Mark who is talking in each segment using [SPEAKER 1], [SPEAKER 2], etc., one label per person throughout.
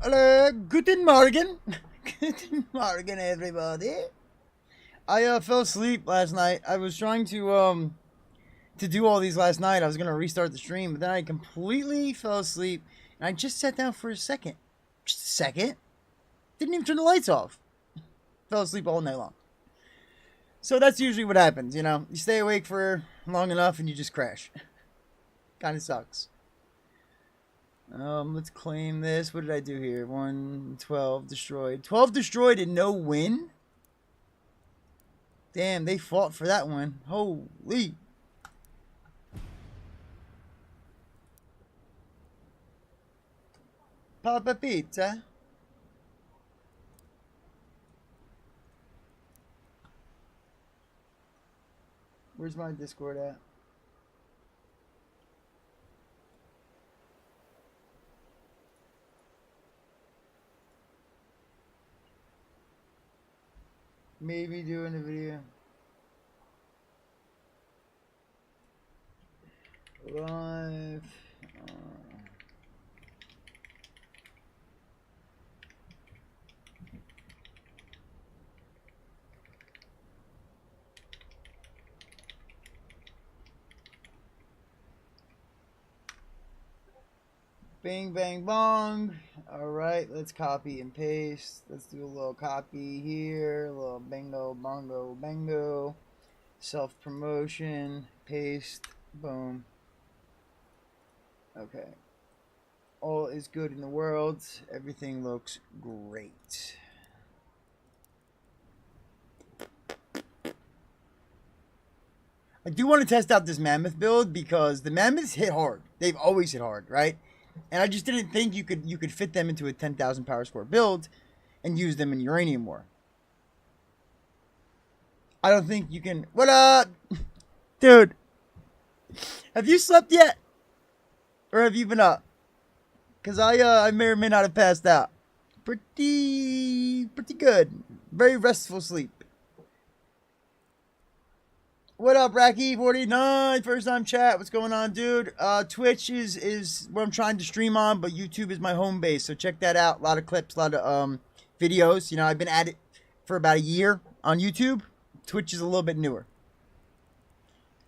[SPEAKER 1] Hello, guten Morgen. Guten Morgen, everybody. I fell asleep last night. I was trying to do all these last night. I was gonna restart the stream, but then I completely fell asleep, and I just sat down for a second. Just a second. Didn't even turn the lights off. Fell asleep all night long. So that's usually what happens, you know. You stay awake for long enough and you just crash. Kind of sucks. Let's claim this. What did I do here? 12 destroyed. 12 destroyed and no win? Damn, they fought for that one. Holy. Papa Pizza. Where's my Discord at? Maybe doing a video. Live. Bing, bang, bong. All right, let's copy and paste. Let's do a little copy here. A little bingo, bongo, bango. Self-promotion. Paste. Boom. Okay. All is good in the world. Everything looks great. I do want to test out this mammoth build because the mammoths hit hard. They've always hit hard, right? And I just didn't think you could fit them into a 10,000 power score build and use them in uranium war. I don't think you can. What up? Dude. Have you slept yet? Or have you been up? Because I may or may not have passed out. Pretty good. Very restful sleep. What up, Racky49? First time chat. What's going on, dude? Twitch is where I'm trying to stream on, but YouTube is my home base. So check that out. A lot of clips, a lot of videos. You know, I've been at it for about a year on YouTube. Twitch is a little bit newer.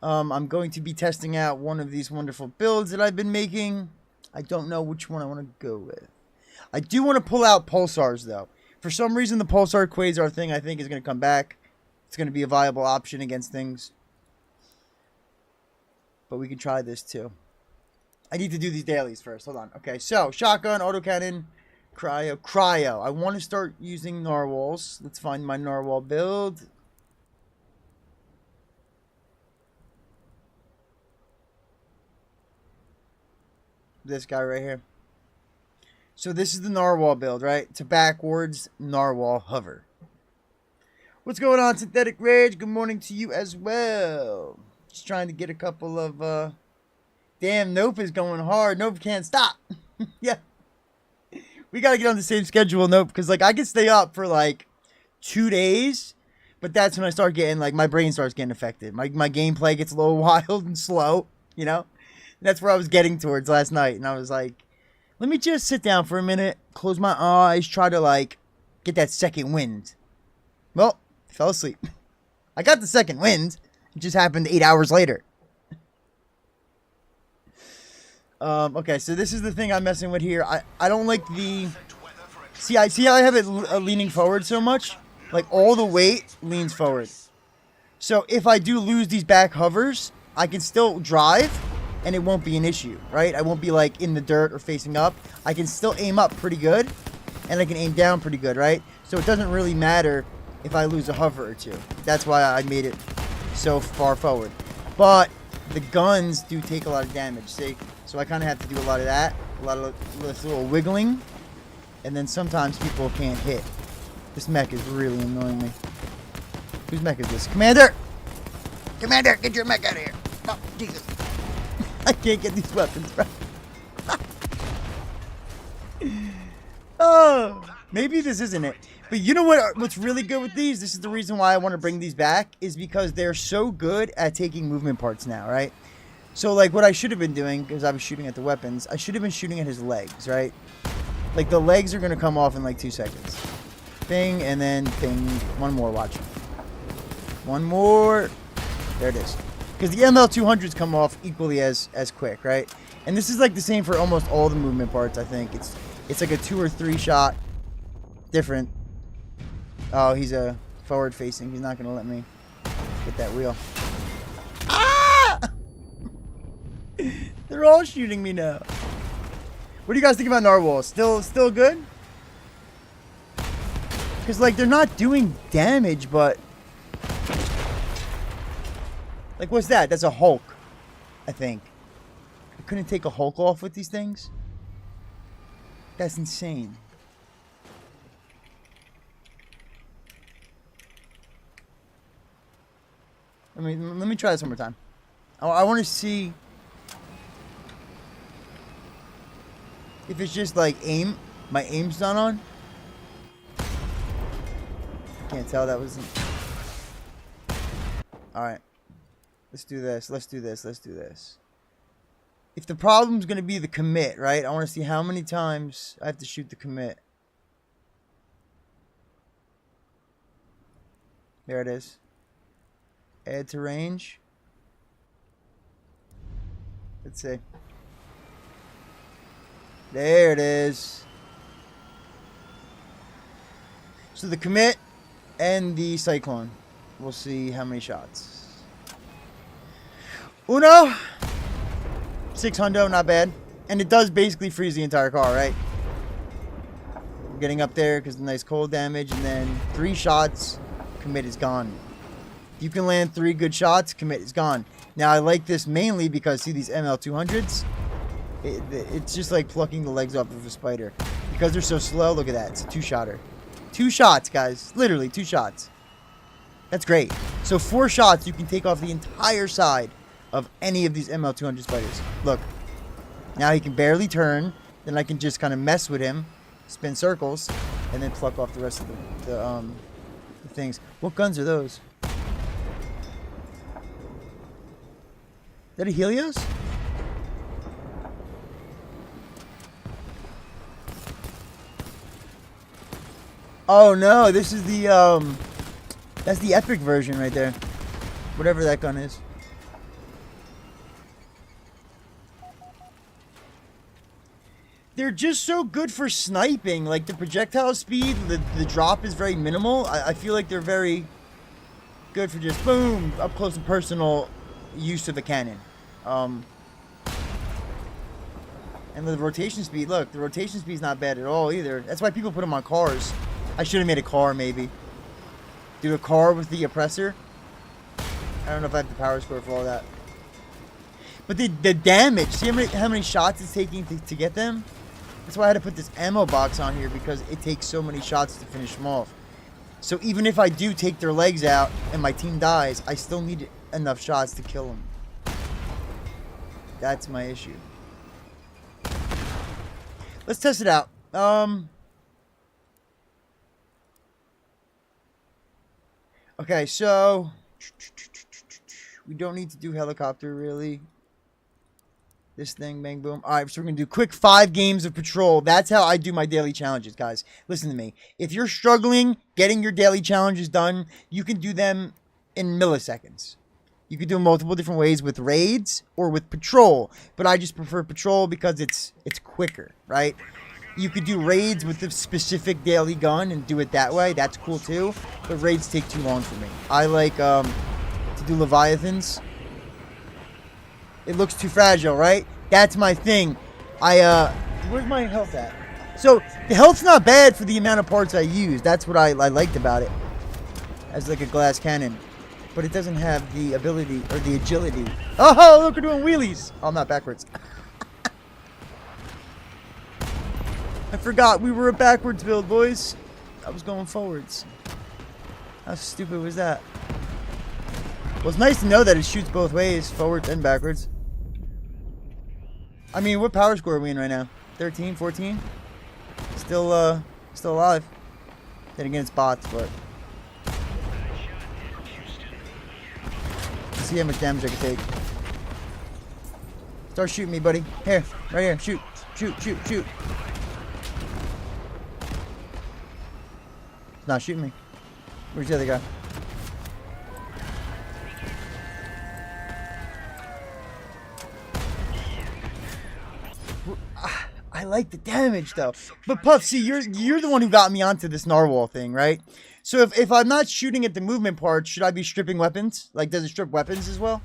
[SPEAKER 1] I'm going to be testing out one of these wonderful builds that I've been making. I don't know which one I want to go with. I do want to pull out pulsars, though. For some reason, the pulsar quasar thing, I think, is going to come back. It's going to be a viable option against things. But we can try this too. I need to do these dailies first. Hold on. Okay, so shotgun, autocannon, cryo. I want to start using narwhals. Let's find my narwhal build. This guy right here. So this is the narwhal build, right? To backwards narwhal hover. What's going on, Synthetic Rage? Good morning to you as well. Just trying to get a couple of, damn, Nope is going hard. Nope can't stop. Yeah. We got to get on the same schedule, Nope, because, like, I can stay up for, like, 2 days, but that's when I start getting, like, my brain starts getting affected. My gameplay gets a little wild and slow, you know? That's where I was getting towards last night, and I was like, let me just sit down for a minute, close my eyes, try to, like, get that second wind. Well, fell asleep. I got the second wind. It just happened 8 hours later. Okay, so this is the thing I'm messing with here. I don't like the... See how I have it leaning forward so much? Like, all the weight leans forward. So if I do lose these back hovers, I can still drive, and it won't be an issue, right? I won't be, like, in the dirt or facing up. I can still aim up pretty good, and I can aim down pretty good, right? So it doesn't really matter if I lose a hover or two. That's why I made it so far forward. But the guns do take a lot of damage, see? So I kind of have to do a lot of that. A lot of this little wiggling. And then sometimes people can't hit. This mech is really annoying me. Whose mech is this? Commander! Commander, get your mech out of here! Oh, Jesus. I can't get these weapons, bro. Oh, maybe this isn't it. But you know what's really good with these? This is the reason why I want to bring these back, is because they're so good at taking movement parts now, right? So, like, what I should have been doing, because I was shooting at the weapons, I should have been shooting at his legs, right? Like, the legs are going to come off in like 2 seconds. Bing, and then bing. One more, watch. One more. There it is. Because the ML200s come off equally as quick, right? And this is like the same for almost all the movement parts, I think. It's like a 2 or 3 shot different. Oh, he's a forward facing. He's not going to let me get that wheel. Ah! They're all shooting me now. What do you guys think about narwhals? Still good? Because, like, they're not doing damage, but... Like, what's that? That's a Hulk, I think. I couldn't take a Hulk off with these things? That's insane. I mean, let me try this one more time. I want to see if it's just like aim. My aim's not on. Can't tell that was. All right, let's do this. Let's do this. Let's do this. If the problem's gonna be the commit, right? I want to see how many times I have to shoot the commit. There it is. Add to range. Let's see. There it is. So the commit and the cyclone. We'll see how many shots. Uno. 600, not bad. And it does basically freeze the entire car, right? We're getting up there because the nice cold damage. And then 3 shots. Commit is gone. You can land 3 good shots, commit is gone. Now, I like this mainly because, see these ML200s? It's just like plucking the legs off of a spider. Because they're so slow, look at that. It's a 2-shotter. 2 shots, guys. Literally, 2 shots. That's great. So, 4 shots, you can take off the entire side of any of these ML200 spiders. Look. Now he can barely turn. Then I can just kind of mess with him, spin circles, and then pluck off the rest of the things. What guns are those? Is that a Helios? Oh no, this is the that's the epic version right there. Whatever that gun is. They're just so good for sniping. Like the projectile speed, the drop is very minimal. I feel like they're very good for just boom, up close and personal use of a cannon. And the rotation speed, look, the rotation speed is not bad at all either. That's why people put them on cars. I should have made a car maybe. Do a car with the oppressor. I don't know if I have the power score for all that. But the damage, see how many shots it's taking to get them? That's why I had to put this ammo box on here, because it takes so many shots to finish them off. So even if I do take their legs out and my team dies, I still need enough shots to kill them. That's my issue. Let's test it out. Okay, so we don't need to do helicopter really. This thing, bang, boom. All right, so we're going to do quick 5 games of patrol. That's how I do my daily challenges, guys. Listen to me. If you're struggling getting your daily challenges done, you can do them in milliseconds. You can do them multiple different ways with raids or with patrol. But I just prefer patrol because it's quicker, right? You could do raids with the specific daily gun and do it that way. That's cool too. But raids take too long for me. I like to do Leviathans. It looks too fragile, right? That's my thing. Where's my health at? So, the health's not bad for the amount of parts I use. That's what I liked about it. As like a glass cannon. But it doesn't have the ability, or the agility. Oh, look, we're doing wheelies. Oh, I'm not backwards. I forgot we were a backwards build, boys. I was going forwards. How stupid was that? Well, it's nice to know that it shoots both ways, forwards and backwards. I mean, what power score are we in right now? 13, 14? Still alive. Then again, it's bots, but... Let's see how much damage I can take. Start shooting me, buddy. Here, right here. Shoot, shoot, shoot, shoot. Not shooting me. Where's the other guy? I like the damage though. But Puff, see, you're the one who got me onto this narwhal thing, right? So if I'm not shooting at the movement parts, should I be stripping weapons? Like, does it strip weapons as well?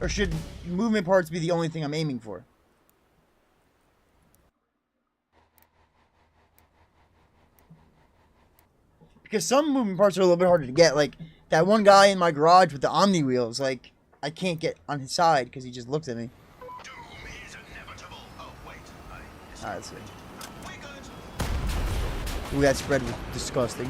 [SPEAKER 1] Or should movement parts be the only thing I'm aiming for? Because some movement parts are a little bit harder to get. Like, that one guy in my garage with the Omni wheels, like, I can't get on his side because he just looks at me. Alright, let's see. Ooh, that spread was disgusting.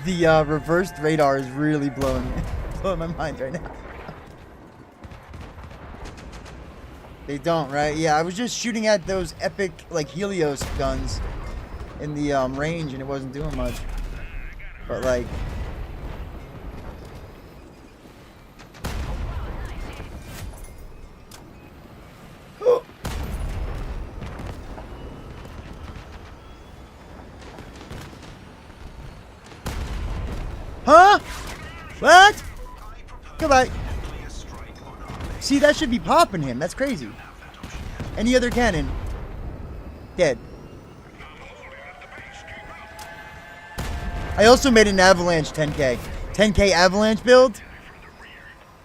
[SPEAKER 1] The reversed radar is really blowing my mind right now. They don't, right? Yeah, I was just shooting at those epic, like, Helios guns in the range, and it wasn't doing much. But, like... Huh? What? Goodbye. See, that should be popping him. That's crazy. Any other cannon? Dead. I also made an avalanche 10K. 10K avalanche build.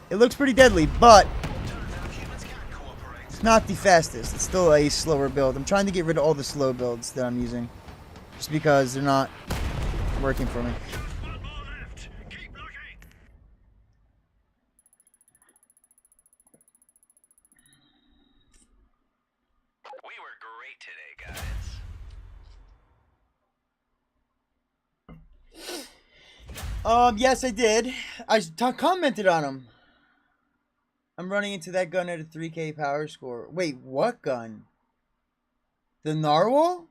[SPEAKER 1] It looks pretty deadly, but it's not the fastest. It's still a slower build. I'm trying to get rid of all the slow builds that I'm using, just because they're not working for me. Yes, I did. I commented on him. I'm running into that gun at a 3K power score. Wait, what gun? The narwhal?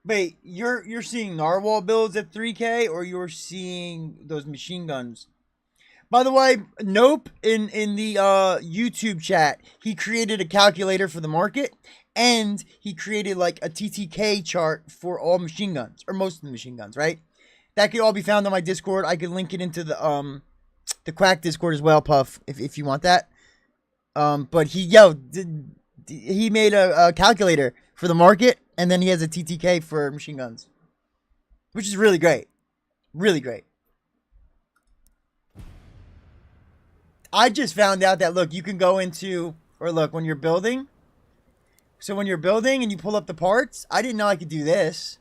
[SPEAKER 1] Wait, you're seeing narwhal builds at 3K, or you're seeing those machine guns? By the way, Nope, in the YouTube chat, he created a calculator for the market, and he created like a TTK chart for all machine guns, or most of the machine guns, right? That could all be found on my Discord. I could link it into the Quack Discord as well, Puff, if you want that. But he made a calculator for the market, and then he has a TTK for machine guns, which is really great. Really great. I just found out that, look, you can go into, or look, when you're building. So when you're building and you pull up the parts, I didn't know I could do this.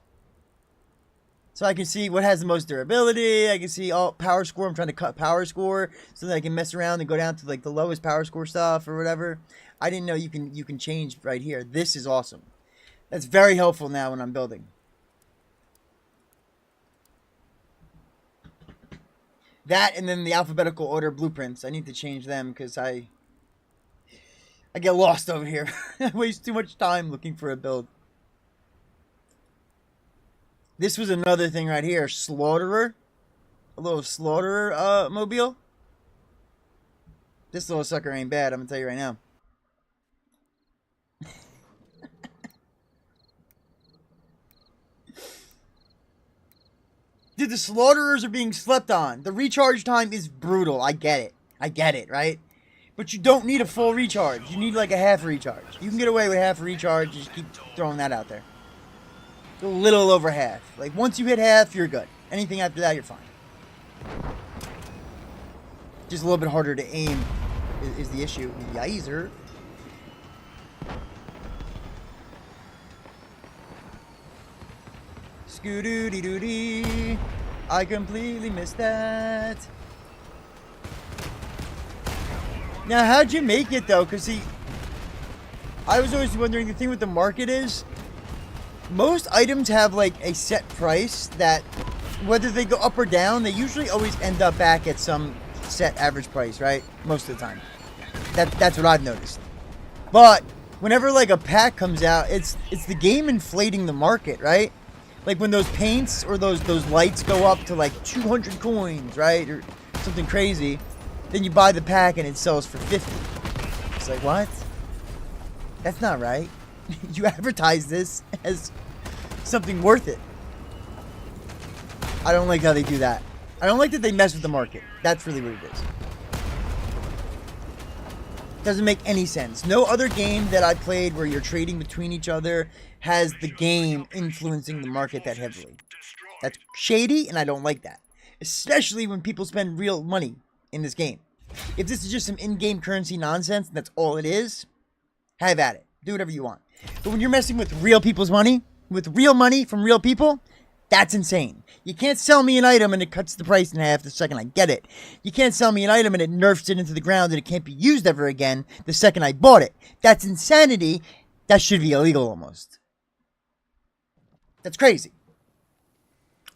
[SPEAKER 1] So I can see what has the most durability. I can see all power score. I'm trying to cut power score so that I can mess around and go down to like the lowest power score stuff or whatever. I didn't know you can change right here. This is awesome. That's very helpful now when I'm building. That and then the alphabetical order blueprints. I need to change them because I get lost over here. I waste too much time looking for a build. This was another thing right here. Slaughterer. A little slaughterer mobile. This little sucker ain't bad, I'm going to tell you right now. Dude, the slaughterers are being slept on. The recharge time is brutal. I get it. I get it, right? But you don't need a full recharge. You need like a half recharge. You can get away with half a recharge. Just keep throwing that out there. A little over half. Like, once you hit half, you're good. Anything after that, you're fine. Just a little bit harder to aim is the issue. Yizer. Scoo-doo-dee-doo-dee. I completely missed that. Now, how'd you make it, though? Because, see, I was always wondering, the thing with the market is, most items have, like, a set price that, whether they go up or down, they usually always end up back at some set average price, right? Most of the time. That's what I've noticed. But, whenever, like, a pack comes out, it's the game inflating the market, right? Like when those paints or those lights go up to like 200 coins, right? Or something crazy. Then you buy the pack and it sells for 50. It's like, what? That's not right. You advertise this as something worth it. I don't like how they do that. I don't like that they mess with the market. That's really what it is. Doesn't make any sense. No other game that I played where you're trading between each other has the game influencing the market that heavily. That's shady, and I don't like that. Especially when people spend real money in this game. If this is just some in-game currency nonsense, and that's all it is, have at it. Do whatever you want. But when you're messing with real people's money, with real money from real people, that's insane. You can't sell me an item and it cuts the price in half the second I get it. You can't sell me an item and it nerfs it into the ground and it can't be used ever again the second I bought it. That's insanity. That should be illegal almost. That's crazy.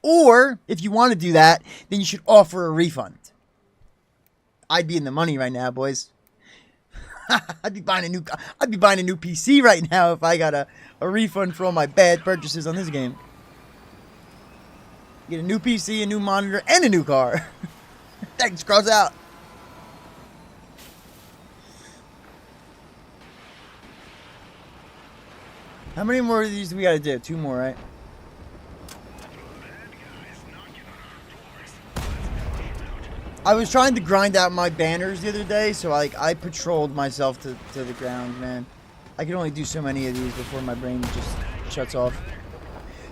[SPEAKER 1] Or, if you want to do that, then you should offer a refund. I'd be in the money right now, boys. I'd be buying a new PC right now if I got a refund for all my bad purchases on this game. Get a new PC, a new monitor, and a new car. Thanks, Crossout. How many more of these do we gotta do? 2 more, right? I was trying to grind out my banners the other day, so I patrolled myself to the ground, man. I can only do so many of these before my brain just shuts off.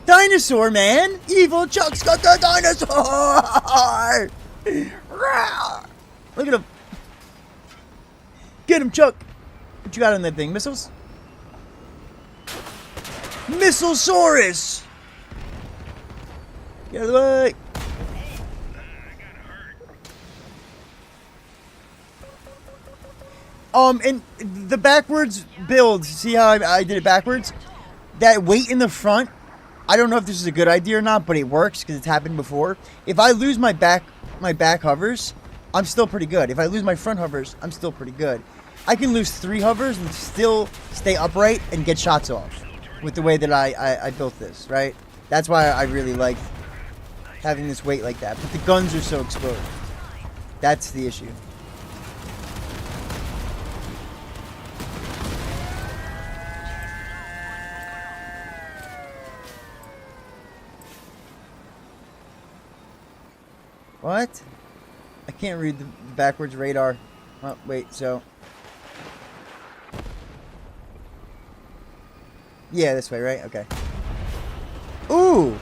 [SPEAKER 1] Dinosaur, man! Evil Chuck's got the dinosaur! Look at him. Get him, Chuck. What you got on that thing? Missiles? Missilesaurus! Get out of the way! And the backwards build, see how I did it backwards? That weight in the front, I don't know if this is a good idea or not, but it works because it's happened before. If I lose my back hovers, I'm still pretty good. If I lose my front hovers, I'm still pretty good. I can lose 3 hovers and still stay upright and get shots off with the way that I built this, right? That's why I really liked having this weight like that. But the guns are so exposed. That's the issue. What? I can't read the backwards radar. Oh, wait, so... Yeah, this way, right? Okay. Ooh!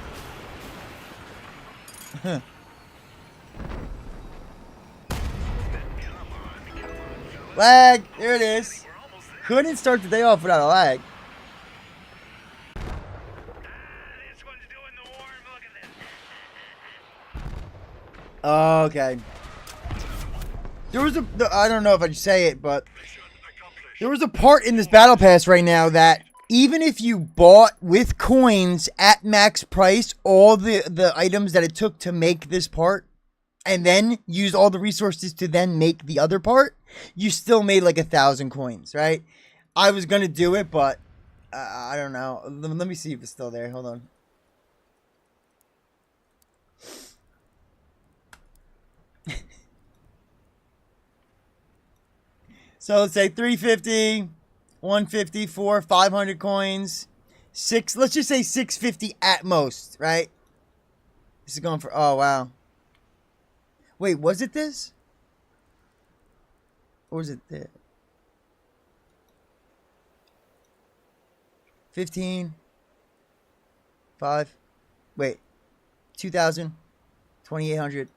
[SPEAKER 1] Lag! There it is. Couldn't start the day off without a lag. Okay. There was I don't know if I should say it, but there was a part in this battle pass right now that even if you bought with coins at max price all the items that it took to make this part and then used all the resources to then make the other part, you still made like 1,000 coins, right? I was going to do it, but I don't know. Let me see if it's still there. Hold on. So let's say 350, 154, 500 coins, 6. Let's just say 650 at most, right? This is going for. Oh wow. Wait, was it this? Or was it this? 15, 5. Wait, 2,000, 2,800.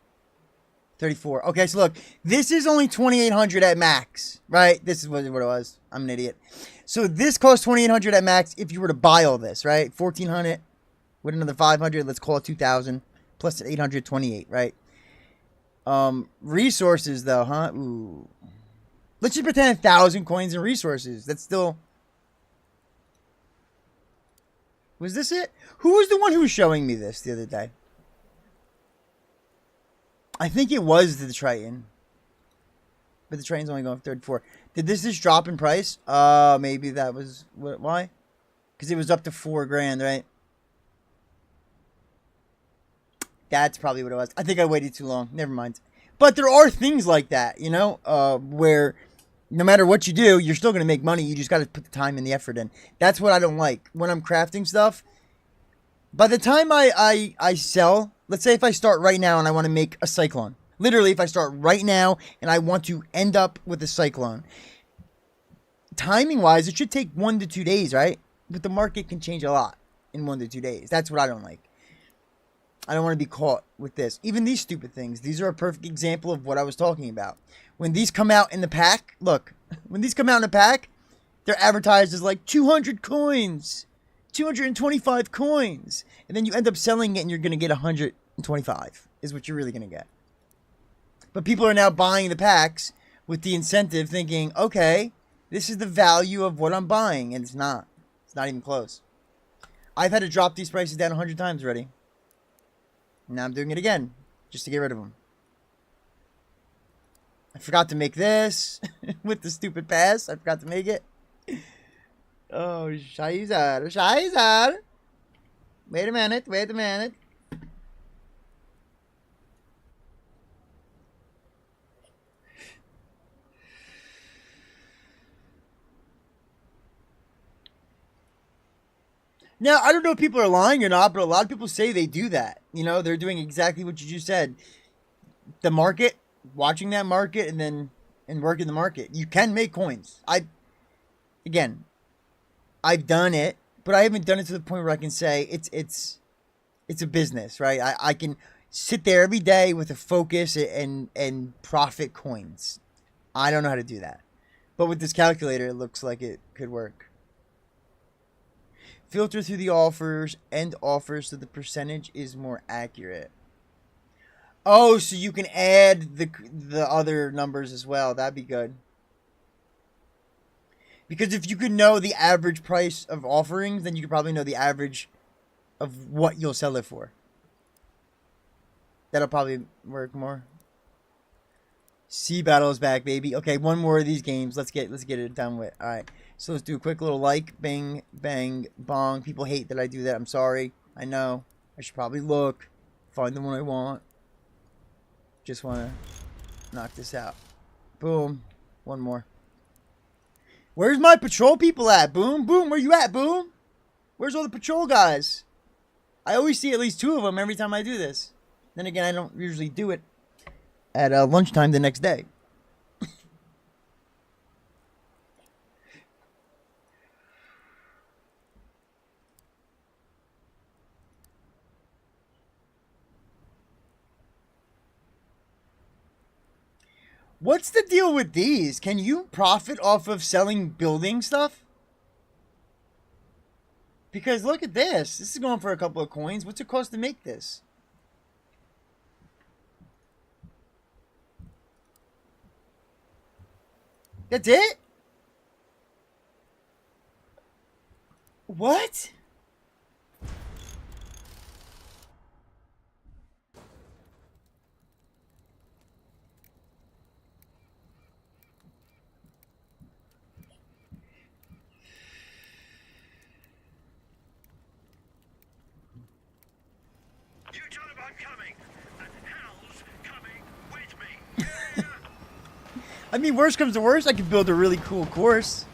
[SPEAKER 1] 34. Okay, so look, this is only 2,800 at max, right? This is what it was. I'm an idiot. So this costs 2,800 at max if you were to buy all this, right? 1,400 with another 500. Let's call it 2,000 plus 828, right? Resources though, huh? Ooh. Let's just pretend 1,000 coins and resources. That's still. Was this it? Who was the one who was showing me this the other day? I think it was the Triton. But the Triton's only going for 34. Did this just drop in price? Maybe that was... Why? Because it was up to $4,000, right? That's probably what it was. I think I waited too long. Never mind. But there are things like that, you know, where no matter what you do, you're still going to make money. You just got to put the time and the effort in. That's what I don't like. When I'm crafting stuff, by the time I sell, let's say if I start right now and I want to make a cyclone. Literally, if I start right now and I want to end up with a cyclone. Timing-wise, it should take 1 to 2 days, right? But the market can change a lot in 1 to 2 days. That's what I don't like. I don't want to be caught with this. Even these stupid things. These are a perfect example of what I was talking about. When these come out in the pack, look. When these come out in the pack, they're advertised as like 200 coins. 225 coins. And then you end up selling it and you're going to get 125 is what you're really going to get. But people are now buying the packs with the incentive thinking, okay, this is the value of what I'm buying. And it's not. It's not even close. I've had to drop these prices down 100 times already. Now I'm doing it again, just to get rid of them. I forgot to make this with the stupid pass. I forgot to make it. Oh, Shizar. Wait a minute. Now, I don't know if people are lying or not, but a lot of people say they do that. You know, they're doing exactly what you just said. The market, watching that market, and working the market. You can make coins. I've done it, but I haven't done it to the point where I can say it's a business, right? I can sit there every day with a focus and profit coins. I don't know how to do that. But with this calculator, it looks like it could work. Filter through the offers, end offers so the percentage is more accurate. Oh, so you can add the other numbers as well. That'd be good. Because if you could know the average price of offerings, then you could probably know the average of what you'll sell it for. That'll probably work more. Sea Battle is back, baby. Okay, one more of these games. Let's get it done with. All right. So let's do a quick little like, bang, bang, bong. People hate that I do that. I'm sorry. I know. I should probably look. Find the one I want. Just want to knock this out. Boom. One more. Where's my patrol people at? Boom, boom. Where you at, Boom? Where's all the patrol guys? I always see at least 2 of them every time I do this. Then again, I don't usually do it at lunchtime the next day. What's the deal with these? Can you profit off of selling building stuff? Because look at this. This is going for a couple of coins. What's it cost to make this? That's it? What? I mean, worst comes to worst, I could build a really cool course.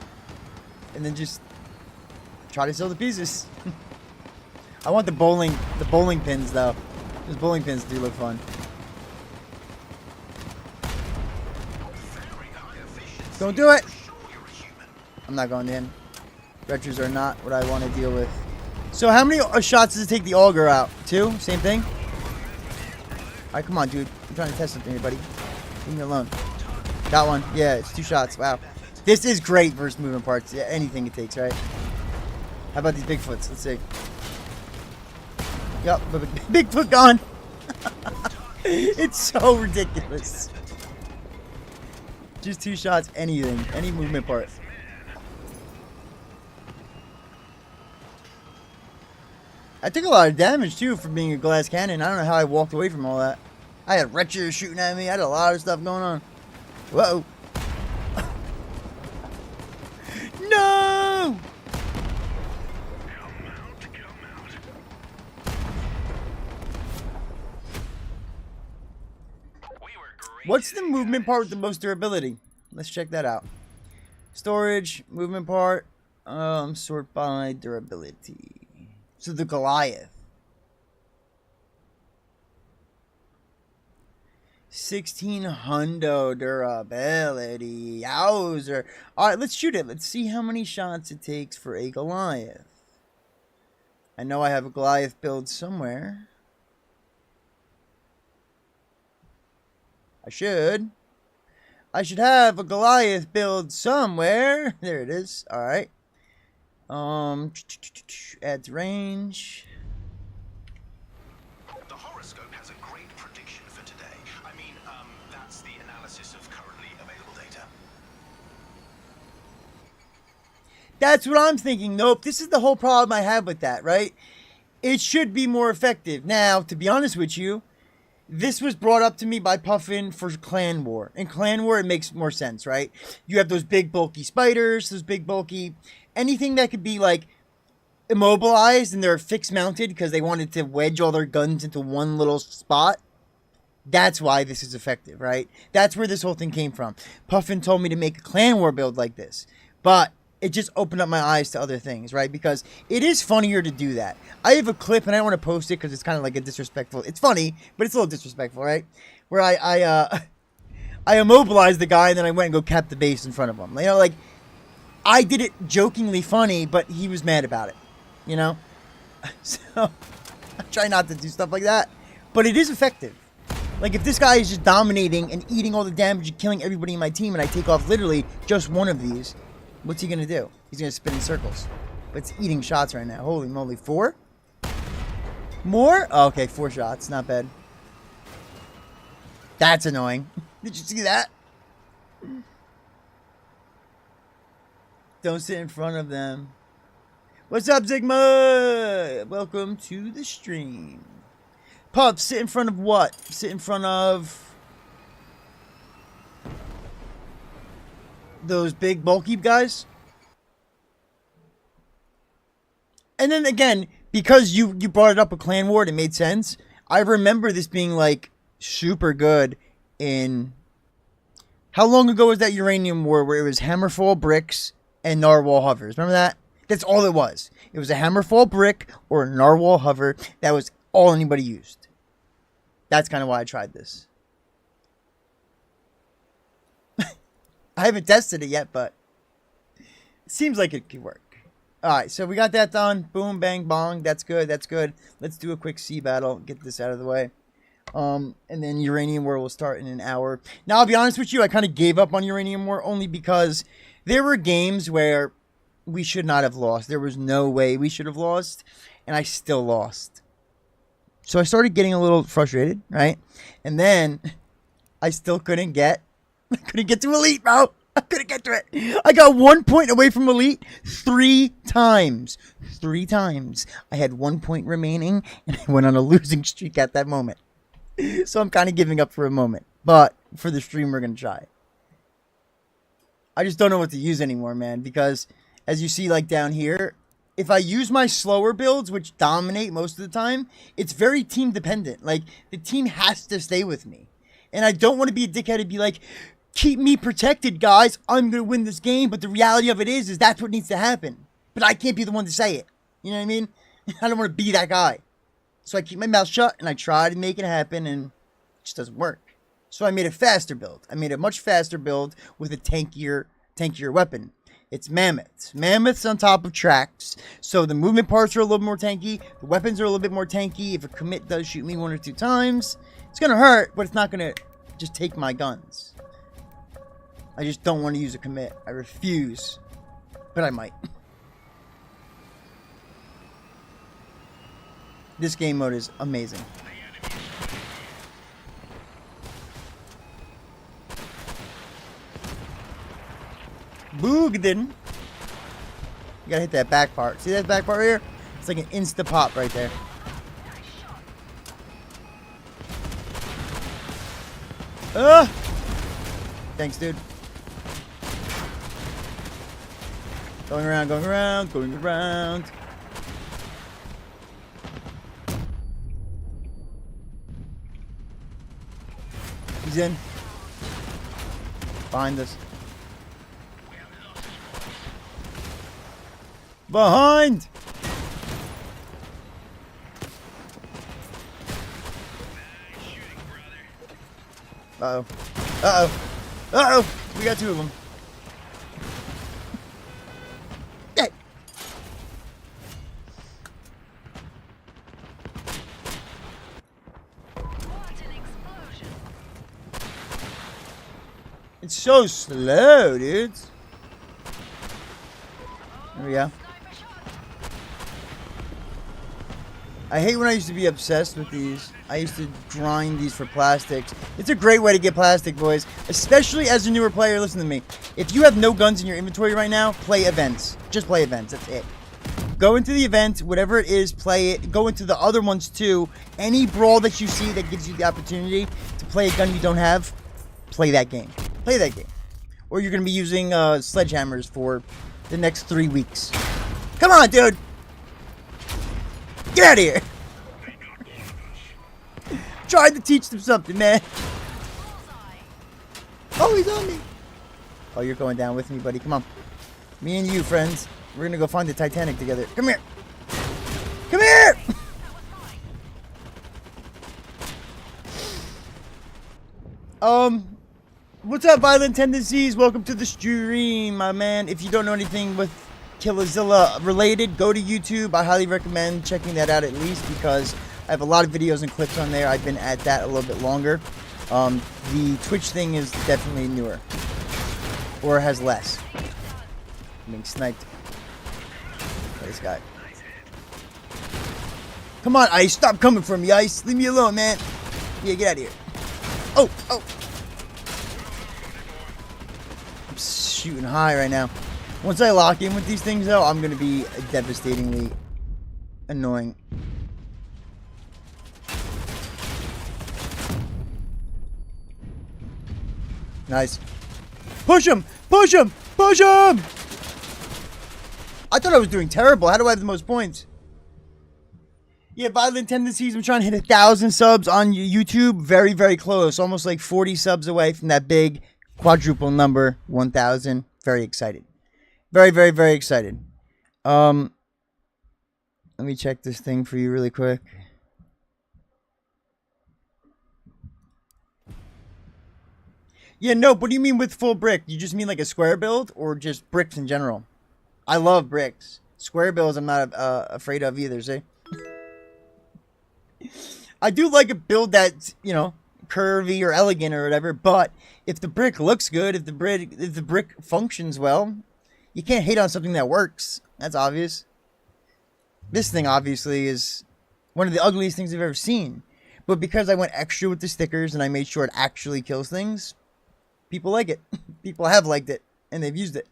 [SPEAKER 1] And then just try to sell the pieces. I want the bowling pins, though. Those bowling pins do look fun. Don't do it! I'm not going in. Retros are not what I want to deal with. So how many shots does it take the auger out? 2? Same thing? Alright, come on, dude. I'm trying to test something here, buddy. Leave me alone. Got one. Yeah, it's 2 shots. Wow. This is great versus moving parts. Yeah, anything it takes, right? How about these Bigfoots? Let's see. Yep, Bigfoot gone. It's so ridiculous. Just 2 shots, anything. Any movement part. I took a lot of damage, too, from being a glass cannon. I don't know how I walked away from all that. I had retros shooting at me. I had a lot of stuff going on. Whoa. No! What's the movement part with the most durability? Let's check that out. Storage, movement part, sort by durability. So the Goliath. 1600 durability. Yowzer. Alright, let's shoot it. Let's see how many shots it takes for a Goliath. I know I have a Goliath build somewhere. I should have a Goliath build somewhere. There it is. Alright. Adds range.
[SPEAKER 2] The horoscope has a great prediction for today. I mean, that's the analysis of currently available data.
[SPEAKER 1] That's what I'm thinking. Nope, this is the whole problem I have with that, right? It should be more effective. Now, to be honest with you, this was brought up to me by Puffin for Clan War. In Clan War, it makes more sense, right? You have those big, bulky spiders, those big, bulky... Anything that could be, like, immobilized and they're fixed mounted because they wanted to wedge all their guns into one little spot. That's why this is effective, right? That's where this whole thing came from. Puffin told me to make a Clan War build like this. But it just opened up my eyes to other things, right? Because it is funnier to do that. I have a clip, and I don't want to post it because it's kind of like a disrespectful... It's funny, but it's a little disrespectful, right? Where I immobilized the guy, and then I went and go cap the base in front of him. You know, like, I did it jokingly funny, but he was mad about it, you know? So, I try not to do stuff like that. But it is effective. Like, if this guy is just dominating and eating all the damage and killing everybody in my team, and I take off literally just one of these... What's he going to do? He's going to spin in circles. But it's eating shots right now. Holy moly. 4? More? Oh, okay, 4 shots. Not bad. That's annoying. Did you see that? Don't sit in front of them. What's up, Zigma? Welcome to the stream. Pup, sit in front of what? Sit in front of... those big bulky guys. And then again, because you brought it up with Clan War, it made sense. I remember this being like super good in... How long ago was that Uranium War where it was Hammerfall bricks and Narwhal hovers? Remember that? That's all it was. It was a Hammerfall brick or a Narwhal hover. That was all anybody used. That's kind of why I tried this. I haven't tested it yet, but it seems like it could work. Alright, so we got that done. Boom, bang, bong. That's good, that's good. Let's do a quick sea battle. Get this out of the way. And then Uranium War will start in an hour. Now, I'll be honest with you, I kind of gave up on Uranium War only because there were games where we should not have lost. There was no way we should have lost, and I still lost. So I started getting a little frustrated, right? And then I still couldn't get to Elite, bro. I couldn't get to it. I got 1 point away from Elite 3 times. 3 times. I had 1 point remaining, and I went on a losing streak at that moment. So I'm kind of giving up for a moment. But for the stream, we're going to try. I just don't know what to use anymore, man. Because, as you see, like, down here, if I use my slower builds, which dominate most of the time, it's very team dependent. Like, the team has to stay with me. And I don't want to be a dickhead and be like... Keep me protected, guys. I'm going to win this game. But the reality of it is that's what needs to happen. But I can't be the one to say it. You know what I mean? I don't want to be that guy. So I keep my mouth shut and I try to make it happen and it just doesn't work. So I made a faster build. I made a much faster build with a tankier weapon. It's mammoths. Mammoths on top of tracks. So the movement parts are a little more tanky. The weapons are a little bit more tanky. If a commit does shoot me 1 or 2 times, it's going to hurt, but it's not going to just take my guns. I just don't want to use a commit. I refuse. But I might. This game mode is amazing. Boogden. You gotta hit that back part. See that back part right here? It's like an insta pop right there. Thanks, dude. Going around, going around, going around. He's in. Behind us. Behind! Uh-oh. Uh-oh. Uh-oh! We got two of them. Hey! It's so slow, dudes. There we go. I hate when I used to be obsessed with these. I used to grind these for plastics. It's a great way to get plastic, boys. Especially as a newer player, listen to me. If you have no guns in your inventory right now, play events. Just play events, that's it. Go into the event, whatever it is, play it. Go into the other ones too. Any brawl that you see that gives you the opportunity to play a gun you don't have, play that game. Play that game. Or you're going to be using sledgehammers for the next 3 weeks. Come on, dude! Get out of here! Tried to teach them something, man. Oh, he's on me. Oh, you're going down with me, buddy. Come on. Me and you, friends. We're going to go find the Titanic together. Come here. Come here! What's up, Violent Tendencies? Welcome to the stream, my man. If you don't know anything with Killazilla related, go to YouTube. I highly recommend checking that out at least because I have a lot of videos and clips on there. I've been at that a little bit longer. The Twitch thing is definitely newer. Or has less. I'm being sniped. This guy. Come on, Ice. Stop coming for me, Ice. Leave me alone, man. Yeah, get out of here. Oh, oh. I'm shooting high right now. Once I lock in with these things, though, I'm going to be devastatingly annoying. Nice. Push him! Push him! Push him! I thought I was doing terrible. How do I have the most points? Yeah, Violent Tendencies. I'm trying to hit 1,000 subs on YouTube. Very, very close. Almost like 40 subs away from that big quadruple number, 1,000. Very excited. Very, very, very excited. Let me check this thing for you really quick. Yeah, no, what do you mean with full brick? You just mean like a square build or just bricks in general? I love bricks. Square builds I'm not afraid of either, see? I do like a build that's, you know, curvy or elegant or whatever, but if the brick looks good, if the brick functions well, you can't hate on something that works. That's obvious. This thing obviously is one of the ugliest things I've ever seen. But because I went extra with the stickers and I made sure it actually kills things, people like it. People have liked it and they've used it.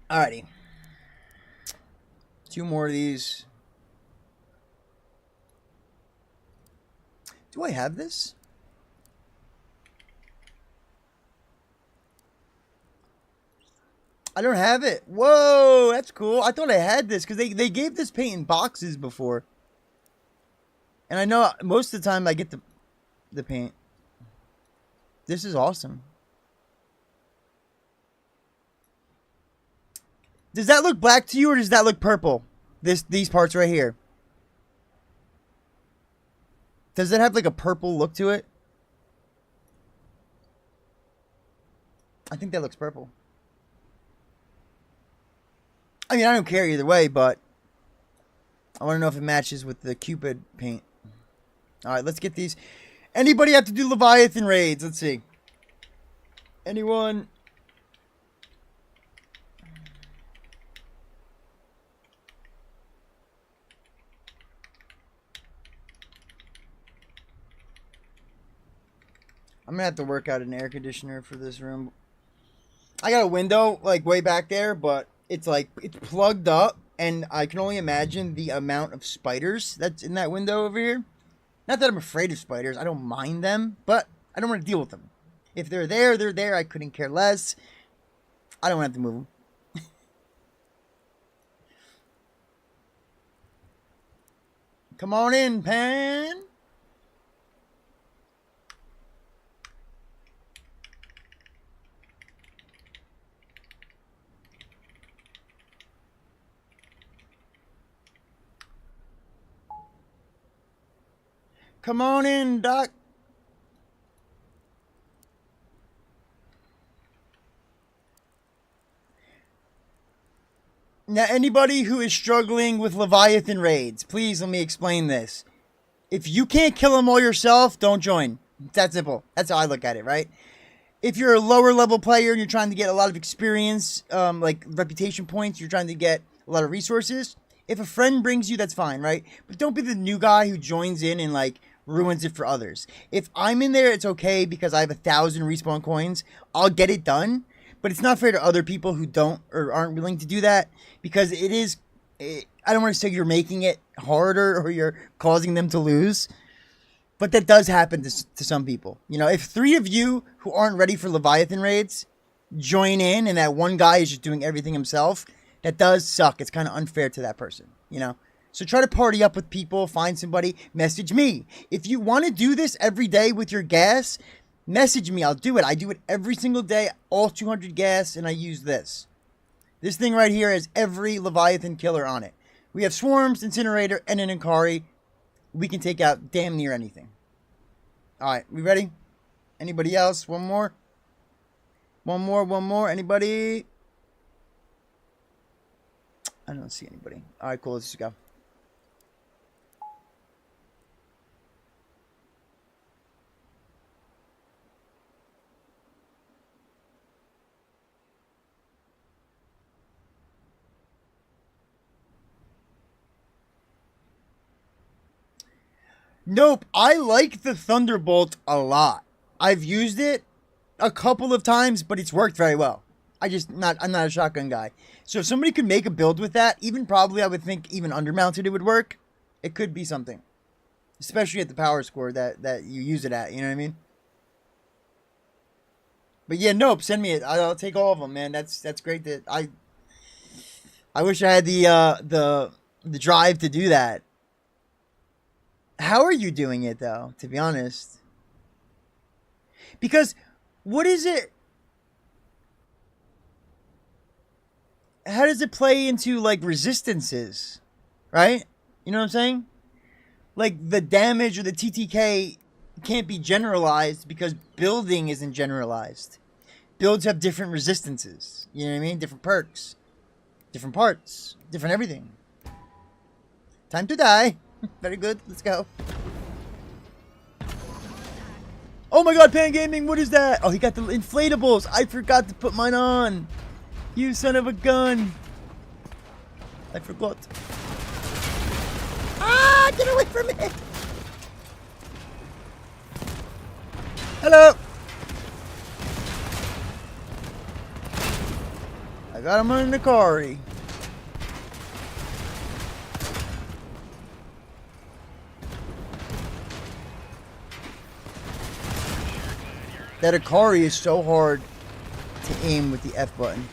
[SPEAKER 1] Alrighty. 2 more of these. Do I have this? I don't have it. Whoa, that's cool. I thought I had this because they gave this paint in boxes before. And I know most of the time I get the paint. This is awesome. Does that look black to you or does that look purple? These parts right here. Does it have like a purple look to it? I think that looks purple. I mean, I don't care either way, but I want to know if it matches with the Cupid paint. Alright, let's get these. Anybody have to do Leviathan raids? Let's see. Anyone? I'm gonna have to work out an air conditioner for this room. I got a window like way back there, but it's like it's plugged up, and I can only imagine the amount of spiders that's in that window over here. Not that I'm afraid of spiders. I don't mind them, but I don't want to deal with them. If they're there, they're there. I couldn't care less. I don't have to move them. Come on in, Pan. Come on in, Doc. Now, anybody who is struggling with Leviathan raids, please let me explain this. If you can't kill them all yourself, don't join. It's that simple. That's how I look at it, right? If you're a lower level player and you're trying to get a lot of experience, like reputation points, you're trying to get a lot of resources, if a friend brings you, that's fine, right? But don't be the new guy who joins in and like ruins it for others. If I'm in there, it's okay because I have 1,000 respawn coins. I'll get it done. But it's not fair to other people who don't or aren't willing to do that, because I don't want to say you're making it harder or you're causing them to lose, but that does happen to some people. You know, if 3 of you who aren't ready for Leviathan raids join in and that one guy is just doing everything himself, that does suck. It's kind of unfair to that person, you know? So try to party up with people, find somebody, message me. If you want to do this every day with your gas, message me. I'll do it. I do it every single day, all 200 gas, and I use this. This thing right here has every Leviathan killer on it. We have Swarms, Incinerator, and an Inkari. We can take out damn near anything. Alright, we ready? Anybody else? One more? One more. Anybody? I don't see anybody. Alright, cool. Let's just go. Nope, I like the Thunderbolt a lot. I've used it a couple of times, but it's worked very well. I'm not a shotgun guy. So if somebody could make a build with that, even probably I would think even undermounted it would work. It could be something. Especially at the power score that you use it at, you know what I mean? But yeah, nope, send me it. I'll take all of them, man. That's great that I wish I had the drive to do that. How are you doing it, though, to be honest? Because, what is it? How does it play into, like, resistances? Right? You know what I'm saying? Like, the damage or the TTK can't be generalized because building isn't generalized. Builds have different resistances. You know what I mean? Different perks. Different parts. Different everything. Time to die. Very good. Let's go. Oh my god, Pan Gaming, what is that? Oh, he got the inflatables. I forgot to put mine on. You son of a gun. I forgot. Ah, get away from me. Hello. I got him on the Inkari. That Inkari is so hard to aim with the F button.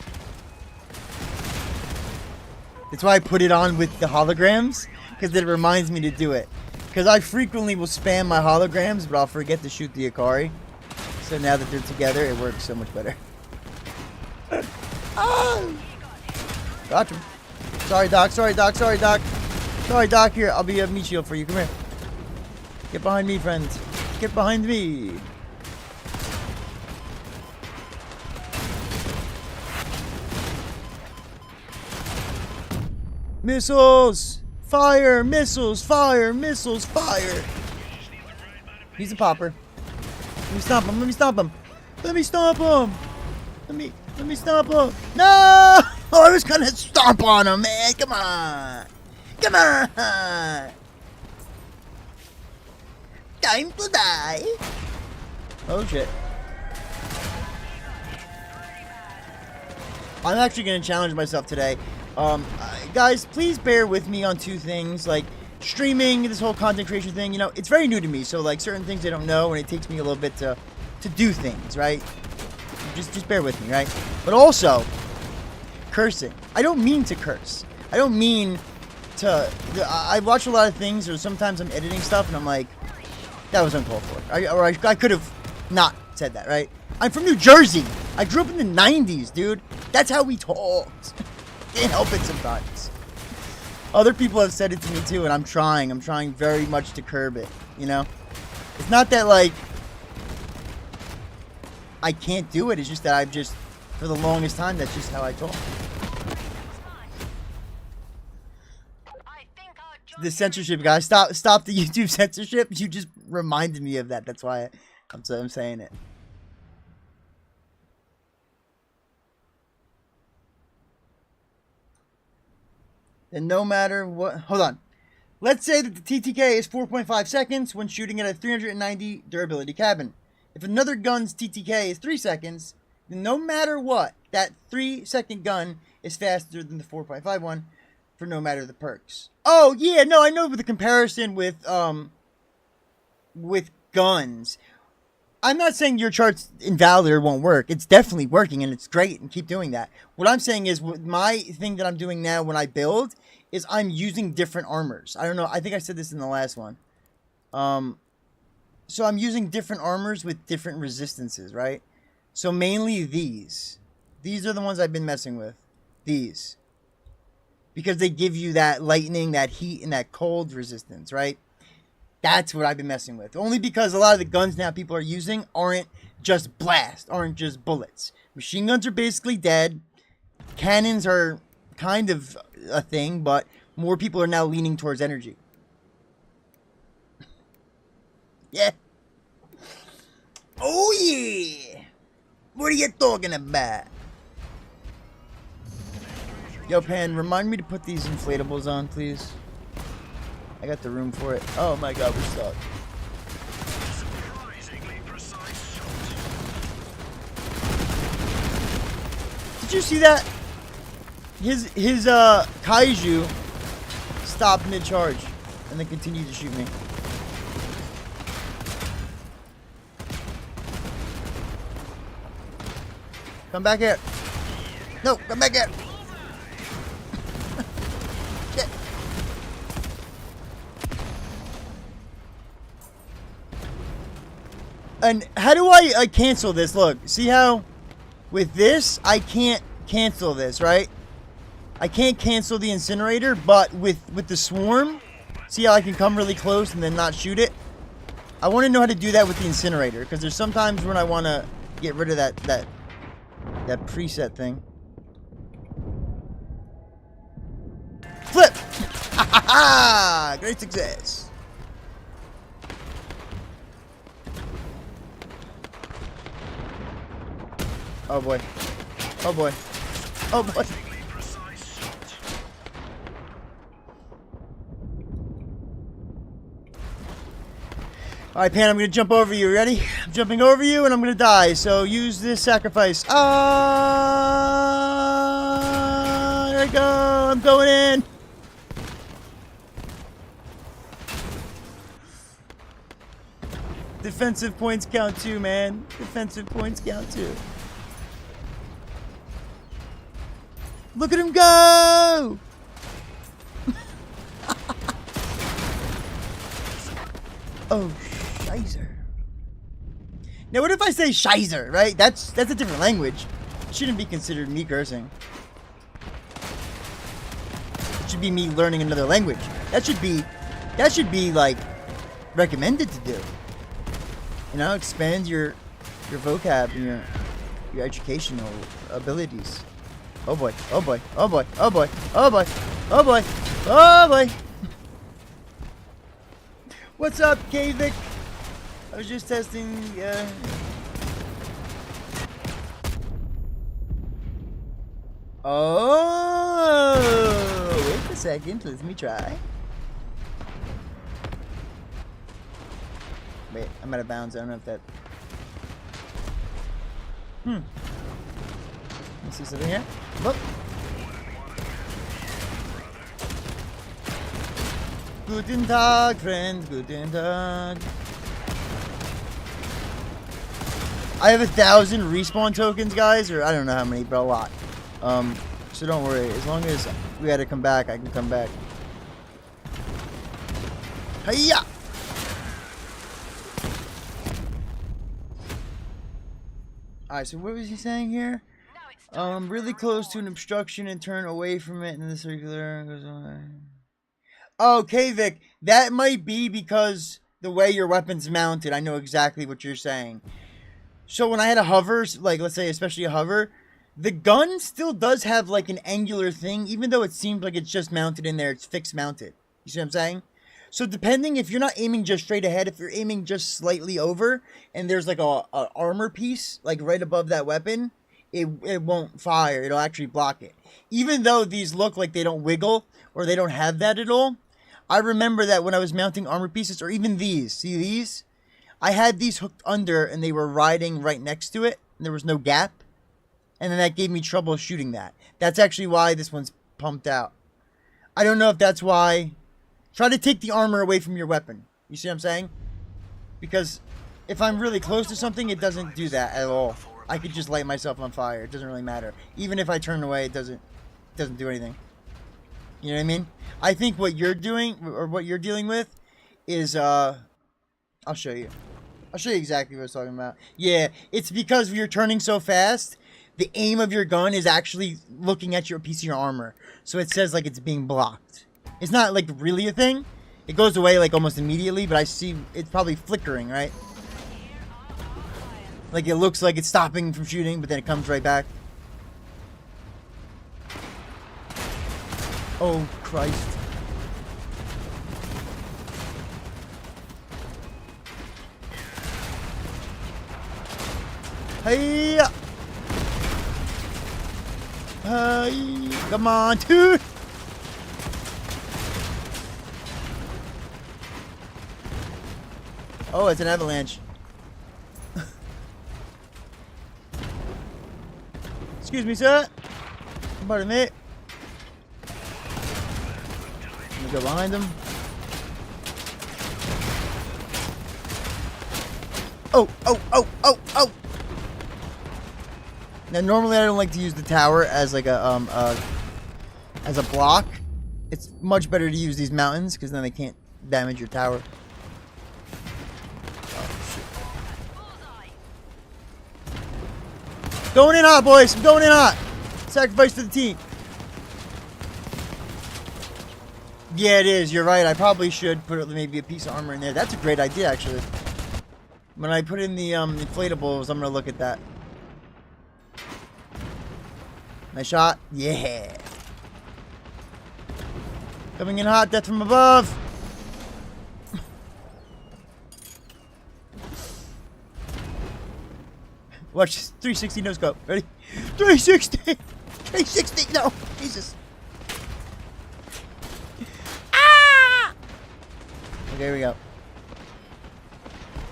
[SPEAKER 1] That's why I put it on with the holograms, because it reminds me to do it. Because I frequently will spam my holograms, but I'll forget to shoot the Inkari. So now that they're together, it works so much better. Oh! Gotcha. Sorry, Doc. Sorry, Doc. Sorry, Doc. Sorry, Doc. Here, I'll be a meat shield for you. Come here. Get behind me, friends. Get behind me. Missiles! Fire! Missiles! Fire! Missiles! Fire! He's a popper. Let me stomp him. Let me stomp him. Let me stomp him. Let me stomp him. No! Oh, I was gonna stomp on him, man. Come on. Come on. Time to die. Oh, shit. I'm actually gonna challenge myself today. Guys, please bear with me on 2 things, like streaming, this whole content creation thing. You know, it's very new to me, so like certain things I don't know, and it takes me a little bit to do things, right? Just bear with me, right? But also, cursing. I don't mean to curse. I don't mean to. I watch a lot of things, or sometimes I'm editing stuff, and I'm like, that was uncalled for. I could have not said that, right? I'm from New Jersey. I grew up in the 90s, dude. That's how we talked. Can't help it sometimes. Other people have said it to me too, and I'm trying very much to curb it, you know? It's not that, like, I can't do it. It's just that I've just, for the longest time, that's just how I talk. The censorship, guys. Stop the YouTube censorship. You just reminded me of that. That's why I'm saying it. And no matter what... Hold on. Let's say that the TTK is 4.5 seconds when shooting at a 390 durability cabin. If another gun's TTK is 3 seconds, then no matter what, that 3-second gun is faster than the 4.5 one for no matter the perks. Oh, yeah, no, I know the comparison with guns. I'm not saying your chart's invalid or won't work. It's definitely working, and it's great, and keep doing that. What I'm saying is, my thing that I'm doing now when I build is I'm using different armors. I don't know. I think I said this in the last one. So I'm using different armors with different resistances, right? So mainly these. These are the ones I've been messing with. These. Because they give you that lightning, that heat, and that cold resistance, right? That's what I've been messing with. Only because a lot of the guns now people are using aren't just blast, aren't just bullets. Machine guns are basically dead. Cannons are kind of a thing, but more people are now leaning towards energy. Yeah. Oh yeah. What are you talking about? Yo, Pan, remind me to put these inflatables on, please. I got the room for it. Oh my god, we're stuck. Did you see that? His kaiju stopped mid-charge and then continued to shoot me. Come back here. No, come back here. Shit. And how do I cancel this? Look, see how with this, I can't cancel this, right? I can't cancel the incinerator, but with the swarm, see how I can come really close and then not shoot it? I want to know how to do that with the incinerator, because there's sometimes when I want to get rid of that preset thing. Flip! Ha ha ha! Great success. Oh boy. Oh boy. Oh boy. Alright, Pan, I'm going to jump over you. Ready? I'm jumping over you and I'm going to die. So use this sacrifice. Ah! There I go. I'm going in. Defensive points count too, man. Defensive points count too. Look at him go! Oh, shizer. Now, what if I say shizer, right? That's a different language. It shouldn't be considered me cursing. It should be me learning another language. That should be like recommended to do. You know, expand your vocab and your educational abilities. Oh boy, oh boy, oh boy, oh boy, oh boy, oh boy, oh boy. What's up, Kavik? I was just testing, Oh, wait a second, let me try. Wait, I'm out of bounds, I don't know if that... Let's see something here. Look. Guten Tag, friend. Guten Tag. I have 1,000 respawn tokens, guys, or I don't know how many, but a lot. So don't worry. As long as we had to come back, I can come back. Hiya! Alright, so what was he saying here? Really close to an obstruction and turn away from it, and the circular goes on. Oh, Kavik, that might be because the way your weapon's mounted, I know exactly what you're saying. So when I had a hover, like let's say especially a hover, the gun still does have like an angular thing, even though it seems like it's just mounted in there. It's fixed mounted. You see what I'm saying? So depending, if you're not aiming just straight ahead, if you're aiming just slightly over, and there's like a armor piece like right above that weapon, it won't fire. It'll actually block it. Even though these look like they don't wiggle or they don't have that at all, I remember that when I was mounting armor pieces, or even these, see these? I had these hooked under and they were riding right next to it, and there was no gap. And then that gave me trouble shooting that. That's actually why this one's pumped out. I don't know if that's why. Try to take the armor away from your weapon. You see what I'm saying? Because if I'm really close to something, it doesn't do that at all. I could just light myself on fire. It doesn't really matter. Even if I turn away, it doesn't do anything. You know what I mean? I think what you're doing, or what you're dealing with, is, I'll show you. I'll show you exactly what I was talking about. Yeah, it's because you're turning so fast, the aim of your gun is actually looking at your piece of your armor. So it says like it's being blocked. It's not like really a thing. It goes away like almost immediately, but I see it's probably flickering, right? Like it looks like it's stopping from shooting, but then it comes right back. Oh, Christ. Hey! Hey! Come on, dude! Oh, it's an avalanche. Excuse me, sir. Pardon me. Let me go behind him. Oh, oh, oh, oh, oh! Now, normally I don't like to use the tower as like a as a block. It's much better to use these mountains because then they can't damage your tower. Going in hot, boys. I'm going in hot. Sacrifice to the team. Yeah, it is. You're right. I probably should put maybe a piece of armor in there. That's a great idea, actually. When I put in the inflatables, I'm going to look at that. Nice shot. Yeah. Coming in hot. Death from above. Watch this. 360 no scope. Ready? 360! 360! No! Jesus. Ah! Okay, here we go.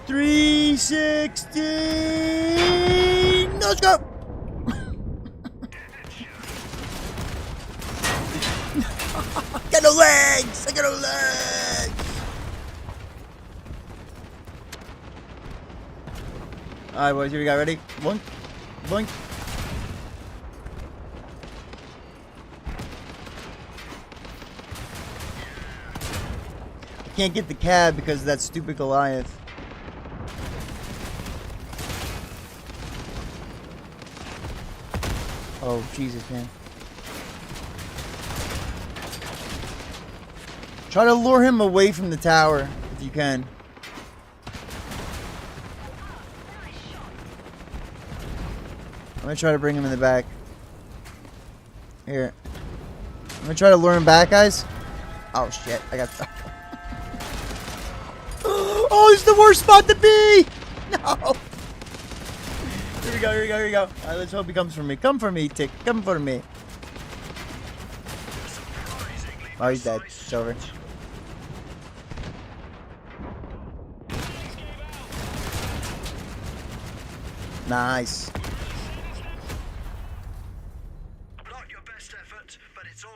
[SPEAKER 1] 360! No scope! I got no legs! I got no legs! Alright, boys, here we go. Ready? Boink. Boink. I can't get the cab because of that stupid Goliath. Oh, Jesus, man. Try to lure him away from the tower if you can. I'm gonna try to bring him in the back. Here. I'm gonna try to lure him back, guys. Oh shit, I got oh, this is the worst spot to be! No! Here we go, here we go, here we go. Alright, let's hope he comes for me. Come for me, Tick. Come for me. Oh, he's dead. It's over. Nice.
[SPEAKER 2] Not your best effort, but it's all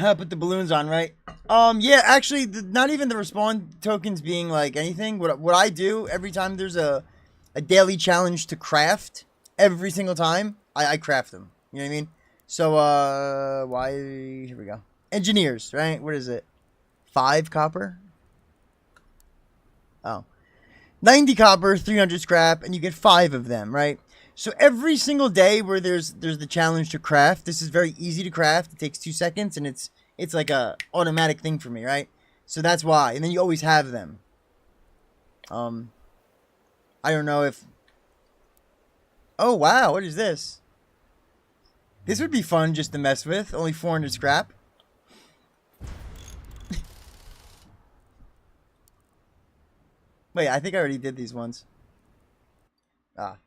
[SPEAKER 2] right.
[SPEAKER 1] Put the balloons on, right? Yeah, actually, not even the respawn tokens being like anything. What I do every time there's a daily challenge to craft, every single time, I craft them. You know what I mean? So, why? Here we go. Engineers, right? What is it? 5 copper? Oh. 90 copper, 300 scrap, and you get 5 of them, right? So every single day where there's the challenge to craft, this is very easy to craft. It takes 2 seconds, and it's It's like a automatic thing for me, right? So that's why. And then you always have them. I don't know if... Oh, wow. What is this? This would be fun just to mess with. Only 400 scrap. Wait, I think I already did these ones. Ah.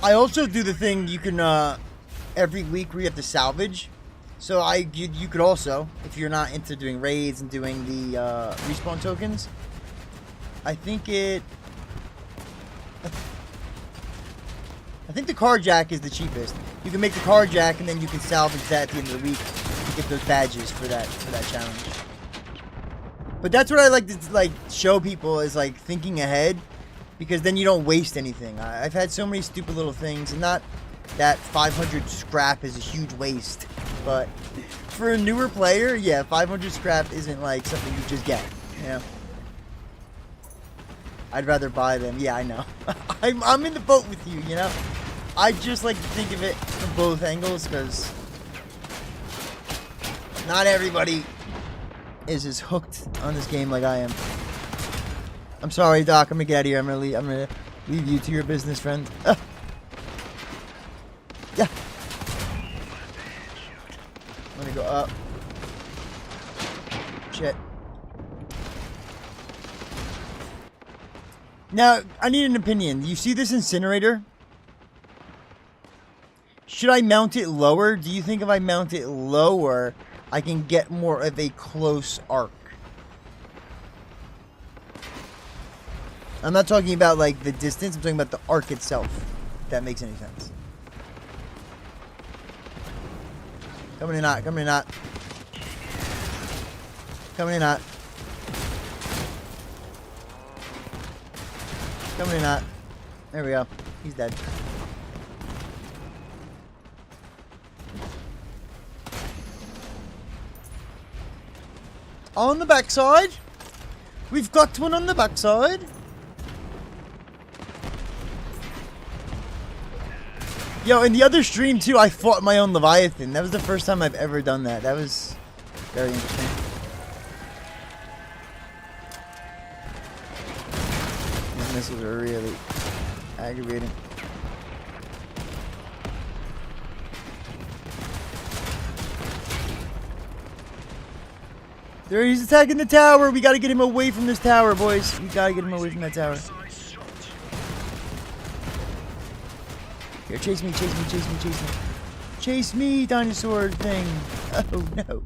[SPEAKER 1] I also do the thing you can, every week where you have to salvage. So you could also, if you're not into doing raids and doing the respawn tokens, I think the car jack is the cheapest. You can make the car jack and then you can salvage that at the end of the week to get those badges for that challenge. But that's what I like to show people is like thinking ahead, because then you don't waste anything. I've had so many stupid little things, and not that 500 scrap is a huge waste, but for a newer player, yeah, 500 scrap isn't like something you just get, you know? I'd rather buy them. Yeah, I know. I'm in the boat with you, you know? I just like to think of it from both angles, because not everybody is as hooked on this game like I am. I'm sorry, Doc. I'm gonna get out of here. I'm gonna leave you to your business, friend. Yeah. I'm gonna go up. Shit. Now, I need an opinion. You see this incinerator? Should I mount it lower? Do you think if I mount it lower, I can get more of a close arc? I'm not talking about, like, the distance. I'm talking about the arc itself. If that makes any sense. Coming in hot. Coming in hot. Coming in hot. Coming in hot. There we go. He's dead. On the backside. We've got one on the backside. Yo, in the other stream, too, I fought my own Leviathan. That was the first time I've ever done that. That was very interesting. These missiles are really aggravating. There, he's attacking the tower. We gotta get him away from this tower, boys. We gotta get him away from that tower. Here, chase me, chase me, chase me, chase me. Chase me, dinosaur thing. Oh, no.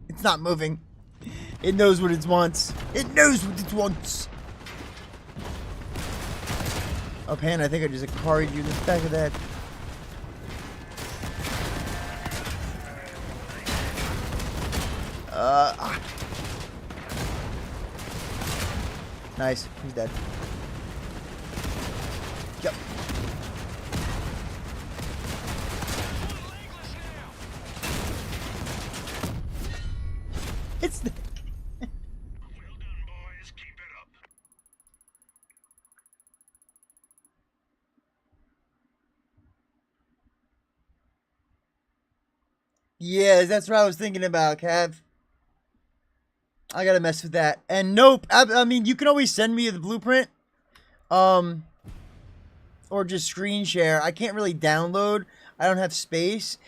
[SPEAKER 1] It's not moving. It knows what it wants. It knows what it wants. Oh, Pan, I think I just carried you in the back of that. Nice. He's dead. Yep. It's the...
[SPEAKER 2] Well done, boys. Keep it up.
[SPEAKER 1] Yeah, that's what I was thinking about, Cav. I gotta mess with that. And nope, I mean, you can always send me the blueprint. Or just screen share. I can't really download. I don't have space.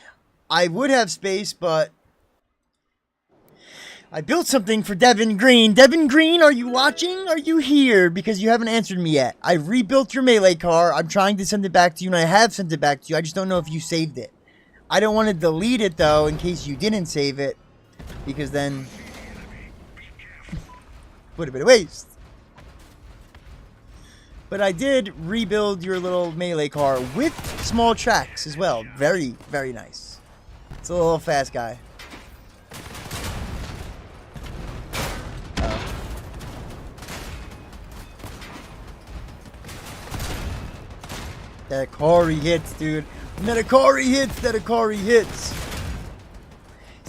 [SPEAKER 1] I would have space, but I built something for Devin Green. Devin Green, are you watching? Are you here? Because you haven't answered me yet. I rebuilt your melee car. I'm trying to send it back to you, and I have sent it back to you. I just don't know if you saved it. I don't want to delete it, though, in case you didn't save it. Because then... would have been a waste. But I did rebuild your little melee car with small tracks as well. Very, very nice. It's a little fast guy. That Akari hits, dude. When that Akari hits, that Akari hits.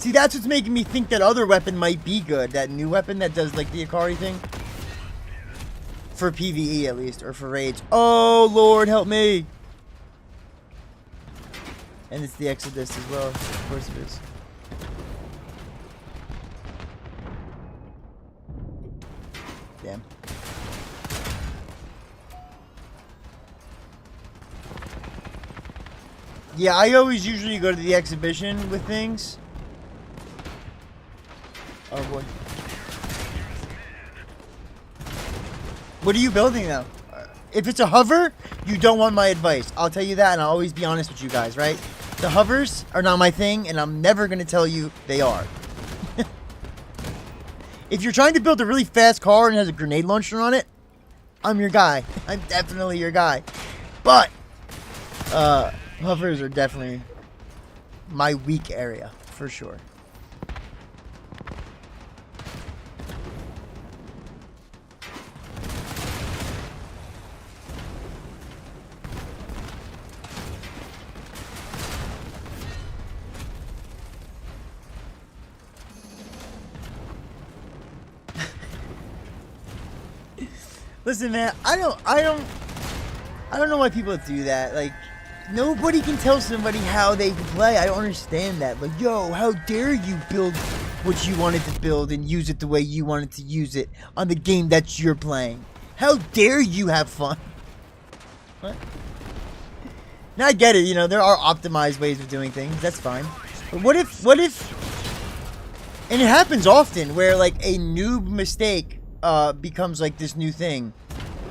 [SPEAKER 1] See, that's what's making me think that other weapon might be good. That new weapon that does, like, the Akari thing. For PvE, at least. Or for raids. Oh, Lord, help me. And it's the Exodus as well. Of course it is. Damn. Yeah, I always usually go to the exhibition with things. Oh boy. What are you building now? If it's a hover, you don't want my advice. I'll tell you that, and I'll always be honest with you guys, right? The hovers are not my thing, and I'm never going to tell you they are. If you're trying to build a really fast car and has a grenade launcher on it, I'm your guy. I'm definitely your guy. But, hovers are definitely my weak area, for sure. Listen, man, I don't know why people do that. Like, nobody can tell somebody how they can play. I don't understand that. Like, yo, how dare you build what you wanted to build and use it the way you wanted to use it on the game that you're playing? How dare you have fun? What? Now I get it, you know, there are optimized ways of doing things. That's fine. But what if, and it happens often where, like, a noob mistake becomes like this new thing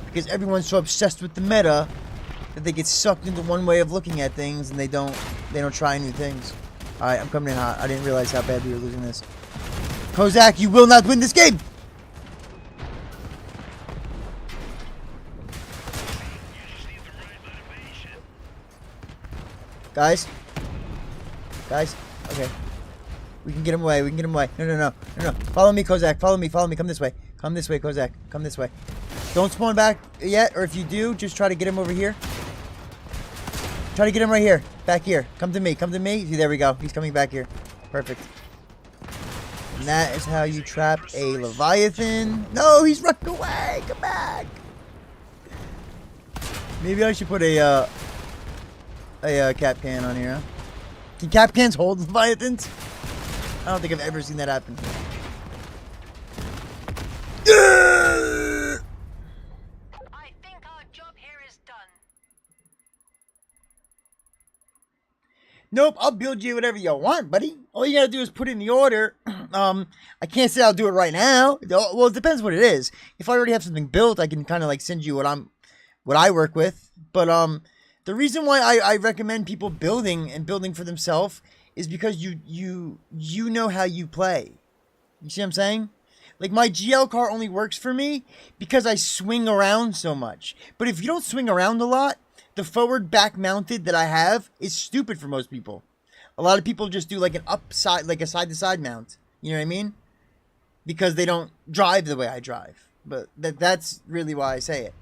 [SPEAKER 1] because everyone's so obsessed with the meta that they get sucked into one way of looking at things and they don't try new things. Alright, I'm coming in hot. I didn't realize how bad we were losing this. Kozak, you will not win this game! Guys? Okay. We can get him away. No. Follow me, Kozak. Follow me. Come this way. Come this way, Kozak. Come this way. Don't spawn back yet, or if you do, just try to get him over here. Try to get him right here. Back here. Come to me. See, there we go. He's coming back here. Perfect. And that is how you trap a Leviathan. No, he's running away. Come back. Maybe I should put a cap can on here, huh? Can cap cans hold Leviathans? I don't think I've ever seen that happen.
[SPEAKER 3] I think our job here is done.
[SPEAKER 1] Nope, I'll build you whatever you want, buddy. All you gotta do is put in the order. I can't say I'll do it right now. Well, it depends what it is. If I already have something built, I can kind of like send you what I work with. But the reason why I recommend people building for themselves is because you know how you play. You see what I'm saying? Like, my GL car only works for me because I swing around so much. But if you don't swing around a lot, the forward back mounted that I have is stupid for most people. A lot of people just do like an upside, like a side to side mount. You know what I mean? Because they don't drive the way I drive. But that's really why I say it.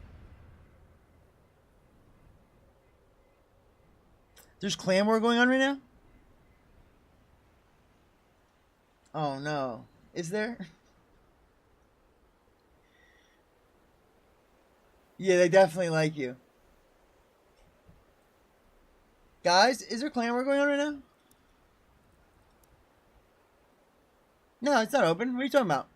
[SPEAKER 1] There's clan war going on right now? Oh no. Is there? Yeah, they definitely like you. Guys, is there clan war going on right now? No, it's not open. What are you talking about?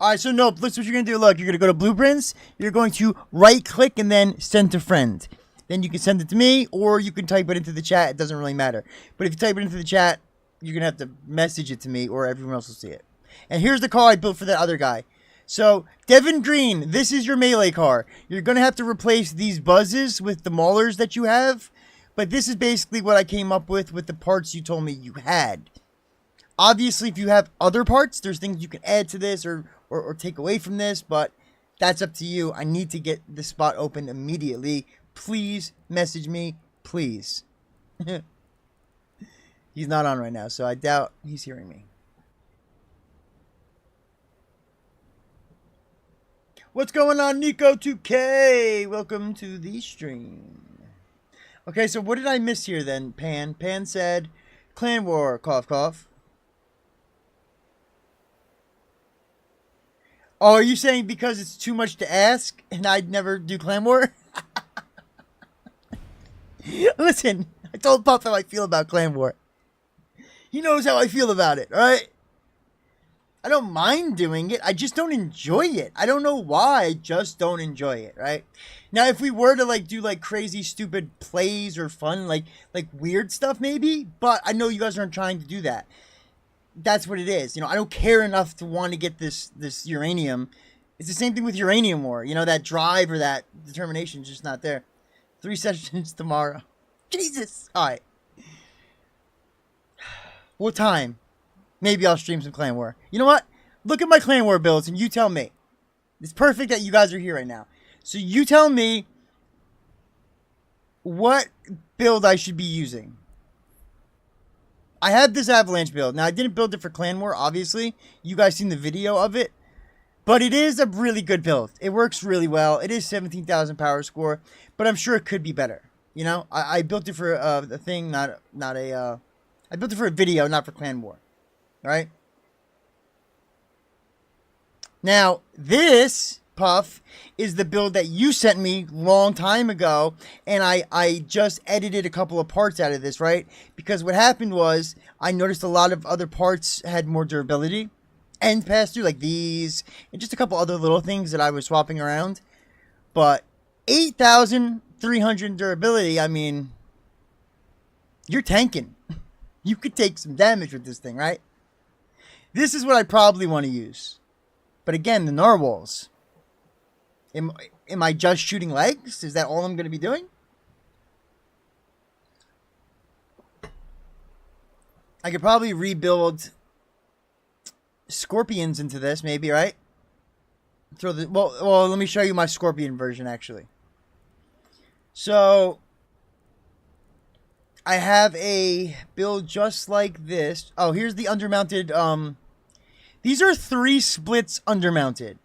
[SPEAKER 1] Alright, so nope, look what you're going to do. Look, you're going to go to blueprints. You're going to right click and then send to friend. Then you can send it to me, or you can type it into the chat. It doesn't really matter. But if you type it into the chat, you're going to have to message it to me, or everyone else will see it. And here's the car I built for that other guy. So, Devin Green, this is your melee car. You're going to have to replace these buzzes with the maulers that you have. But this is basically what I came up with the parts you told me you had. Obviously, if you have other parts, there's things you can add to this or take away from this. But that's up to you. I need to get the spot open immediately. Please message me. Please. He's not on right now, so I doubt he's hearing me. What's going on, Nico2K? Welcome to the stream. Okay, so what did I miss here then, Pan? Pan said, Clan War, cough, cough. Oh, are you saying because it's too much to ask and I'd never do Clan War? Listen, I told Puff how I feel about Clan War. He knows how I feel about it, alright? I don't mind doing it. I just don't enjoy it. I don't know why. I just don't enjoy it, right? Now, if we were to like do like crazy, stupid plays or fun, like weird stuff, maybe. But I know you guys aren't trying to do that. That's what it is. You know, I don't care enough to want to get this uranium. It's the same thing with Uranium War. You know, that drive or that determination is just not there. 3 sessions tomorrow. Jesus. All right. What time? Maybe I'll stream some Clan War. You know what? Look at my Clan War builds and you tell me. It's perfect that you guys are here right now. So you tell me what build I should be using. I have this Avalanche build. Now, I didn't build it for Clan War, obviously. You guys seen the video of it. But it is a really good build. It works really well. It is 17,000 power score. But I'm sure it could be better. You know? I built it for a thing, not a... I built it for a video, not for Clan War. Right? Now, this, Puff, is the build that you sent me long time ago, and I just edited a couple of parts out of this, right? Because what happened was, I noticed a lot of other parts had more durability, and pass through, like these, and just a couple other little things that I was swapping around. But 8,300 durability, I mean, you're tanking. You could take some damage with this thing, right? This is what I probably want to use. But again, the narwhals. Am I just shooting legs? Is that all I'm going to be doing? I could probably rebuild scorpions into this, maybe, right? Well, let me show you my scorpion version, actually. So, I have a build just like this. Oh, here's the undermounted, these are 3 splits undermounted.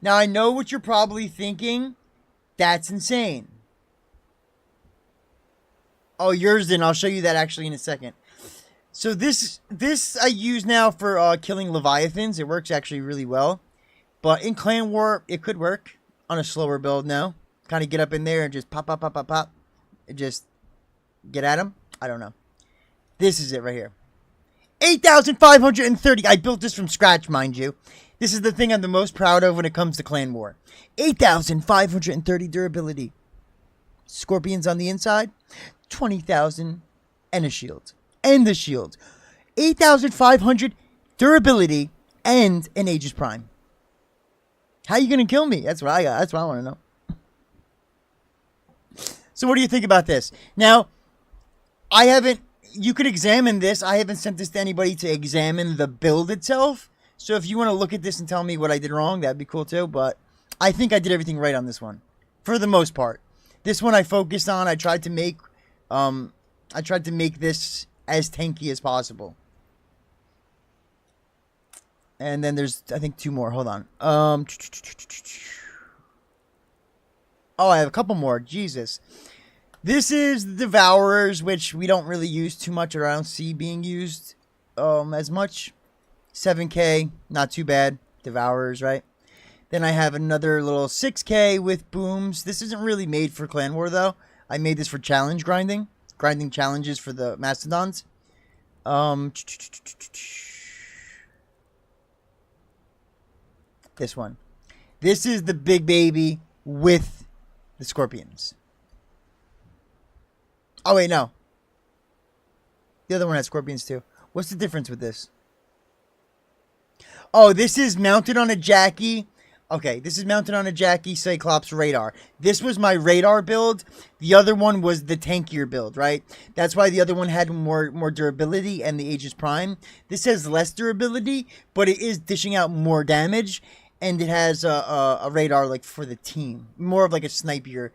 [SPEAKER 1] Now, I know what you're probably thinking. That's insane. Oh, yours didn't. I'll show you that actually in a second. So this I use now for killing Leviathans. It works actually really well. But in Clan War, it could work on a slower build now. Kind of get up in there and just pop, pop, pop, pop, pop. And just get at them. I don't know. This is it right here. 8,530. I built this from scratch, mind you. This is the thing I'm the most proud of when it comes to Clan War. 8,530 durability. Scorpions on the inside. 20,000 and a shield. And the shield. 8,500 durability and an Aegis Prime. How you gonna kill me? That's what I got. That's what I want to know. So what do you think about this? Now, I haven't... You could examine this. I haven't sent this to anybody to examine the build itself. So if you want to look at this and tell me what I did wrong, that'd be cool too. But I think I did everything right on this one. For the most part. This one I focused on. I tried to make this as tanky as possible. And then there's, I think, 2 more. Hold on. Oh, I have a couple more. Jesus. This is the Devourers, which we don't really use too much, or I don't see being used as much. 7k, not too bad. Devourers, right? Then I have another little 6k with booms. This isn't really made for Clan War, though. I made this for challenge grinding. Grinding challenges for the Mastodons. This one. This is the big baby with the Scorpions. Oh, wait, no. The other one has Scorpions, too. What's the difference with this? Oh, this is mounted on a Jackie. Okay, this is mounted on a Jackie Cyclops radar. This was my radar build. The other one was the tankier build, right? That's why the other one had more durability and the Aegis Prime. This has less durability, but it is dishing out more damage. And it has a radar like for the team. More of like a sniper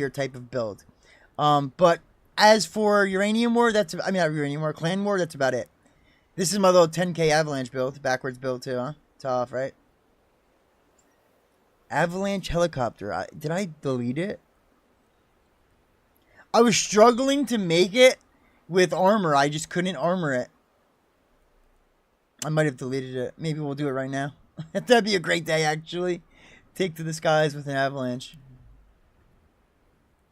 [SPEAKER 1] type of build. But as for Uranium War, not Uranium War, Clan War, that's about it. This is my little 10k Avalanche build. Backwards build too, huh? Tough, right? Avalanche helicopter. Did I delete it? I was struggling to make it with armor. I just couldn't armor it. I might have deleted it. Maybe we'll do it right now. That'd be a great day, actually. Take to the skies with an avalanche.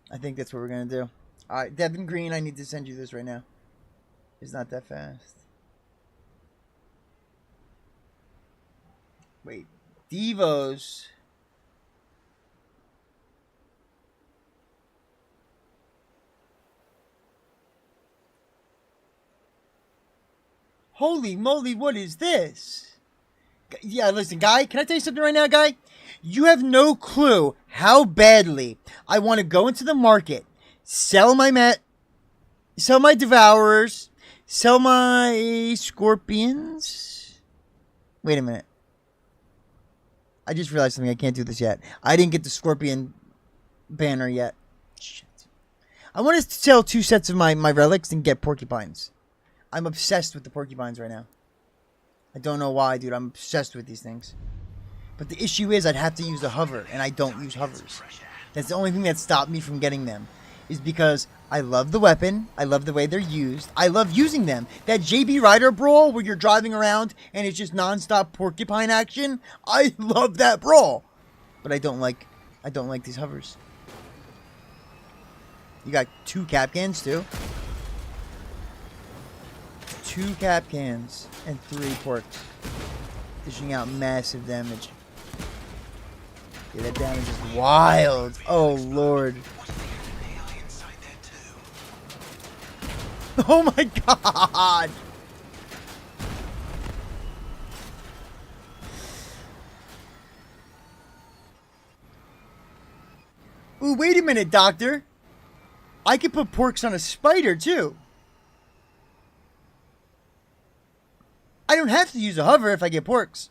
[SPEAKER 1] I think that's what we're going to do. Alright, Devin Green, I need to send you this right now. It's not that fast. Wait. Devos. Holy moly, what is this? Yeah, listen, guy, can I tell you something right now, guy? You have no clue how badly I want to go into the market, sell my devourers, sell my scorpions. Wait a minute. I just realized something. I can't do this yet. I didn't get the scorpion banner yet. Shit. I want to sell 2 sets of my relics and get porcupines. I'm obsessed with the porcupines right now. I don't know why, dude. I'm obsessed with these things. But the issue is I'd have to use a hover, and I don't use hovers. That's the only thing that stopped me from getting them. Is because I love the weapon. I love the way they're used. I love using them. That JB Rider brawl where you're driving around and it's just non-stop porcupine action. I love that brawl. But I don't like these hovers. You got 2 cap cans too. 2 cap cans and 3 porks. Dishing out massive damage. Yeah, that damage is wild. Oh lord. Oh my god! Ooh, wait a minute, Doctor. I could put porks on a spider, too. I don't have to use a hover if I get porks.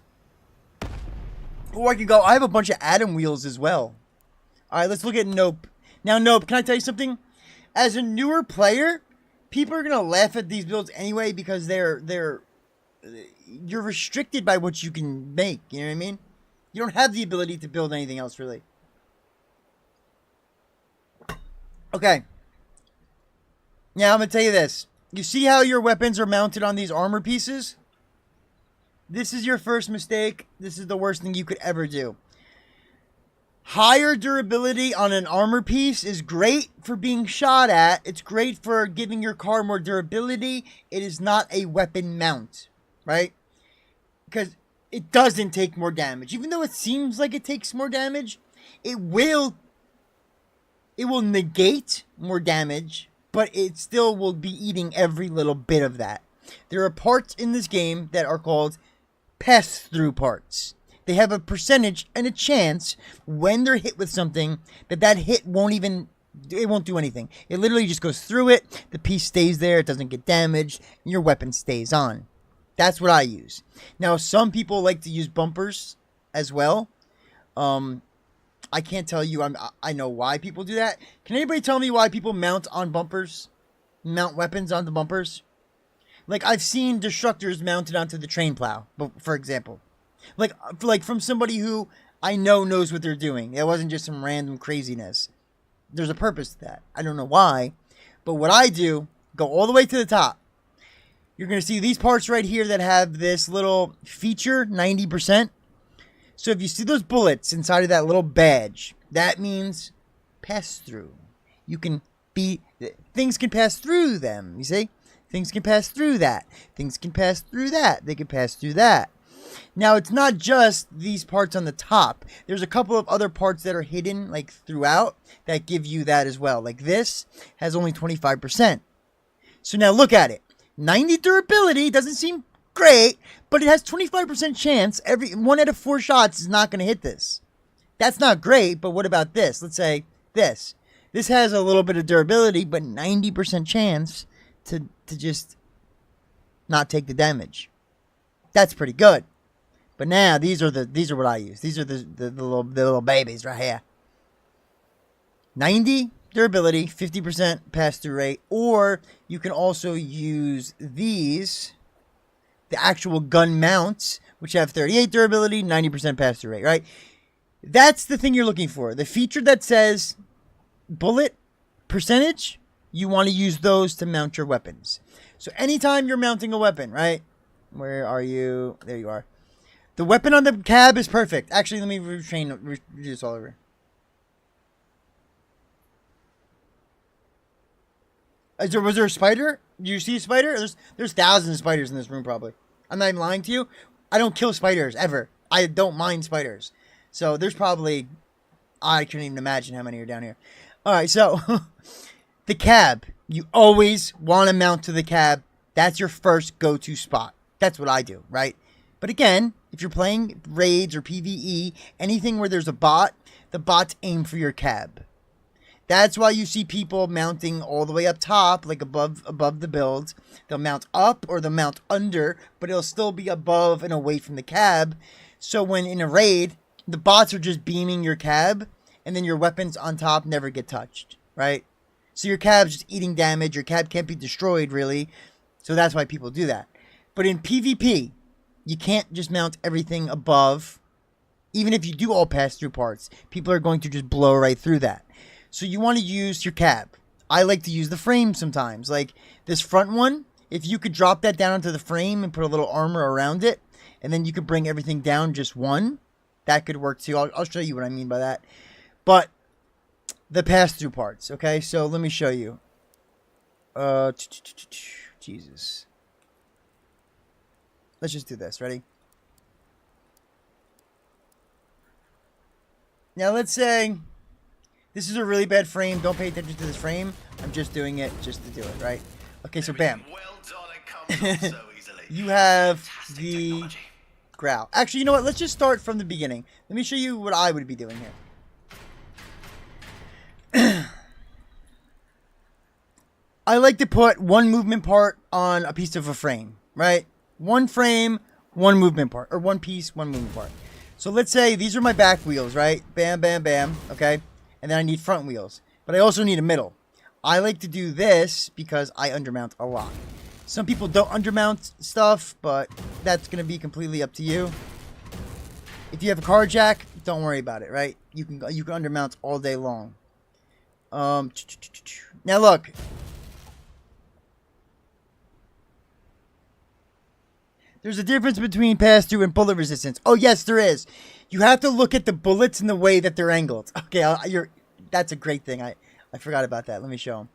[SPEAKER 1] Or I could go, I have a bunch of Atom wheels as well. Alright, let's look at Nope. Now, Nope, can I tell you something? As a newer player, people are gonna laugh at these builds anyway because you're restricted by what you can make. You know what I mean? You don't have the ability to build anything else, really. Okay. Now I'm gonna tell you this. You see how your weapons are mounted on these armor pieces? This is your first mistake. This is the worst thing you could ever do. Higher durability on an armor piece is great for being shot at. It's great for giving your car more durability. It is not a weapon mount, right? Because it doesn't take more damage. Even though it seems like it takes more damage, it will negate more damage, but it still will be eating every little bit of that. There are parts in this game that are called pass-through parts. They have a percentage and a chance when they're hit with something that hit won't do anything. It literally just goes through it. The piece stays there. It doesn't get damaged. And your weapon stays on. That's what I use. Now, some people like to use bumpers as well. I can't tell you. I know why people do that. Can anybody tell me why people mount on bumpers? Mount weapons on the bumpers? Like, I've seen destructors mounted onto the train plow, for example. Like from somebody who I know knows what they're doing. It wasn't just some random craziness. There's a purpose to that. I don't know why. But what I do, go all the way to the top. You're going to see these parts right here that have this little feature, 90%. So if you see those bullets inside of that little badge, that means pass through. Things can pass through them, you see? Things can pass through that. Things can pass through that. They can pass through that. Now, it's not just these parts on the top. There's a couple of other parts that are hidden, like, throughout, that give you that as well. Like, this has only 25%. So now look at it. 90 durability doesn't seem great, but it has 25% chance. Every 1 out of 4 shots is not going to hit this. That's not great, but what about this? Let's say this. This has a little bit of durability, but 90% chance to just not take the damage. That's pretty good. But now these are what I use. These are the little babies right here. 90 durability, 50% pass-through rate, or you can also use these, the actual gun mounts, which have 38 durability, 90% pass-through rate, right? That's the thing you're looking for. The feature that says bullet percentage, you want to use those to mount your weapons. So anytime you're mounting a weapon, right? Where are you? There you are. The weapon on the cab is perfect. Actually, let me redo this all over. Was there a spider? Do you see a spider? There's thousands of spiders in this room, probably. I'm not even lying to you. I don't kill spiders, ever. I don't mind spiders. So there's probably... I can't even imagine how many are down here. Alright, so... the cab. You always want to mount to the cab. That's your first go-to spot. That's what I do, right? But again, if you're playing raids or PvE, anything where there's a bot, the bots aim for your cab. That's why you see people mounting all the way up top, like above the builds. They'll mount up or they'll mount under, but it'll still be above and away from the cab. So when in a raid, the bots are just beaming your cab, and then your weapons on top never get touched, right? So your cab's just eating damage. Your cab can't be destroyed, really. So that's why people do that. But in PvP, you can't just mount everything above. Even if you do all pass-through parts, people are going to just blow right through that. So you want to use your cab. I like to use the frame sometimes. Like this front one, if you could drop that down onto the frame and put a little armor around it, and then you could bring everything down just one, that could work too. I'll show you what I mean by that. But the pass-through parts, okay? So let me show you. Jesus. Let's just do this. Ready? Now let's say... this is a really bad frame. Don't pay attention to this frame. I'm just doing it just to do it, right? Okay, so bam. You have the growl. Actually, you know what? Let's just start from the beginning. Let me show you what I would be doing here. I like to put one movement part on a piece of a frame, right? One frame, one movement part. Or one piece, one movement part. So let's say these are my back wheels, right? Bam, bam, bam. Okay? And then I need front wheels. But I also need a middle. I like to do this because I undermount a lot. Some people don't undermount stuff, but that's going to be completely up to you. If you have a car jack, don't worry about it, right? You can undermount all day long. Now look. There's a difference between pass-through and bullet resistance. Oh, yes, there is. You have to look at the bullets in the way that they're angled. Okay, that's a great thing. I forgot about that. Let me show them.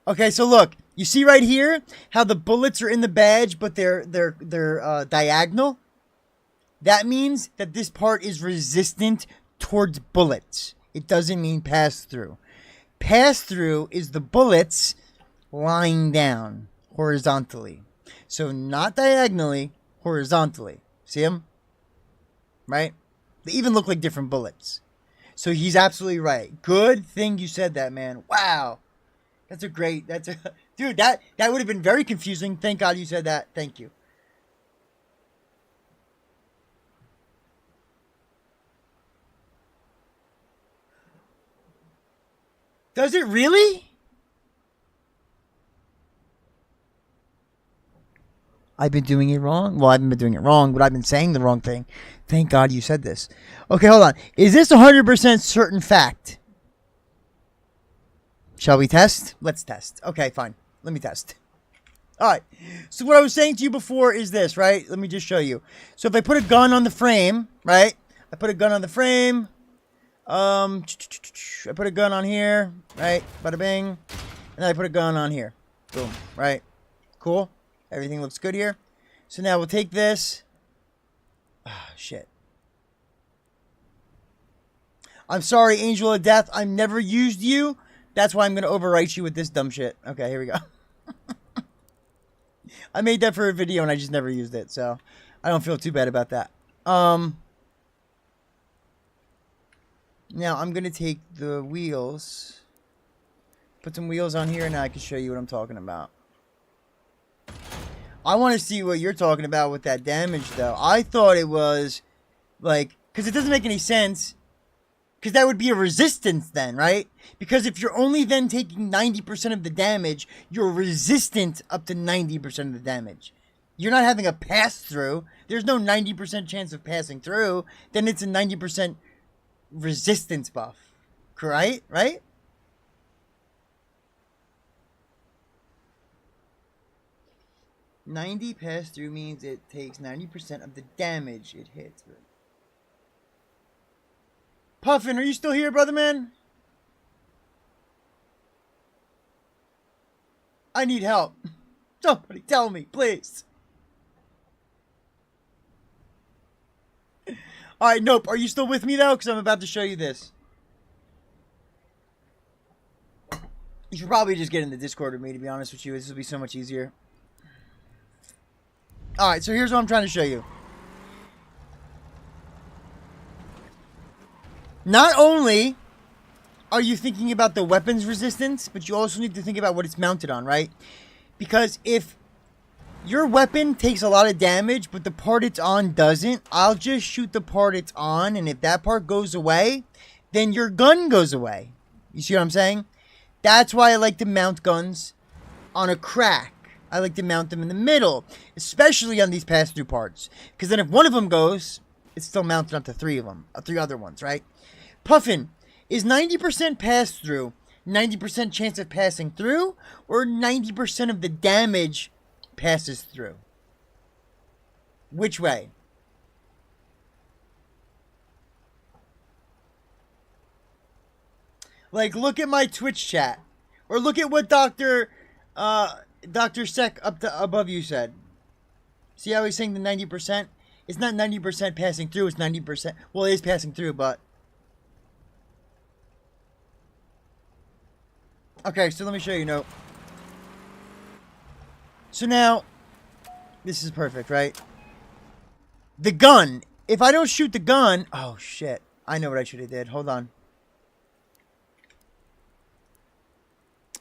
[SPEAKER 1] Okay, so look. You see right here how the bullets are in the badge, but they're diagonal? That means that this part is resistant towards bullets. It doesn't mean pass-through. Pass-through is the bullets lying down horizontally. So not diagonally, horizontally. See them? Right? They even look like different bullets. So he's absolutely right. Good thing you said that, man. Wow. Dude, that would have been very confusing. Thank God you said that. Thank you. Does it really? I've been doing it wrong? Well, I haven't been doing it wrong, but I've been saying the wrong thing. Thank God you said this. Okay, hold on. Is this 100% certain fact? Shall we test? Let's test. Okay, fine. Let me test. Alright. So what I was saying to you before is this, right? Let me just show you. So if I put a gun on the frame, right? I put a gun on the frame. I put a gun on here, right? Bada bing. And then I put a gun on here. Boom, right? Cool. Everything looks good here. So now we'll take this. Ah, shit. I'm sorry, Angel of Death. I've never used you. That's why I'm going to overwrite you with this dumb shit. Okay, here we go. I made that for a video and I just never used it. So I don't feel too bad about that. Now I'm going to take the wheels. Put some wheels on here and now I can show you what I'm talking about. I want to see what you're talking about with that damage, though. I thought it was, like... because it doesn't make any sense. Because that would be a resistance then, right? Because if you're only then taking 90% of the damage, you're resistant up to 90% of the damage. You're not having a pass-through. There's no 90% chance of passing through. Then it's a 90% resistance buff. Right? Right? 90 pass-through means it takes 90% of the damage it hits. Puffin, are you still here, brother man? I need help. Somebody tell me, please. Alright, nope. Are you still with me, though? Because I'm about to show you this. You should probably just get in the Discord with me, to be honest with you. This will be so much easier. Alright, so here's what I'm trying to show you. Not only are you thinking about the weapons resistance, but you also need to think about what it's mounted on, right? Because if your weapon takes a lot of damage, but the part it's on doesn't, I'll just shoot the part it's on, and if that part goes away, then your gun goes away. You see what I'm saying? That's why I like to mount guns on a crack. I like to mount them in the middle, especially on these pass-through parts. Because then if one of them goes, it's still mounted up to three other ones, right? Puffin, is 90% pass-through 90% chance of passing through, or 90% of the damage passes through? Which way? Like, look at my Twitch chat. Or look at what Dr. Sec above you said. See how he's saying the 90%? It's not 90% passing through, it's 90%. Well, it is passing through, but... Okay, so let me show you. No. So now, this is perfect, right? The gun. If I don't shoot the gun... Oh, shit. I know what I should have did. Hold on.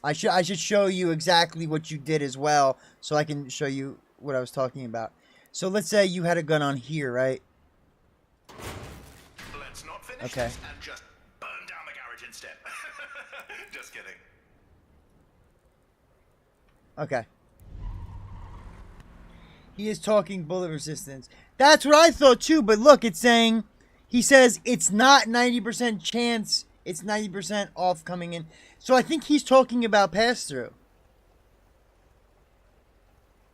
[SPEAKER 1] I should show you exactly what you did as well, so I can show you what I was talking about. So let's say you had a gun on here, right?
[SPEAKER 2] Let's not finish
[SPEAKER 1] Okay.
[SPEAKER 2] this and just burn down the garage instead. Just kidding.
[SPEAKER 1] Okay. He is talking bullet resistance. That's what I thought too, but look, it's saying, he says it's not 90% chance, it's 90% off coming in. So I think he's talking about pass-through.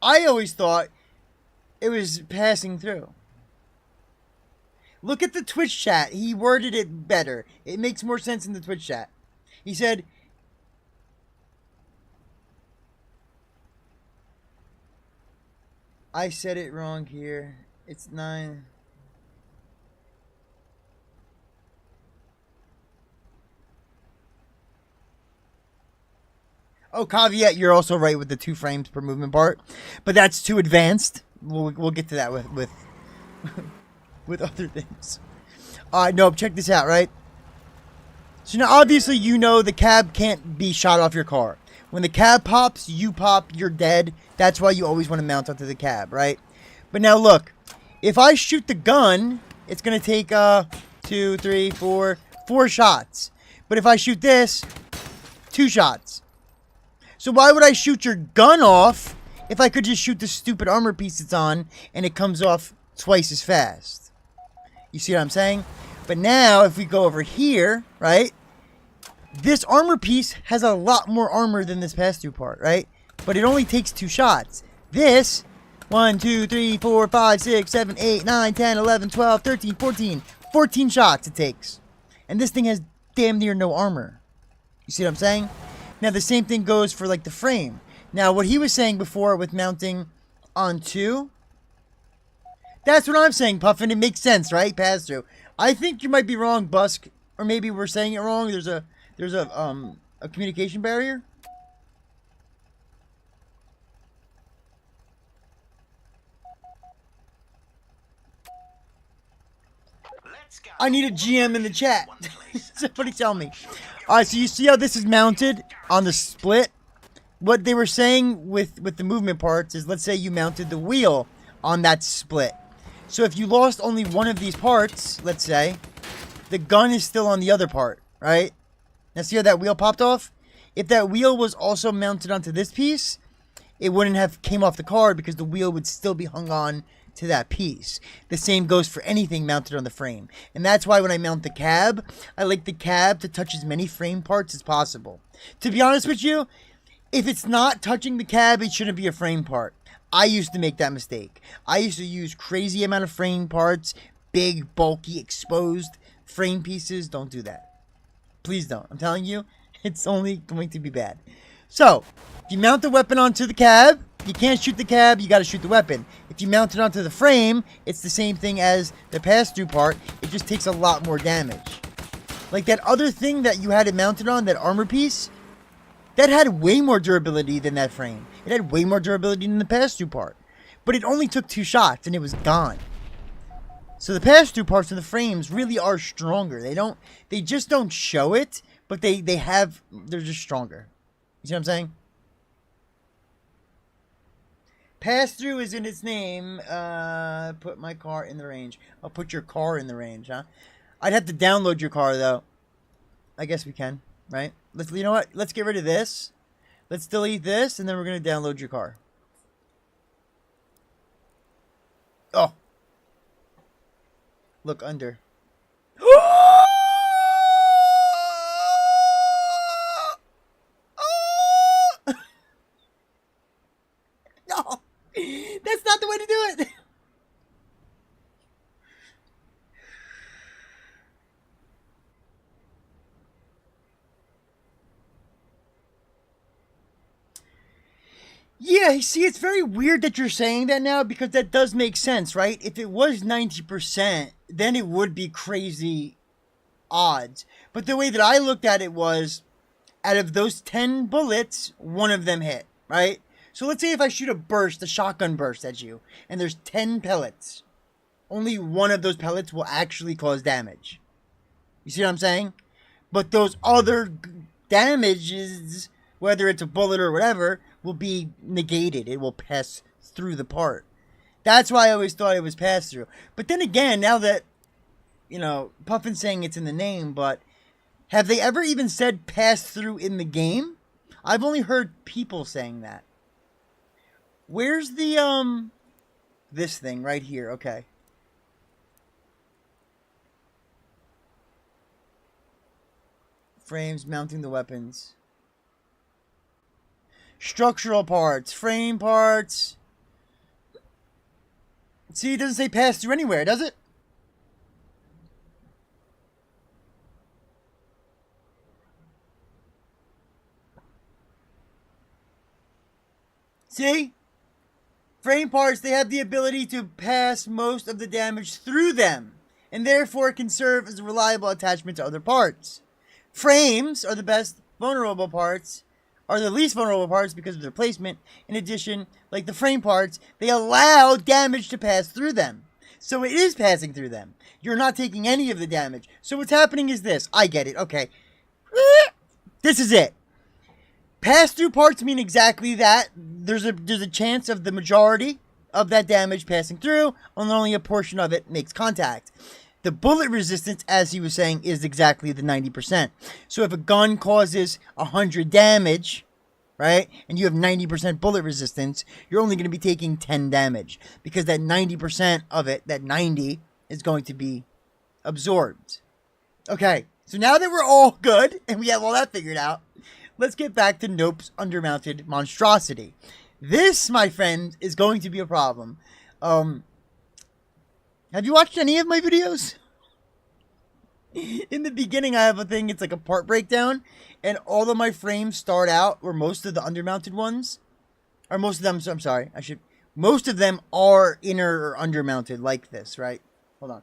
[SPEAKER 1] I always thought it was passing through. Look at the Twitch chat. He worded it better. It makes more sense in the Twitch chat. He said... I said it wrong here. It's 9... Oh, caveat, you're also right with the 2 frames per movement part, but that's too advanced. We'll get to that with with other things. Nope, check this out, right? So now, obviously, you know the cab can't be shot off your car. When the cab pops, you pop, you're dead. That's why you always want to mount onto the cab, right? But now, look. If I shoot the gun, it's going to take 2, 3, 4 shots. But if I shoot this, 2 shots. So why would I shoot your gun off if I could just shoot the stupid armor piece it's on and it comes off twice as fast? You see what I'm saying? But now, if we go over here, right? This armor piece has a lot more armor than this pass-through part, right? But it only takes 2 shots. This, 1, 2, 3, 4, 5, 6, 7, 8, 9, 10, 11, 12, 13, 14. 14 shots it takes. And this thing has damn near no armor. You see what I'm saying? Now, the same thing goes for, like, the frame. Now, what he was saying before with mounting on 2, that's what I'm saying, Puffin. It makes sense, right? Pass-through. I think you might be wrong, Busk. Or maybe we're saying it wrong. There's a communication barrier. I need a GM in the chat. Somebody tell me. Alright, so you see how this is mounted on the split? What they were saying with the movement parts is, let's say you mounted the wheel on that split. So if you lost only one of these parts, let's say, the gun is still on the other part, right? Now see how that wheel popped off? If that wheel was also mounted onto this piece, it wouldn't have came off the car because the wheel would still be hung on to that piece. The same goes for anything mounted on the frame. And that's why when I mount the cab, I like the cab to touch as many frame parts as possible. To be honest with you, if it's not touching the cab, it shouldn't be a frame part. I used to make that mistake. I used to use crazy amount of frame parts, big, bulky, exposed frame pieces. Don't do that. Please don't. I'm telling you, it's only going to be bad. So, if you mount the weapon onto the cab, you can't shoot the cab, you gotta shoot the weapon. If you mount it onto the frame, it's the same thing as the pass-through part, it just takes a lot more damage. Like that other thing that you had it mounted on, that armor piece, that had way more durability than that frame. It had way more durability than the pass-through part. But it only took 2 shots and it was gone. So the pass-through parts of the frames really are stronger. They just don't show it, but they're just stronger. You see what I'm saying? Pass-through is in its name. Put my car in the range. I'll put your car in the range, huh? I'd have to download your car, though. I guess we can, right? You know what? Let's get rid of this. Let's delete this, and then we're going to download your car. Oh. Look under. No. That's not the way to do it. Yeah, see, it's very weird that you're saying that now because that does make sense, right? If it was 90%, then it would be crazy odds. But the way that I looked at it was, out of those 10 bullets, one of them hit, right? So let's say if I shoot a shotgun burst at you, and there's 10 pellets, only one of those pellets will actually cause damage. You see what I'm saying? But those other damages, whether it's a bullet or whatever, will be negated. It will pass through the part. That's why I always thought it was pass through. But then again, now that, you know, Puffin's saying it's in the name, but have they ever even said pass through in the game? I've only heard people saying that. Where's the, this thing right here? Okay. Frames mounting the weapons. Structural parts, frame parts. See, it doesn't say pass through anywhere, does it? See? Frame parts, they have the ability to pass most of the damage through them, and therefore can serve as a reliable attachment to other parts. Frames are the best vulnerable parts, are the least vulnerable parts because of their placement. In addition, like the frame parts, they allow damage to pass through them. So it is passing through them. You're not taking any of the damage. So what's happening is this. I get it. Okay. This is it. Pass-through parts mean exactly that. There's a chance of the majority of that damage passing through, and only a portion of it makes contact. The bullet resistance, as he was saying, is exactly the 90%. So if a gun causes 100 damage, right, and you have 90% bullet resistance, you're only going to be taking 10 damage. Because that 90% of it, that 90, is going to be absorbed. Okay, so now that we're all good, and we have all that figured out, let's get back to Nope's undermounted monstrosity. This, my friend, is going to be a problem. Have you watched any of my videos? In the beginning, I have a thing, it's like a part breakdown, and all of my frames start out, or most of the undermounted ones, or most of them, I'm sorry, most of them are inner or undermounted like this, right? Hold on.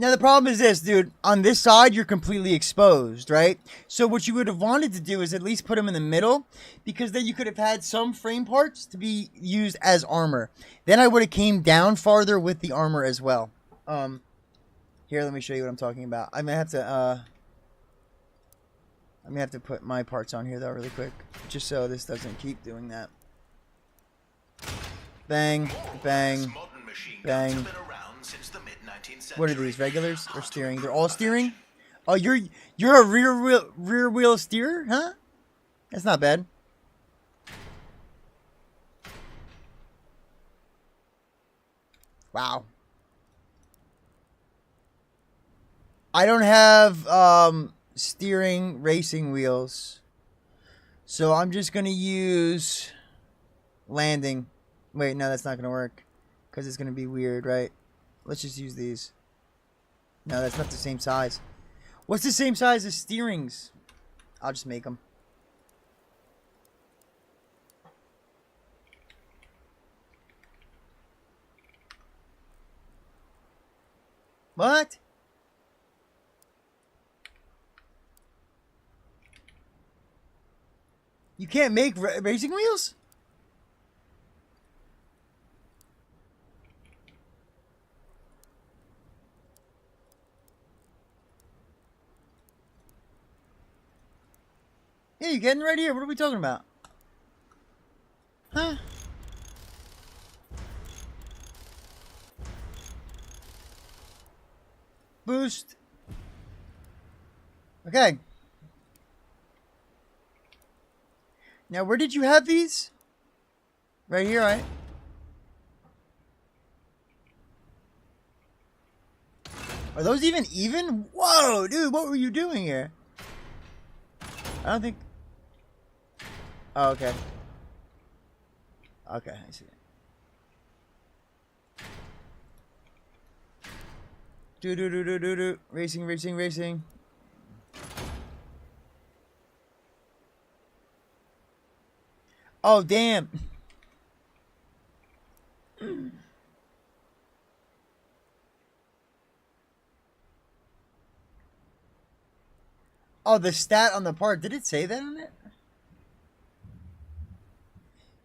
[SPEAKER 1] Now, the problem is this, dude. On this side, you're completely exposed, right? So what you would have wanted to do is at least put them in the middle, because then you could have had some frame parts to be used as armor. Then I would have came down farther with the armor as well. Here, let me show you what I'm talking about. I'm gonna have to put my parts on here, though, really quick, just so this doesn't keep doing that. Bang, bang, bang. What are these, regulars or steering? They're all steering? Oh, you're a rear wheel steerer, huh? That's not bad. Wow. I don't have steering racing wheels. So I'm just going to use landing. Wait, no, that's not going to work. Because it's going to be weird, right? Let's just use these. No, that's not the same size. What's the same size as steerings? I'll just make them. What? You can't make racing wheels? Yeah, you're getting right here. What are we talking about? Huh? Boost. Okay. Now, where did you have these? Right here, right? Are those even? Whoa, dude, what were you doing here? I don't think... Oh, okay. Okay, I see it. Do. Racing. Oh, damn. Oh, the stat on the part. Did it say that on it?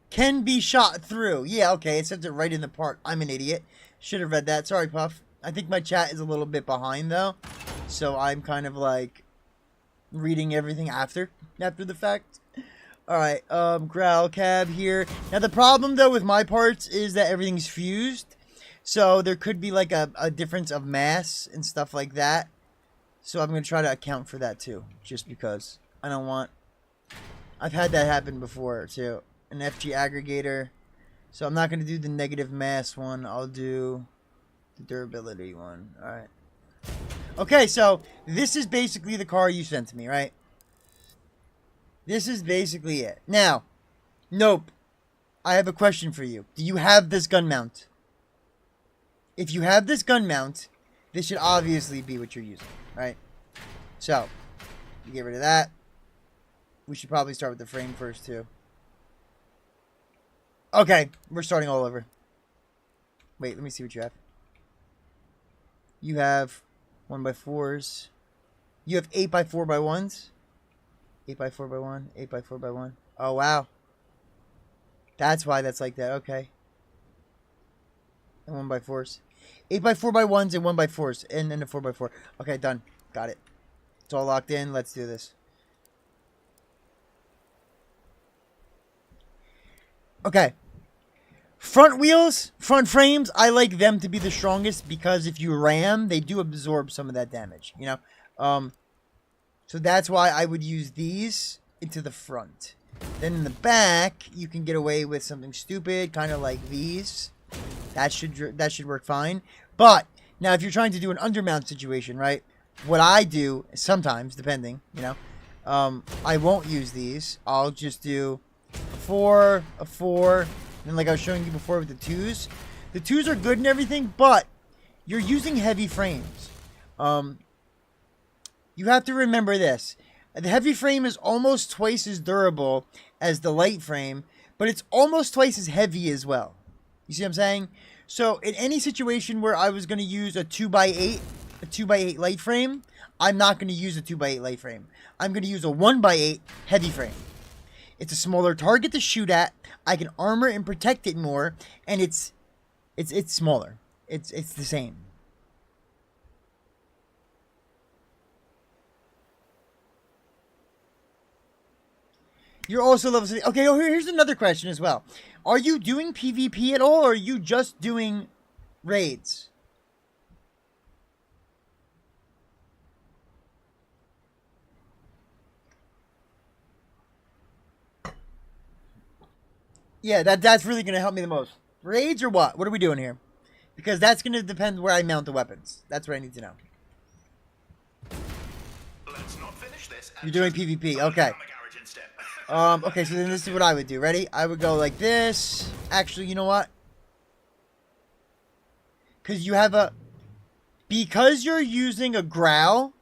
[SPEAKER 1] Can be shot through. Yeah, okay. It says it right in the part. I'm an idiot. Should have read that. Sorry, Puff. I think my chat is a little bit behind, though. So I'm kind of like reading everything after the fact. Alright, growl cab here. Now, the problem, though, with my parts is that everything's fused. So there could be like a difference of mass and stuff like that. So I'm going to try to account for that, too. Just because I don't want... I've had that happen before, too. An FG aggregator. So I'm not going to do the negative mass one. I'll do the durability one. Alright. Okay, so this is basically the car you sent to me, right? This is basically it. Now, nope. I have a question for you. Do you have this gun mount? If you have this gun mount, this should obviously be what you're using, right? So, you get rid of that. We should probably start with the frame first, too. Okay, we're starting all over. Wait, let me see what you have. You have 1x4s. You have 8x4x1s. 8x4x1, 8x4x1. Oh, wow. That's why that's like that. Okay. And 1x4s. 8x4x1s and 1x4s. And then a 4x4. Okay, done. Got it. It's all locked in. Let's do this. Okay. Front wheels, front frames, I like them to be the strongest because if you ram, they do absorb some of that damage, you know? So that's why I would use these into the front. Then in the back, you can get away with something stupid, kind of like these. That should work fine. But now if you're trying to do an undermount situation, right? What I do, sometimes, depending, you know, I won't use these. I'll just do a 4, and like I was showing you before with the 2s. The 2s are good and everything, but you're using heavy frames. You have to remember this. The heavy frame is almost twice as durable as the light frame, but it's almost twice as heavy as well. You see what I'm saying? So in any situation where I was going to use a 2x8 light frame, I'm not going to use a 2x8 light frame. I'm going to use a 1x8 heavy frame. It's a smaller target to shoot at. I can armor and protect it more, and it's smaller. It's the same. You're also level 60. Okay, here's another question as well. Are you doing PvP at all, or are you just doing raids? Yeah, that's really going to help me the most. Raids or what? What are we doing here? Because that's going to depend where I mount the weapons. That's what I need to know.
[SPEAKER 2] Let's not finish this.
[SPEAKER 1] You're doing PvP. Okay. Okay, so then this is what I would do. Ready? I would go like this. Actually, you know what? Because you have a... Because you're using a growl,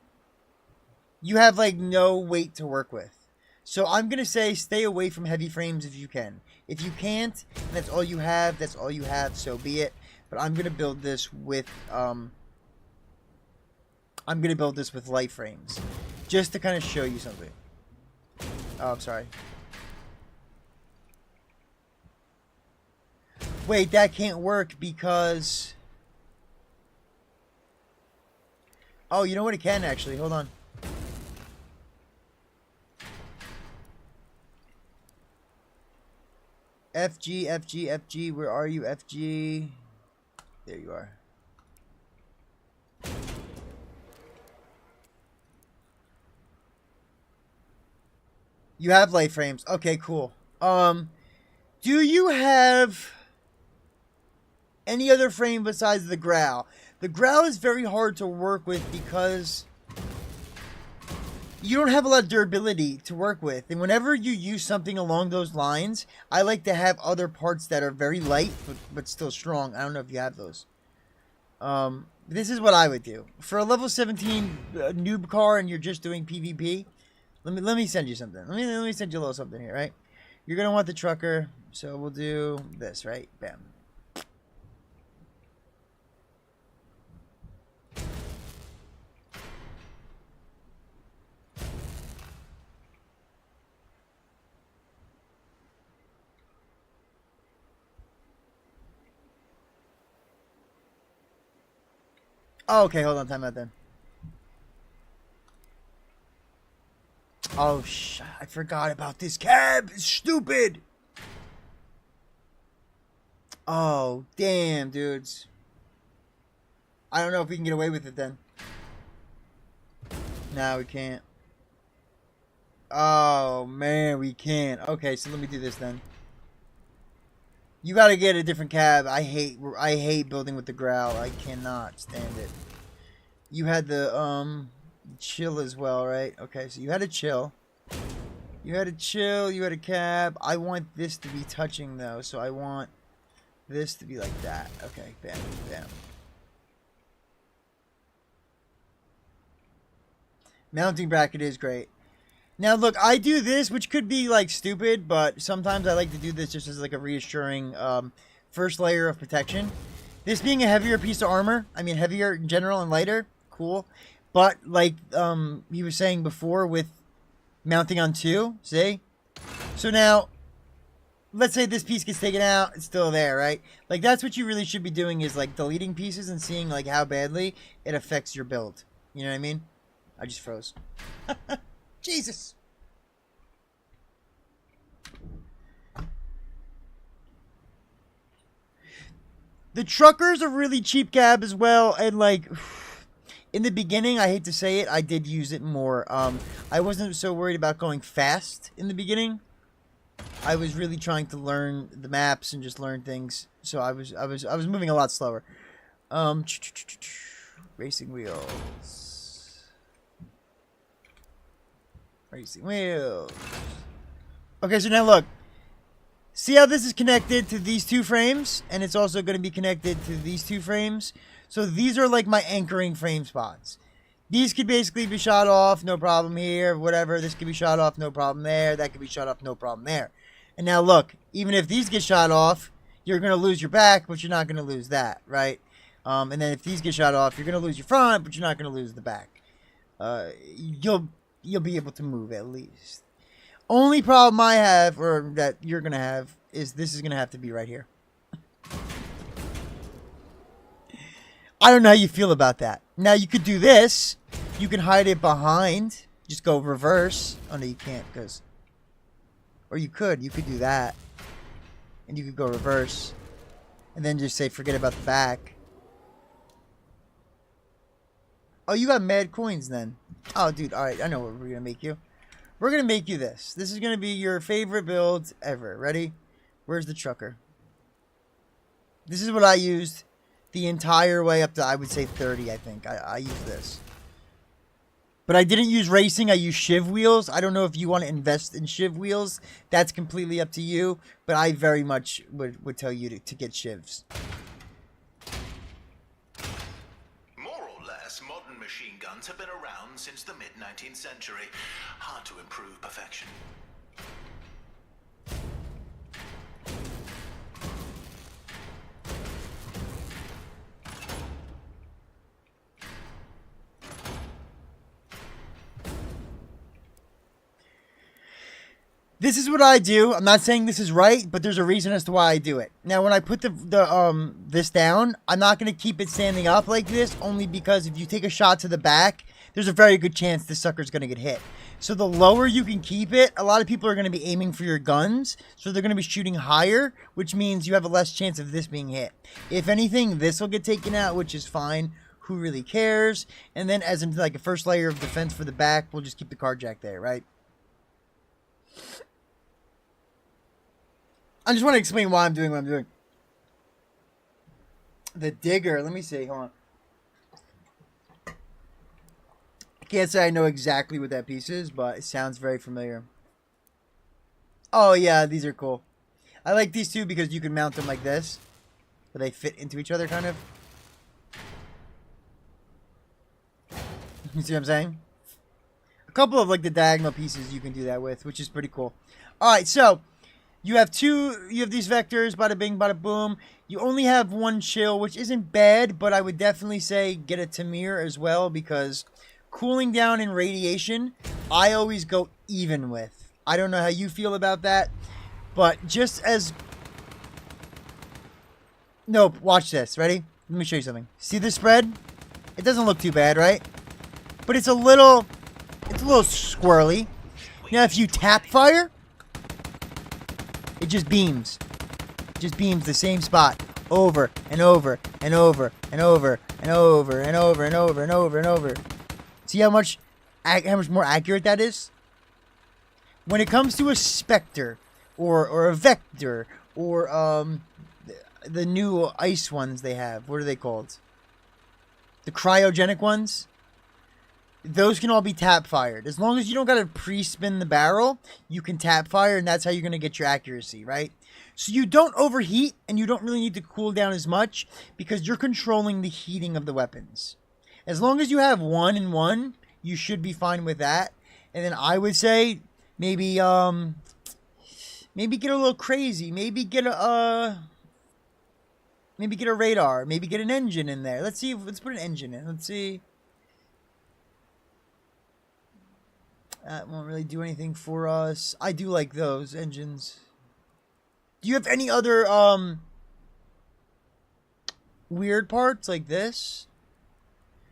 [SPEAKER 1] you have, like, no weight to work with. So I'm going to say stay away from heavy frames if you can. If you can't, and that's all you have, so be it. But I'm going to build this with, light frames. Just to kind of show you something. Oh, I'm sorry. Wait, that can't work because... Oh, you know what? It can actually. Hold on. FG, FG, FG. Where are you, FG? There you are. You have light frames. Okay, cool. Do you have any other frame besides the growl? The growl is very hard to work with because you don't have a lot of durability to work with. And whenever you use something along those lines, I like to have other parts that are very light but still strong. I don't know if you have those. This is what I would do. For a level 17 noob car and you're just doing PvP, let me send you something. Let me send you a little something here, right? You're going to want the trucker, so we'll do this, right? Bam. Oh, okay, hold on, time out then. Oh, I forgot about this cab. It's stupid. Oh, damn, dudes. I don't know if we can get away with it then. No, we can't. Oh, man, we can't. Okay, so let me do this then. You gotta get a different cab. I hate building with the growl. I cannot stand it. You had the, chill as well, right? Okay, so you had a chill. You had a chill, you had a cab. I want this to be touching, though, so I want this to be like that. Okay, bam, bam. Mounting bracket is great. Now, look, I do this, which could be, like, stupid, but sometimes I like to do this just as, like, a reassuring first layer of protection. This being a heavier piece of armor, I mean, heavier in general and lighter, cool. But, like, you were saying before with mounting on 2, see? So now, let's say this piece gets taken out, it's still there, right? Like, that's what you really should be doing is, like, deleting pieces and seeing, like, how badly it affects your build. You know what I mean? I just froze. Jesus. The trucker's a really cheap cab as well, and like in the beginning, I hate to say it, I did use it more. I wasn't so worried about going fast in the beginning. I was really trying to learn the maps and just learn things, so I was moving a lot slower. Racing wheels. Racing wheels. Okay, so now look. See how this is connected to these two frames? And it's also going to be connected to these two frames. So these are like my anchoring frame spots. These could basically be shot off, no problem here, whatever. This could be shot off, no problem there. That could be shot off, no problem there. And now look, even if these get shot off, you're going to lose your back, but you're not going to lose that, right? And then if these get shot off, you're going to lose your front, but you're not going to lose the back. You'll be able to move at least. Only problem I have, or that you're going to have, is this is going to have to be right here. I don't know how you feel about that. Now, you could do this. You can hide it behind. Just go reverse. Oh, no, you can't, because... Or you could do that. And you could go reverse. And then just say, forget about the back. Oh, you got mad coins then. Oh, dude, alright, I know what we're going to make you. We're going to make you this. This is going to be your favorite build ever. Ready? Where's the trucker? This is what I used the entire way up to, I would say, 30, I think. I used this. But I didn't use racing. I used shiv wheels. I don't know if you want to invest in shiv wheels. That's completely up to you. But I very much would tell you to get shivs.
[SPEAKER 2] More or less, modern machine guns have been around since the mid-19th century. Hard to improve perfection.
[SPEAKER 1] This is what I do. I'm not saying this is right, but there's a reason as to why I do it. Now, when I put this down, I'm not going to keep it standing up like this, only because if you take a shot to the back, there's a very good chance this sucker's going to get hit. So the lower you can keep it, a lot of people are going to be aiming for your guns, so they're going to be shooting higher, which means you have a less chance of this being hit. If anything, this will get taken out, which is fine. Who really cares? And then as in like a first layer of defense for the back, we'll just keep the car jack there, right? I just want to explain why I'm doing what I'm doing. The digger. Let me see. Hold on. I can't say I know exactly what that piece is, but it sounds very familiar. Oh, yeah. These are cool. I like these two because you can mount them like this. Where they fit into each other, kind of. You see what I'm saying? A couple of, like, the diagonal pieces you can do that with, which is pretty cool. Alright, so... You have these vectors, bada bing, bada boom. You only have one chill, which isn't bad, but I would definitely say get a Tamir as well, because cooling down and radiation, I always go even with. I don't know how you feel about that, but just as... Nope, watch this. Ready? Let me show you something. See the spread? It doesn't look too bad, right? But it's a little squirrely. Now, if you tap fire... It just beams. It just beams the same spot over and over and over and over and over and over and over and over and over. See how much more accurate that is? When it comes to a specter or a vector or the new ice ones they have, what are they called? The cryogenic ones? Those can all be tap fired. As long as you don't got to pre-spin the barrel, you can tap fire, and that's how you're going to get your accuracy, right? So you don't overheat, and you don't really need to cool down as much because you're controlling the heating of the weapons. As long as you have 1 and 1, you should be fine with that. And then I would say maybe get a little crazy. Maybe get a radar. Maybe get an engine in there. Let's put an engine in. Let's see. That won't really do anything for us. I do like those engines. Do you have any other weird parts like this?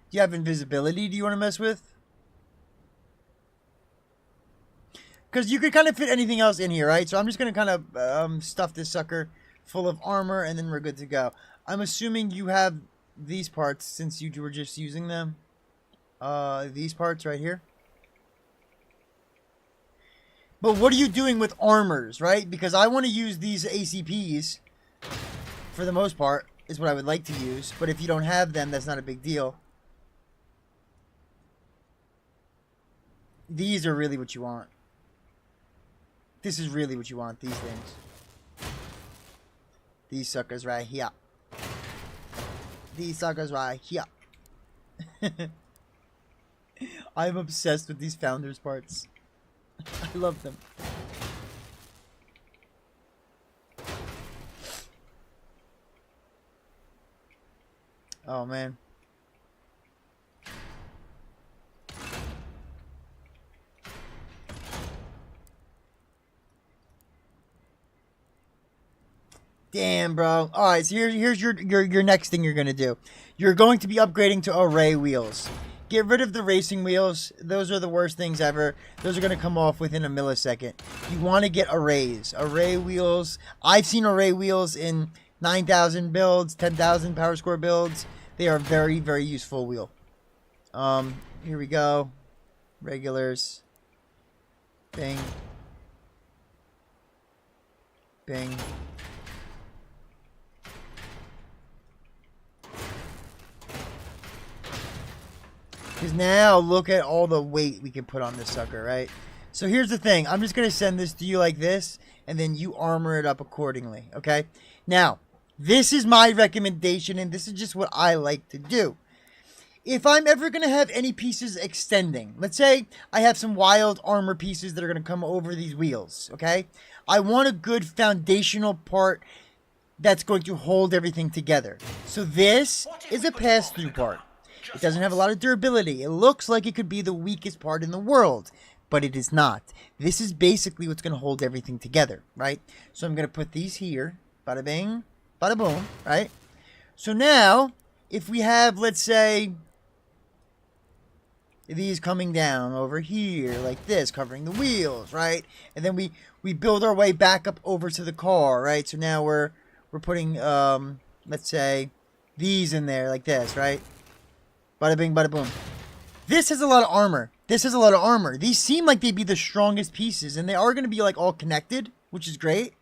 [SPEAKER 1] Do you have invisibility do you want to mess with? Because you could kind of fit anything else in here, right? So I'm just going to kind of stuff this sucker full of armor, and then we're good to go. I'm assuming you have these parts since you were just using them. These parts right here. But what are you doing with armors, right? Because I want to use these ACPs, for the most part, is what I would like to use. But if you don't have them, that's not a big deal. These are really what you want. This is really what you want, these things. These suckers right here. These suckers right here. I'm obsessed with these Founders parts. I love them. Oh, man. Damn, bro. Alright, so here's your next thing you're going to do. You're going to be upgrading to array wheels. Get rid of the racing wheels. Those are the worst things ever. Those are going to come off within a millisecond. You want to get arrays. Array wheels. I've seen array wheels in 9,000 builds, 10,000 power score builds. They are very, very useful wheel. Here we go. Regulars. Bing. Bing. Because now look at all the weight we can put on this sucker, right? So here's the thing. I'm just going to send this to you like this, and then you armor it up accordingly, okay? Now, this is my recommendation, and this is just what I like to do. If I'm ever going to have any pieces extending, let's say I have some wild armor pieces that are going to come over these wheels, okay? I want a good foundational part that's going to hold everything together. So this is a pass-through part. It doesn't have a lot of durability. It looks like it could be the weakest part in the world, but it is not. This is basically what's going to hold everything together, right? So I'm going to put these here. Bada bing, bada boom, right? So now, if we have, let's say, these coming down over here like this, covering the wheels, right? And then we build our way back up over to the car, right? So now we're putting, let's say, these in there like this, right? Bada bing, bada boom. This has a lot of armor. This has a lot of armor. These seem like they'd be the strongest pieces, and they are going to be like all connected, which is great.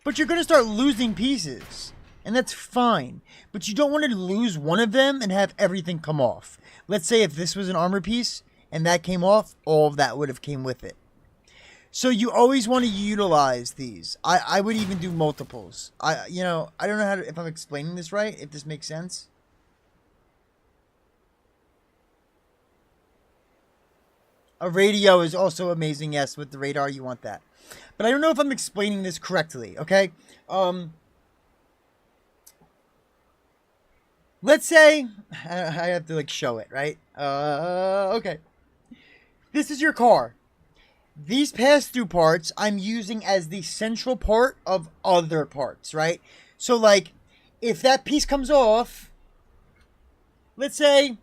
[SPEAKER 1] But you're going to start losing pieces, and that's fine. But you don't want to lose one of them and have everything come off. Let's say if this was an armor piece and that came off, all of that would have came with it. So you always want to utilize these. I would even do multiples. I don't know if I'm explaining this right, if this makes sense. A radio is also amazing. Yes, with the radar, you want that. But I don't know if I'm explaining this correctly, okay? Let's say, I have to, like, show it, right? Okay. This is your car. These pass-through parts I'm using as the central part of other parts, right? So, like, if that piece comes off, let's say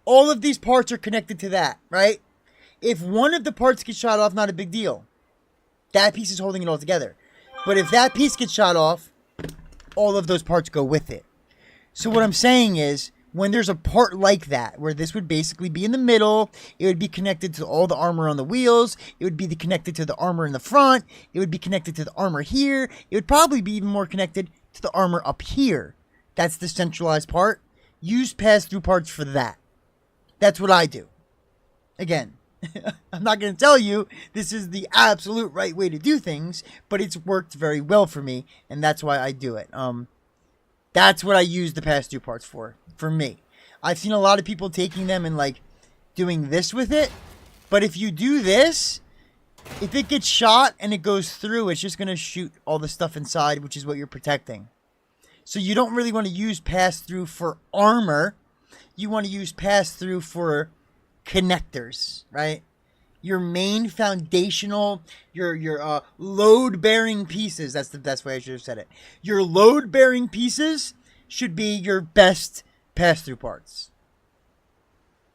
[SPEAKER 1] all of these parts are connected to that, right? If one of the parts gets shot off, not a big deal. That piece is holding it all together. But if that piece gets shot off, all of those parts go with it. So what I'm saying is, when there's a part like that, where this would basically be in the middle, it would be connected to all the armor on the wheels, it would be connected to the armor in the front, it would be connected to the armor here, it would probably be even more connected to the armor up here. That's the centralized part. Use pass-through parts for that. That's what I do. Again, I'm not going to tell you this is the absolute right way to do things, but it's worked very well for me, and that's why I do it. That's what I use the pass-through parts for me. I've seen a lot of people taking them and, like, doing this with it, but if you do this, if it gets shot and it goes through, it's just going to shoot all the stuff inside, which is what you're protecting. So you don't really want to use pass-through for armor. You want to use pass-through for connectors, right? Your main foundational, your load-bearing pieces. That's the best way I should have said it. Your load-bearing pieces should be your best pass-through parts.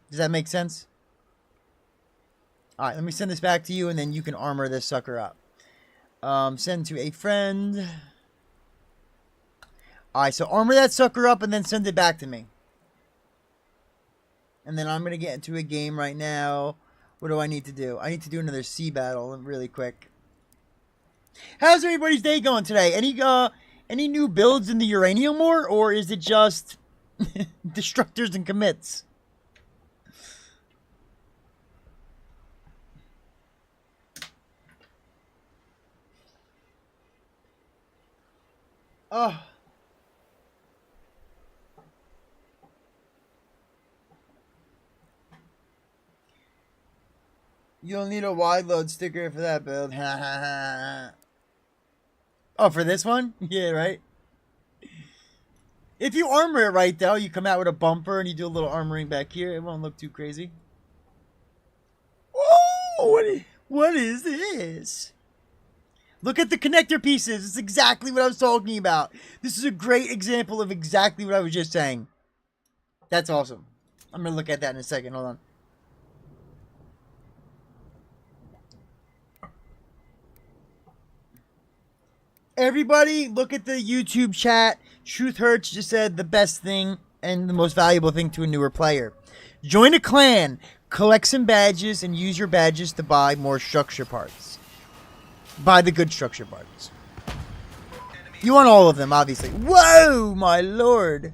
[SPEAKER 1] Does that make sense? All right, let me send this back to you, and then you can armor this sucker up. Send to a friend. All right, so armor that sucker up, and then send it back to me. And then I'm going to get into a game right now. What do I need to do? I need to do another sea battle really quick. How's everybody's day going today? Any new builds in the Uranium War? Or is it just destructors and commits? Oh. You'll need a wide load sticker for that build. Ha ha ha. Oh, for this one? Yeah, right? If you armor it right, though, you come out with a bumper and you do a little armoring back here, it won't look too crazy. Whoa! What is this? Look at the connector pieces. It's exactly what I was talking about. This is a great example of exactly what I was just saying. That's awesome. I'm going to look at that in a second. Hold on. Everybody, look at the YouTube chat. Truth Hurts just said the best thing and the most valuable thing to a newer player. Join a clan, collect some badges, and use your badges to buy more structure parts. Buy the good structure parts. You want all of them, obviously. Whoa, my lord.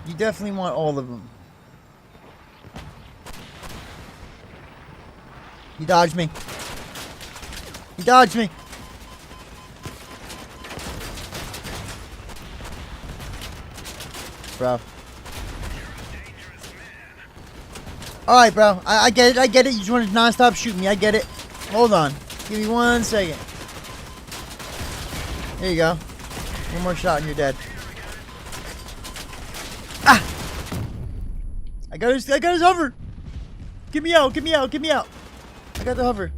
[SPEAKER 1] You definitely want all of them. He dodged me. He dodged me. Bro. Alright, bro. I get it. I get it. You just want to non-stop shoot me. I get it. Hold on. Give me 1 second. There you go. One more shot and you're dead. Ah! I got his hover. Get me out. Get me out. Get me out. I got the hover.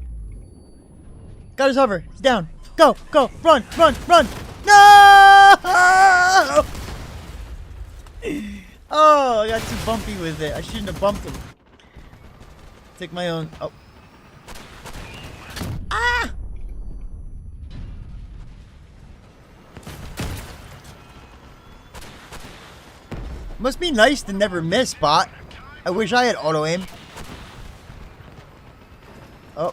[SPEAKER 1] Got his hover. He's down. Go. Go. Run. Run. Run. No! Oh, I got too bumpy with it. I shouldn't have bumped him. Take my own. Oh. Ah! Must be nice to never miss, bot. I wish I had auto aim. Oh.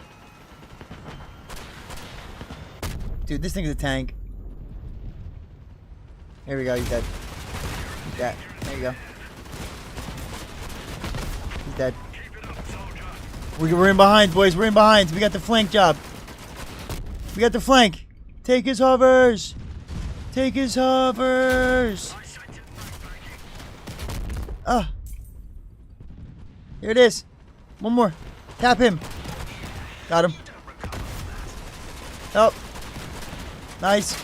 [SPEAKER 1] Dude, this thing's a tank. Here we go, he's dead. He's dead. There you go. He's dead. We're in behind, boys. We're in behind. We got the flank job. We got the flank. Take his hovers. Take his hovers. Ah. Here it is. One more. Tap him. Got him. Oh. Nice.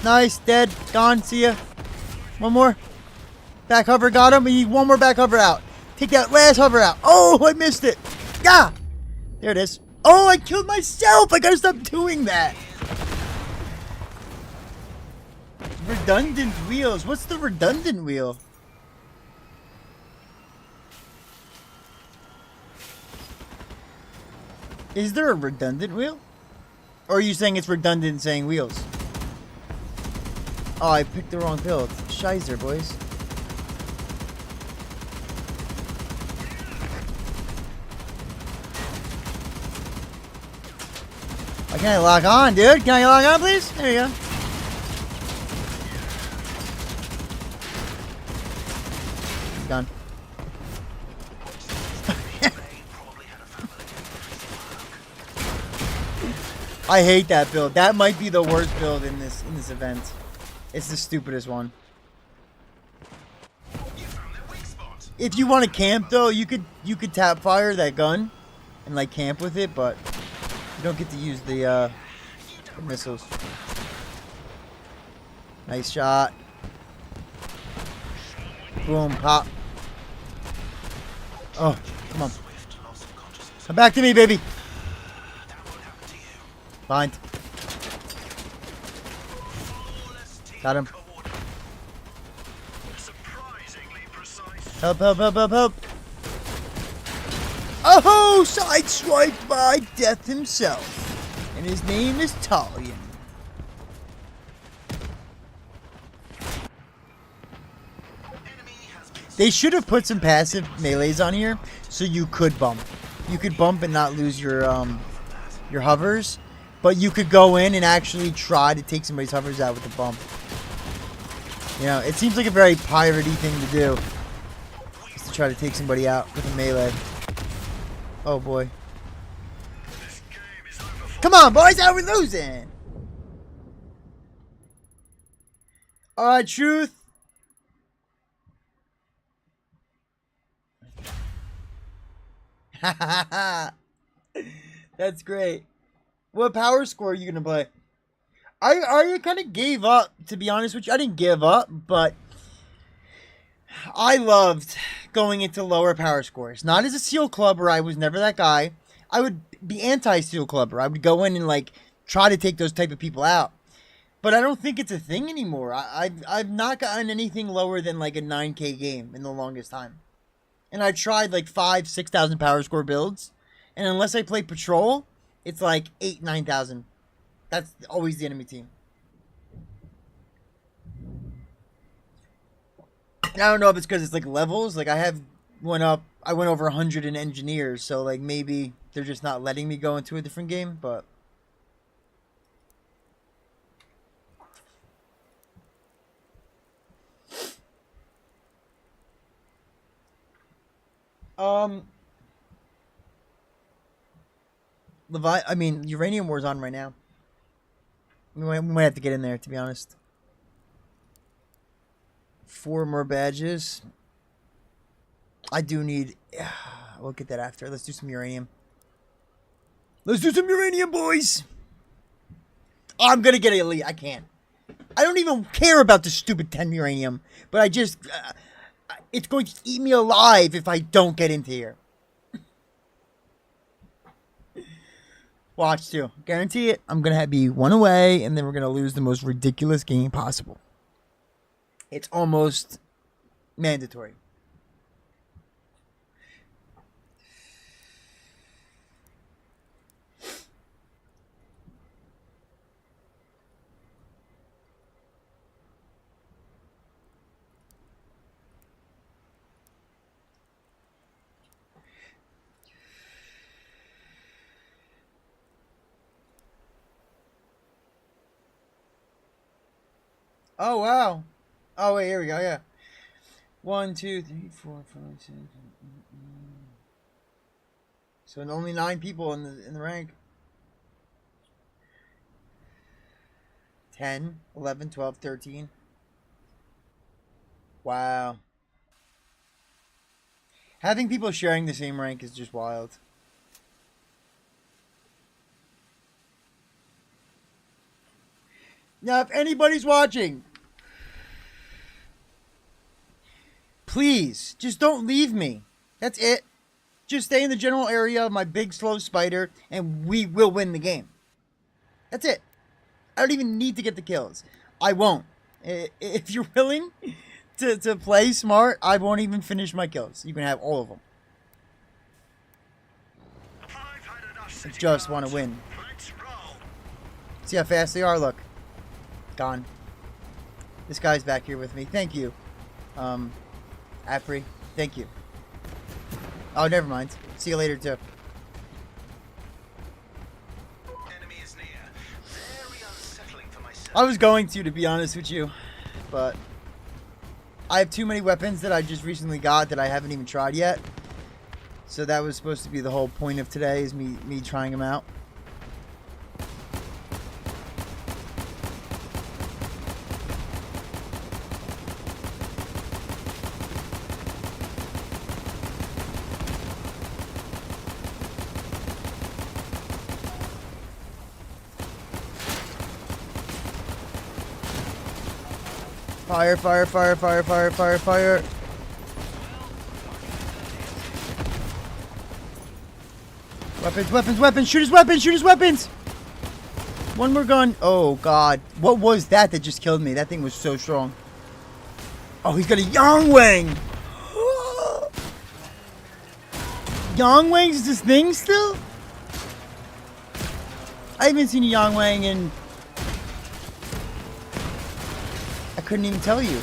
[SPEAKER 1] Nice. Dead. Gone. See ya. One more. Back hover. Got him. We need one more back hover out. Take that last hover out. Oh, I missed it. Yeah. There it is. Oh, I killed myself. I gotta stop doing that. Redundant wheels. What's the redundant wheel? Is there a redundant wheel? Or are you saying it's redundant saying wheels? Oh, I picked the wrong build. Shizer, boys. Why can't I lock on, dude? Can I lock on, please? There you go. Done. I hate that build. That might be the worst build in this event. It's the stupidest one. If you want to camp though, you could tap fire that gun and like camp with it, but you don't get to use the missiles. Nice shot. Boom, pop. Oh, come on. Come back to me, baby. Bind. Got him. Help, help, help, help, help. Oh, sideswiped by Death himself. And his name is Talion. They should have put some passive melees on here so you could bump. You could bump and not lose your hovers, but you could go in and actually try to take somebody's hovers out with the bump. You know, it seems like a very piratey thing to do. Just to try to take somebody out with a melee. Oh boy. Come on, boys, how are we losing? Alright, truth. That's great. What power score are you gonna play? I kind of gave up, to be honest with you. I didn't give up, but I loved going into lower power scores. Not as a SEAL clubber, I was never that guy. I would be anti-SEAL clubber. I would go in and like try to take those type of people out. But I don't think it's a thing anymore. I've not gotten anything lower than like a 9K game in the longest time. And I tried like 5,000-6,000 power score builds. And unless I play patrol, it's like 8,000-9,000. That's always the enemy team. And I don't know if it's because it's like levels. Like I went over 100 in engineers. So like maybe they're just not letting me go into a different game. But I mean, Uranium War's on right now. We might have to get in there, to be honest. 4 more badges. I do need... We'll get that after. Let's do some uranium. Let's do some uranium, boys! Oh, I'm gonna get elite. I can't. I don't even care about the stupid 10 uranium. But I just... it's going to eat me alive if I don't get into here. Watch, too. Guarantee it. I'm gonna be 1 away, and then we're gonna lose the most ridiculous game possible. It's almost mandatory. Oh, wow. Oh, wait, here we go, yeah. 1, 2, 3, 4, 5, 6. So only 9 people in the rank. 10, 11, 12, 13. Wow. Having people sharing the same rank is just wild. Now, if anybody's watching, please, just don't leave me. That's it. Just stay in the general area of my big, slow spider, and we will win the game. That's it. I don't even need to get the kills. I won't. If you're willing to play smart, I won't even finish my kills. You can have all of them. I just want to win. See how fast they are? Look. Gone. This guy's back here with me. Thank you. Apri. Thank you. Oh, never mind. See you later, too.
[SPEAKER 2] Enemy is near. Very unsettling for myself.
[SPEAKER 1] I was going to be honest with you. But I have too many weapons that I just recently got that I haven't even tried yet. So that was supposed to be the whole point of today, is me trying them out. Fire, fire, fire, fire, fire, fire, fire. Weapons, weapons, weapons. Shoot his weapons, shoot his weapons. One more gun. Oh, God. What was that just killed me? That thing was so strong. Oh, he's got a Yangwang. Yangwangs is this thing still? I haven't seen a Yangwang in... I couldn't even tell you.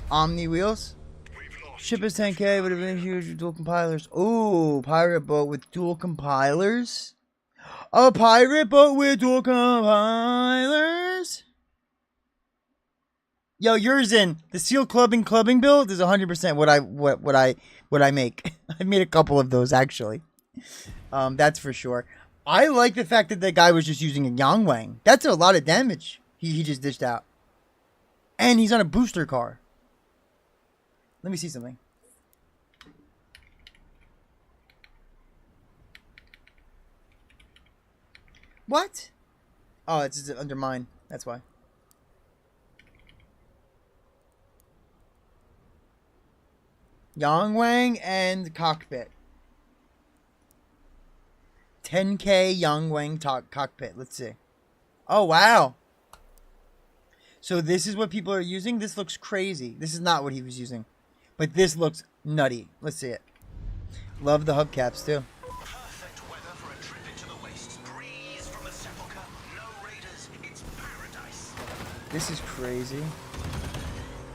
[SPEAKER 1] Omni wheels. Ship is 10K, would have been huge with dual compilers. Ooh, pirate boat with dual compilers. A pirate boat with dual compilers. Yo, yours in the seal clubbing build is 100% what I make. I made a couple of those actually. That's for sure. I like the fact that guy was just using a Yangwang. That's a lot of damage he just dished out. And he's on a booster car. Let me see something. What? Oh, it's under mine. That's why. Yangwang and cockpit. 10K Yangwang cockpit. Let's see. Oh, wow. So this is what people are using? This looks crazy. This is not what he was using. But this looks nutty. Let's see it. Love the hubcaps, too.
[SPEAKER 2] Perfect weather for a trip into the wastes. Breeze from the sepulchre. No raiders. It's paradise.
[SPEAKER 1] This is crazy.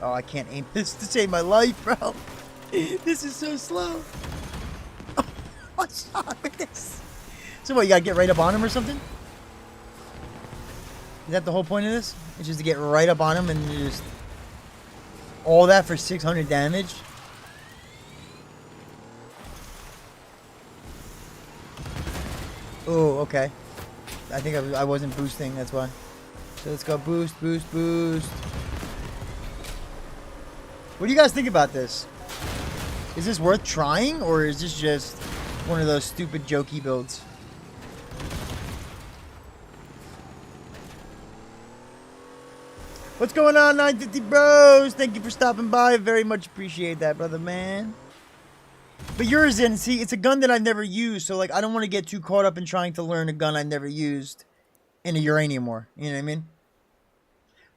[SPEAKER 1] Oh, I can't aim this to save my life, bro. This is so slow. Oh, what's wrong with this? So what, you gotta get right up on him or something? Is that the whole point of this? It's just to get right up on him and just... All that for 600 damage? Oh, okay. I think I wasn't boosting, that's why. So let's go boost, boost, boost. What do you guys think about this? Is this worth trying, or is this just one of those stupid jokey builds? What's going on, 950 bros? Thank you for stopping by. Very much appreciate that, brother, man. But yours in, see, it's a gun that I've never used, so, like, I don't want to get too caught up in trying to learn a gun I've never used in a uranium war. You know what I mean?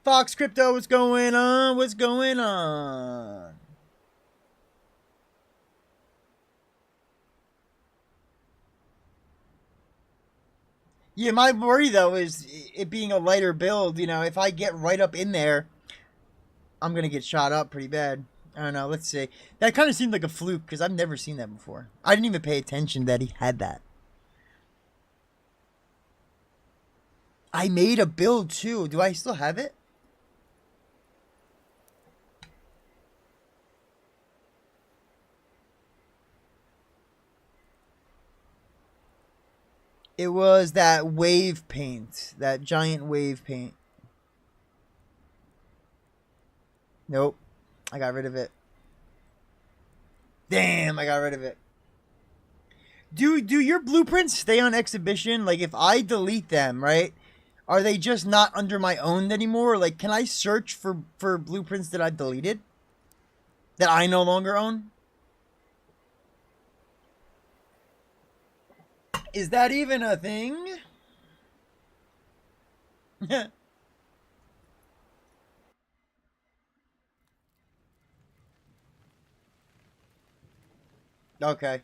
[SPEAKER 1] Fox Crypto, what's going on? What's going on? Yeah, my worry, though, is it being a lighter build. You know, if I get right up in there, I'm going to get shot up pretty bad. I don't know. Let's see. That kind of seemed like a fluke because I've never seen that before. I didn't even pay attention that he had that. I made a build, too. Do I still have it? It was that wave paint. That giant wave paint. Nope. I got rid of it. Damn, I got rid of it. Do your blueprints stay on exhibition? Like, if I delete them, right? Are they just not under my own anymore? Like, can I search for blueprints that I deleted? That I no longer own? Is that even a thing? Okay.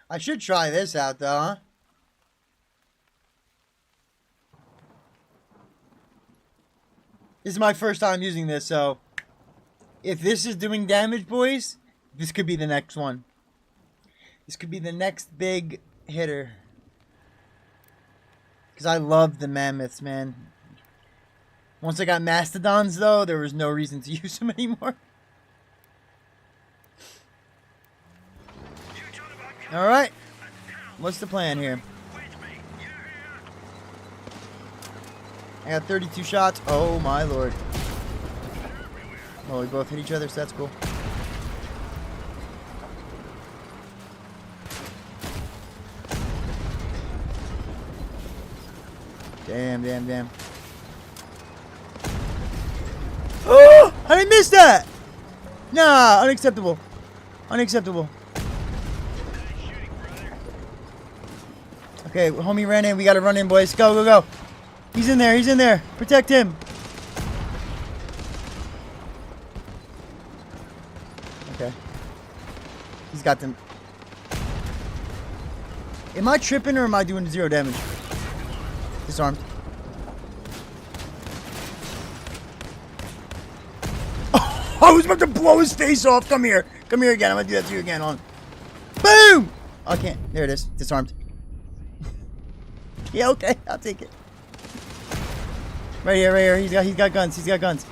[SPEAKER 1] I should try this out, though, huh? This is my first time using this, so if this is doing damage, boys, this could be the next one. This could be the next big hitter. Because I love the mammoths, man. Once I got mastodons, though, there was no reason to use them anymore. Alright. What's the plan here? I got 32 shots. Oh, my lord. Oh, we both hit each other, so that's cool. Damn, damn, damn. Oh! How did I miss that? Nah, unacceptable. Unacceptable. Okay, homie ran in. We gotta run in, boys. Go, go, go. He's in there. He's in there. Protect him. Okay. He's got them. Am I tripping or am I doing 0 damage? Disarmed. Oh, I was about to blow his face off. Come here. Come here again. I'm gonna do that to you again. On. Boom! Oh, I can't. There it is. Disarmed. Yeah, okay. I'll take it. Right here, right here. He's got guns. He's got guns.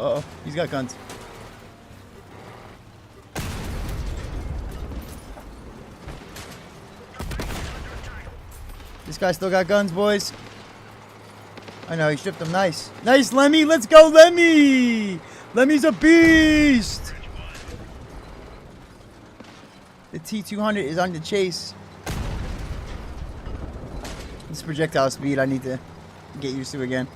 [SPEAKER 1] Uh-oh. He's got guns. This guy still got guns, boys. I know, he stripped them. Nice. Nice, Lemmy. Let's go, Lemmy. Lemmy's a beast. The T200 is on the chase. This projectile speed I need to get used to again.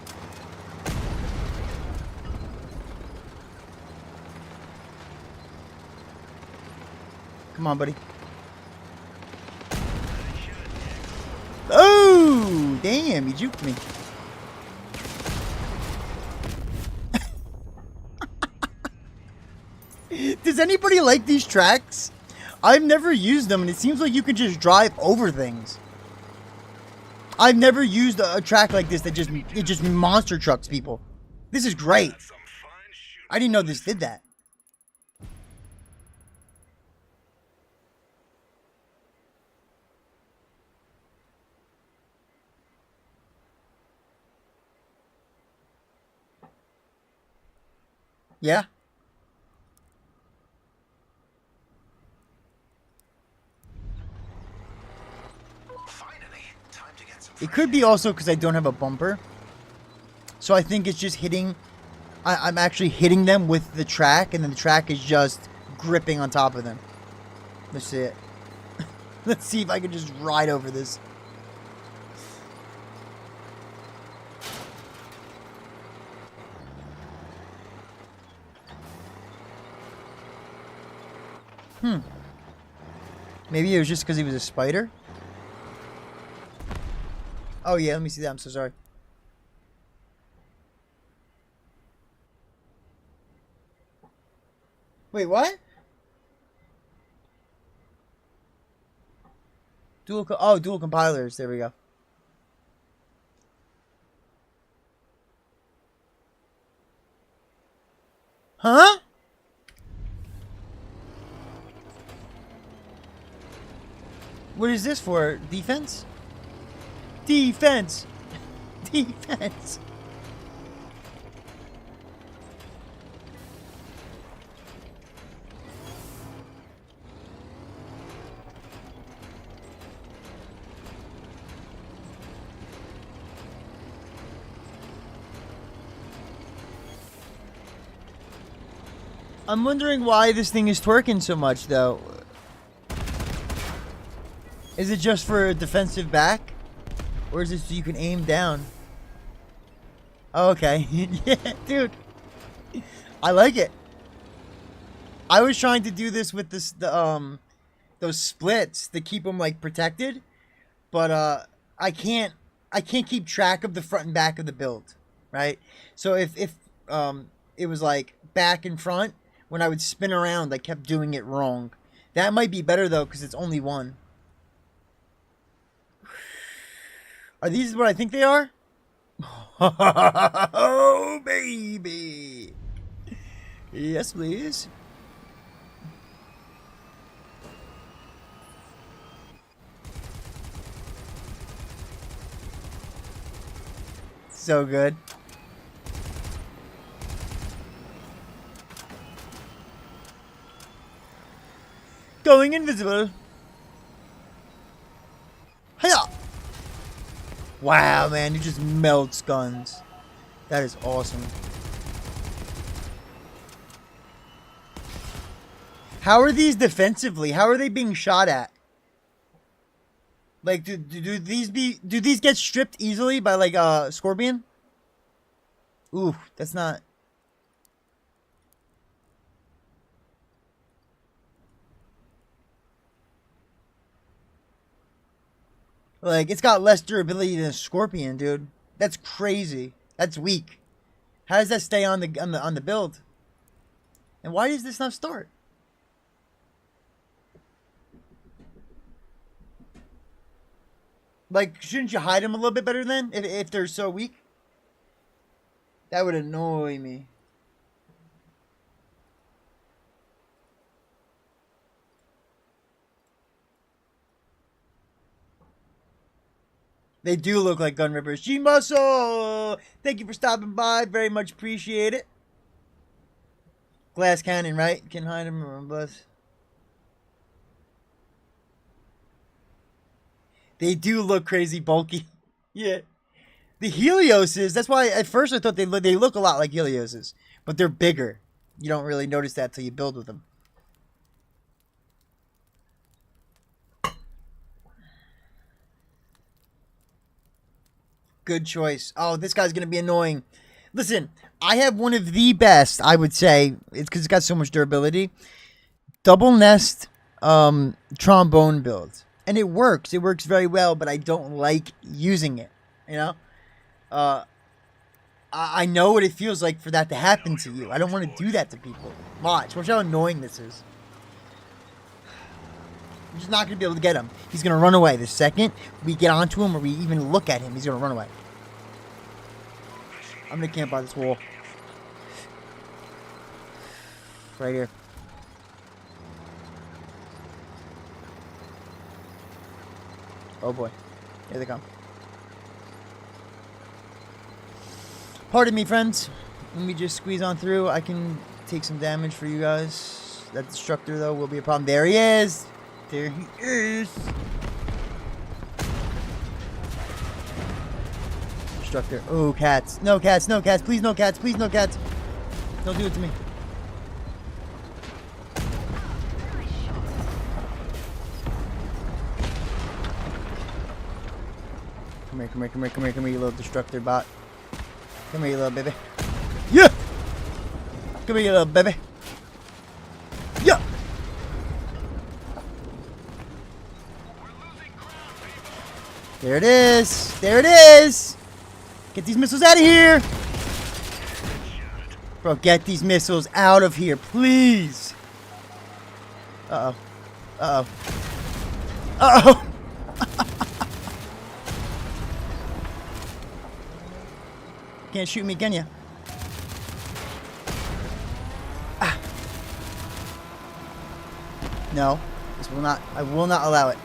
[SPEAKER 1] Come on, buddy. Oh, damn, he juked me. Does anybody like these tracks? I've never used them, and it seems like you can just drive over things. I've never used a track like this that just monster trucks people. This is great. I didn't know this did that. Yeah.
[SPEAKER 2] Finally, time to get some
[SPEAKER 1] It could be also because I don't have a bumper. So I think it's just hitting... I'm actually hitting them with the track, and then the track is just gripping on top of them. Let's see it. Let's see if I can just ride over this. Maybe it was just because he was a spider? Oh yeah, let me see that. I'm so sorry. Wait, what? Dual compilers. There we go. Huh? What is this for? Defense? Defense! Defense! I'm wondering why this thing is twerking so much, though. Is it just for a defensive back? Or is it so you can aim down? Oh, okay. Yeah, dude. I like it. I was trying to do this with those splits to keep them like protected, but I can't keep track of the front and back of the build, right? So if it was like back and front, when I would spin around, I kept doing it wrong. That might be better though, because it's only one. Are these what I think they are? Oh, baby. Yes, please. So good. Going invisible. Hiya! Wow, man, he just melts guns. That is awesome. How are these defensively? How are they being shot at? Like, do these get stripped easily by like Scorpion? Ooh, that's not. Like, it's got less durability than a Scorpion, dude. That's crazy. That's weak. How does that stay on the build? And why does this not start? Like, shouldn't you hide them a little bit better then? If they're so weak? That would annoy me. They do look like gun rippers. G-Muscle! Thank you for stopping by. Very much appreciate it. Glass cannon, right? Can hide them or bus. They do look crazy bulky. Yeah. The Helioses, that's why at first I thought they look a lot like Helioses. But they're bigger. You don't really notice that till you build with them. Good choice. Oh, this guy's going to be annoying. Listen, I have one of the best, I would say, it's because it's got so much durability. Double nest trombone build. And it works. It works very well, but I don't like using it. You know? I know what it feels like for that to happen to you. I don't want to do that to people. Watch how annoying this is. I'm just not going to be able to get him. He's going to run away. The second we get onto him or we even look at him, he's going to run away. I'm going to camp by this wall. Right here. Oh boy. Here they come. Pardon me, friends. Let me just squeeze on through. I can take some damage for you guys. That destructor, though, will be a problem. There he is. There he is. Destructor. Oh, cats. No cats. No cats. Please, no cats. Please, no cats. Don't do it to me. Come here, come here, come here, come here, come here, you little destructor bot. Come here, you little baby. Yeah! Come here, you little baby. Yeah! There it is! There it is! Get these missiles out of here! Bro, get these missiles out of here, please! Uh-oh. Uh-oh. Uh-oh! Can't shoot me, can you? Ah. No, this will not. I will not allow it.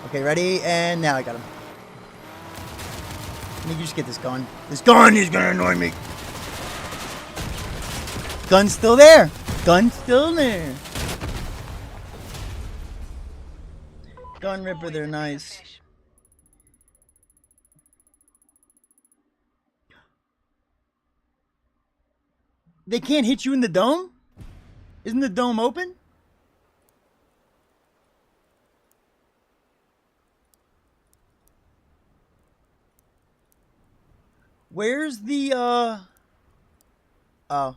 [SPEAKER 1] Okay, ready? And now I got him. Let me just get this gun. This gun is gonna annoy me. Gun's still there. Gun's still there. Gun Ripper, they're nice. They can't hit you in the dome? Isn't the dome open? Where's the, oh.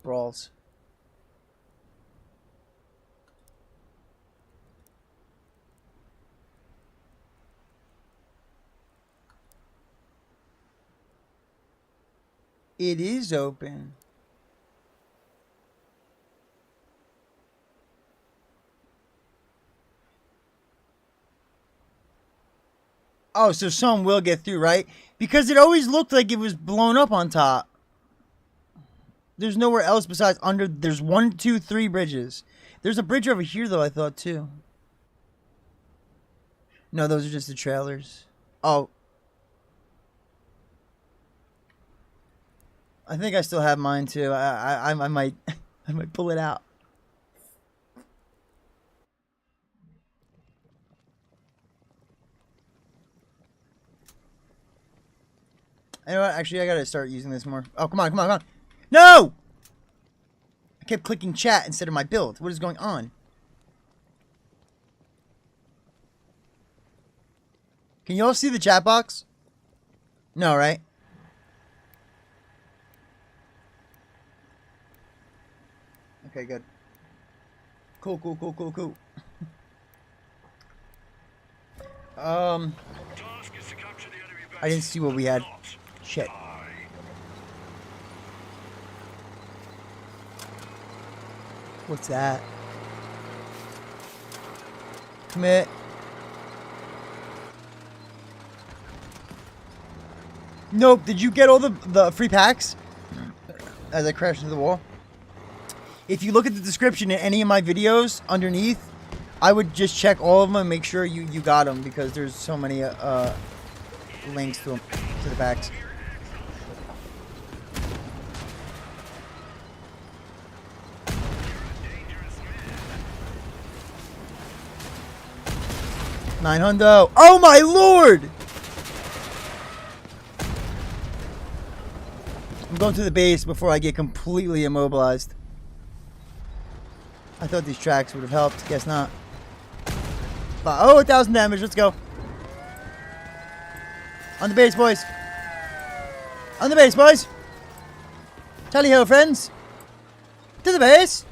[SPEAKER 1] Brawls. It is open. Oh, so some will get through, right? Because it always looked like it was blown up on top. There's nowhere else besides under. There's 1, 2, 3 bridges. There's a bridge over here, though, I thought, too. No, those are just the trailers. Oh. I think I still have mine too. I might I might pull it out. You know what? Actually, I gotta start using this more. Oh, come on, come on, come on! No! I kept clicking chat instead of my build. What is going on? Can you all see the chat box? No, right? Okay, good. Cool, cool, cool, cool, cool. I didn't see what we had. Shit. What's that? Commit. Nope. Did you get all the free packs? As I crashed into the wall. If you look at the description in any of my videos underneath, I would just check all of them and make sure you got them, because there's so many links to them, to the packs. $900. Oh my lord! I'm going to the base before I get completely immobilized. I thought these tracks would have helped. Guess not. But, oh, 1,000 damage. Let's go. On the base, boys. On the base, boys. Tally-ho, friends. To the base.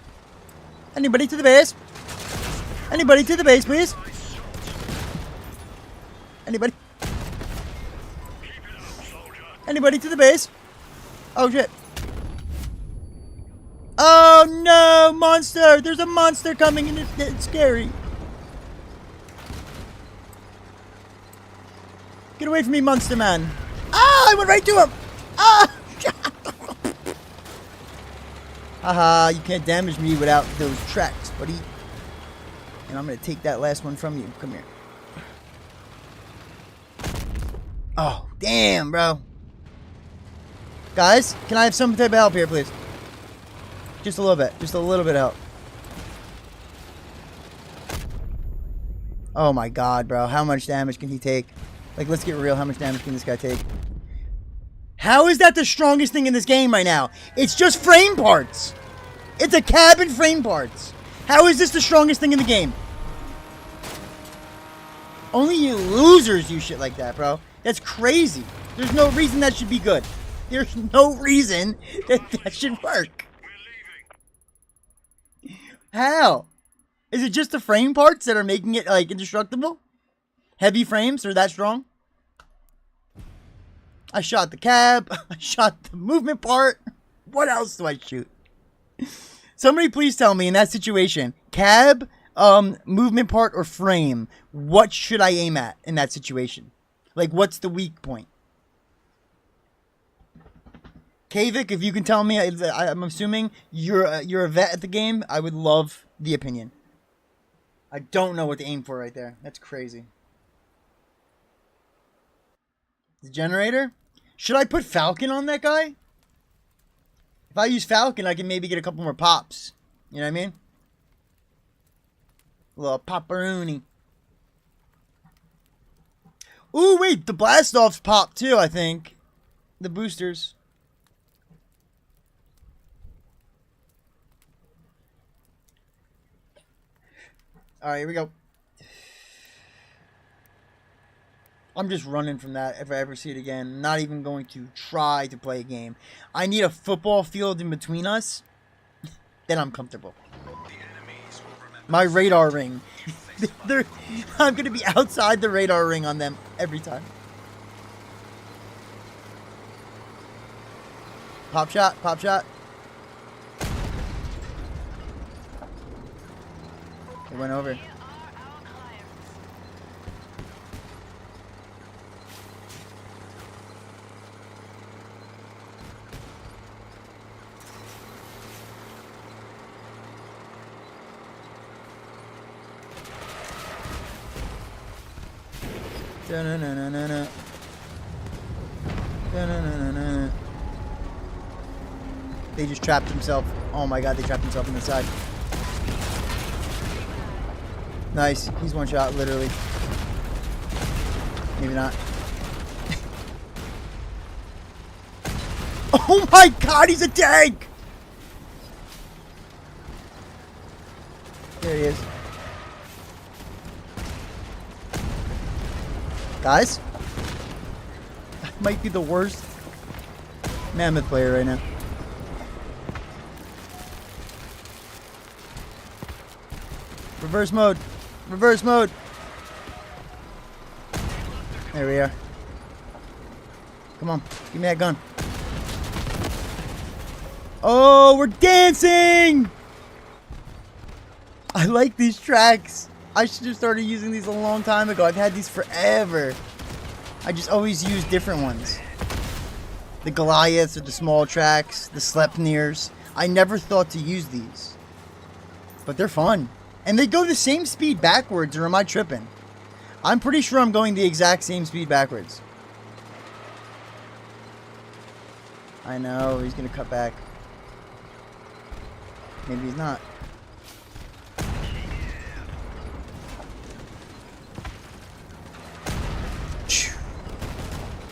[SPEAKER 1] Anybody to the base? Anybody to the base, please? Anybody? Anybody to the base? Oh, shit. Oh no, monster! There's a monster coming and it's scary. Get away from me, monster man. Ah, I went right to him. Ah! Haha, you can't damage me without those tracks, buddy. And I'm gonna take that last one from you. Come here. Oh, damn, bro. Guys, can I have some type of help here, please? Just a little bit. Just a little bit of help. Oh my god, bro. How much damage can he take? Like, let's get real. How much damage can this guy take? How is that the strongest thing in this game right now? It's just frame parts. It's a cabin frame parts. How is this the strongest thing in the game? Only you losers use shit like that, bro. That's crazy. There's no reason that should be good. There's no reason that should work. How? Is it just the frame parts that are making it, like, indestructible? Heavy frames are that strong? I shot the cab. I shot the movement part. What else do I shoot? Somebody please tell me in that situation, cab, movement part, or frame, what should I aim at in that situation? Like, what's the weak point? Kavik, if you can tell me, I'm assuming you're a vet at the game. I would love the opinion. I don't know what to aim for right there. That's crazy. The generator? Should I put Falcon on that guy? If I use Falcon, I can maybe get a couple more pops. You know what I mean? A little popperoni. Ooh, wait. The blast-offs pop too, I think. The boosters. Alright, here we go. I'm just running from that if I ever see it again. I'm not even going to try to play a game. I need a football field in between us. Then I'm comfortable. My radar ring. I'm going to be outside the radar ring on them every time. Pop shot, pop shot. It went over. Da-na-na-na-na-na. Da-na-na-na-na. They just trapped himself. Oh my god, they trapped himself on the side. Nice. He's one shot, literally. Maybe not. Oh my god, he's a tank! There he is. Guys? I might be the worst Mammoth player right now. Reverse mode. Reverse mode. There we are. Come on. Give me that gun. Oh, we're dancing! I like these tracks. I should have started using these a long time ago. I've had these forever. I just always use different ones. The Goliaths or the small tracks, the Sleipnirs. I never thought to use these. But they're fun. And they go the same speed backwards, or am I tripping? I'm pretty sure I'm going the exact same speed backwards. I know, he's going to cut back. Maybe he's not.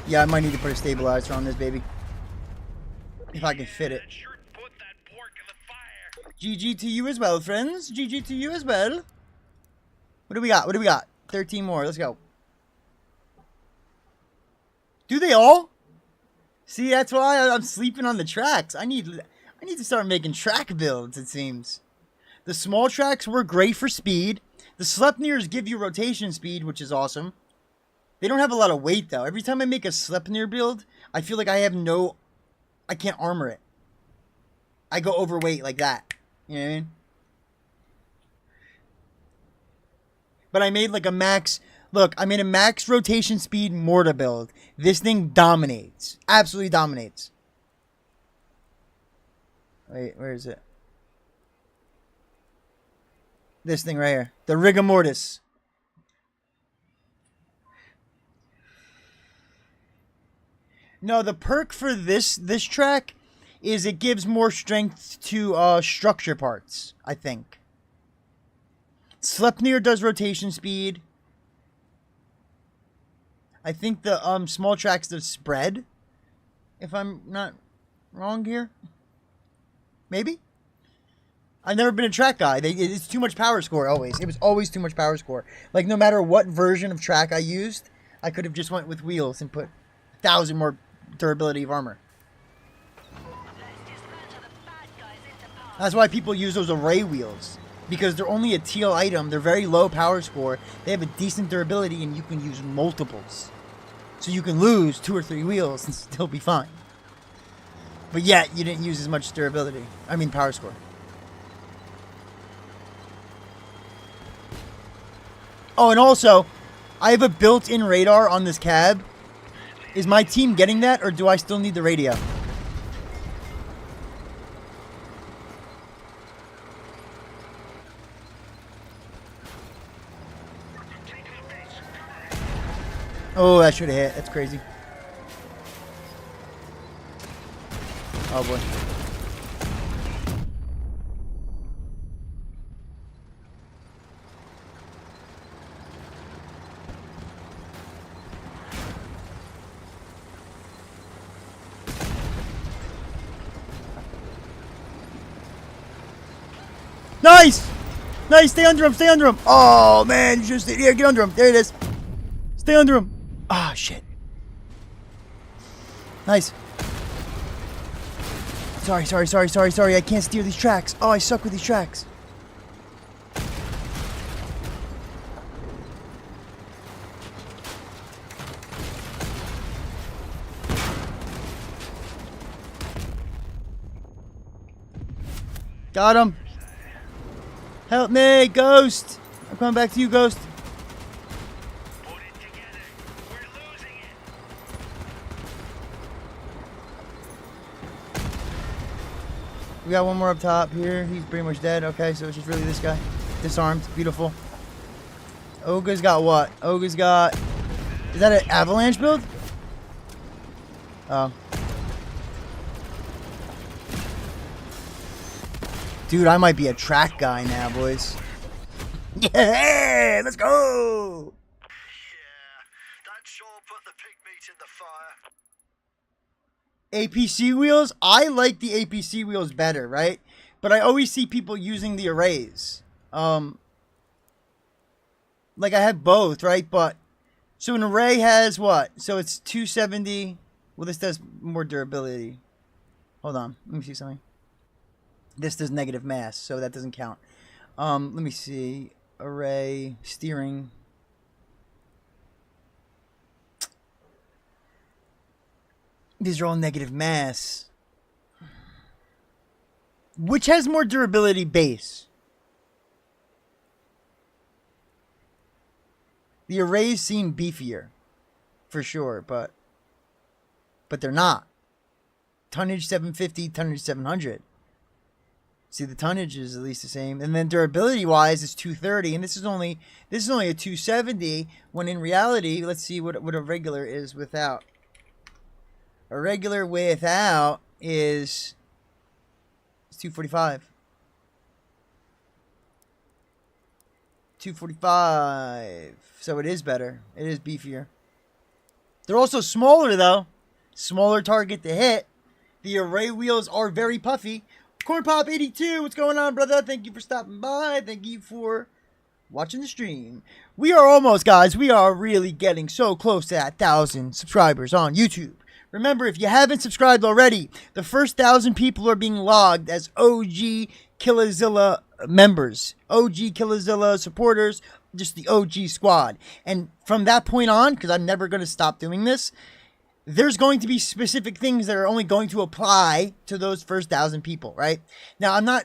[SPEAKER 1] Yeah, I might need to put a stabilizer on this baby. If I can fit it. GG to you as well, friends. GG to you as well. What do we got? What do we got? 13 more. Let's go. Do they all? See, that's why I'm sleeping on the tracks. I need to start making track builds, it seems. The small tracks were great for speed. The Sleipnirs give you rotation speed, which is awesome. They don't have a lot of weight, though. Every time I make a Sleipnir build, I feel like I can't armor it. I go overweight like that. You know what I mean? But I made like a max... Look, I made a max rotation speed mortar build. This thing dominates. Absolutely dominates. Wait, where is it? This thing right here. The rigor mortis. No, the perk for this track is it gives more strength to structure parts, I think. Sleipnir does rotation speed. I think the small tracks does spread, if I'm not wrong here. Maybe? I've never been a track guy. It's too much power score always. It was always too much power score. Like, no matter what version of track I used, I could have just went with wheels and put 1,000 more durability of armor. That's why people use those array wheels. Because they're only a teal item. They're very low power score. They have a decent durability, and you can use multiples. So you can lose 2 or 3 wheels and still be fine. But yet, you didn't use as much durability. I mean, power score. Oh, and also, I have a built-in radar on this cab. Is my team getting that, or do I still need the radio? Oh, that should have hit. That's crazy. Oh, boy. Nice! Nice! Stay under him! Stay under him! Oh, man! You should stay here. Get under him. There it is. Stay under him. Ah, shit. Nice. Sorry. I can't steer these tracks. Oh, I suck with these tracks. Got him. Help me, Ghost. I'm coming back to you, Ghost. We got one more up top here. He's pretty much dead. Okay, so it's just really this guy. Disarmed. Beautiful. Oga's got what? Oga's got... Is that an avalanche build? Oh. Dude, I might be a track guy now, boys. Yeah! Let's go!
[SPEAKER 4] Yeah, that sure put the pig meat in the fire.
[SPEAKER 1] APC wheels, I like the APC wheels better, right? But I always see people using the arrays. Like I have both, right? But so an array has what? So it's 270. Well, this does more durability. Hold on, let me see something. This does negative mass, so that doesn't count. Let me see. Array, steering. These are all negative mass. Which has more durability base? The arrays seem beefier, for sure, but they're not. Tonnage 750, tonnage 700. See, the tonnage is at least the same, and then durability wise is 230, and this is only a 270. When in reality, let's see what a regular is without. A regular without is 245. 245. So it is better. It is beefier. They're also smaller though. Smaller target to hit. The array wheels are very puffy. Cornpop82, what's going on, brother? Thank you for stopping by. Thank you for watching the stream. We are almost, guys. We are really getting so close to that 1,000 subscribers on YouTube. Remember, if you haven't subscribed already, the first 1,000 people are being logged as OG Killazilla members, OG Killazilla supporters, just the OG squad. And from that point on, because I'm never going to stop doing this, there's going to be specific things that are only going to apply to those first 1,000 people, right? Now, I'm not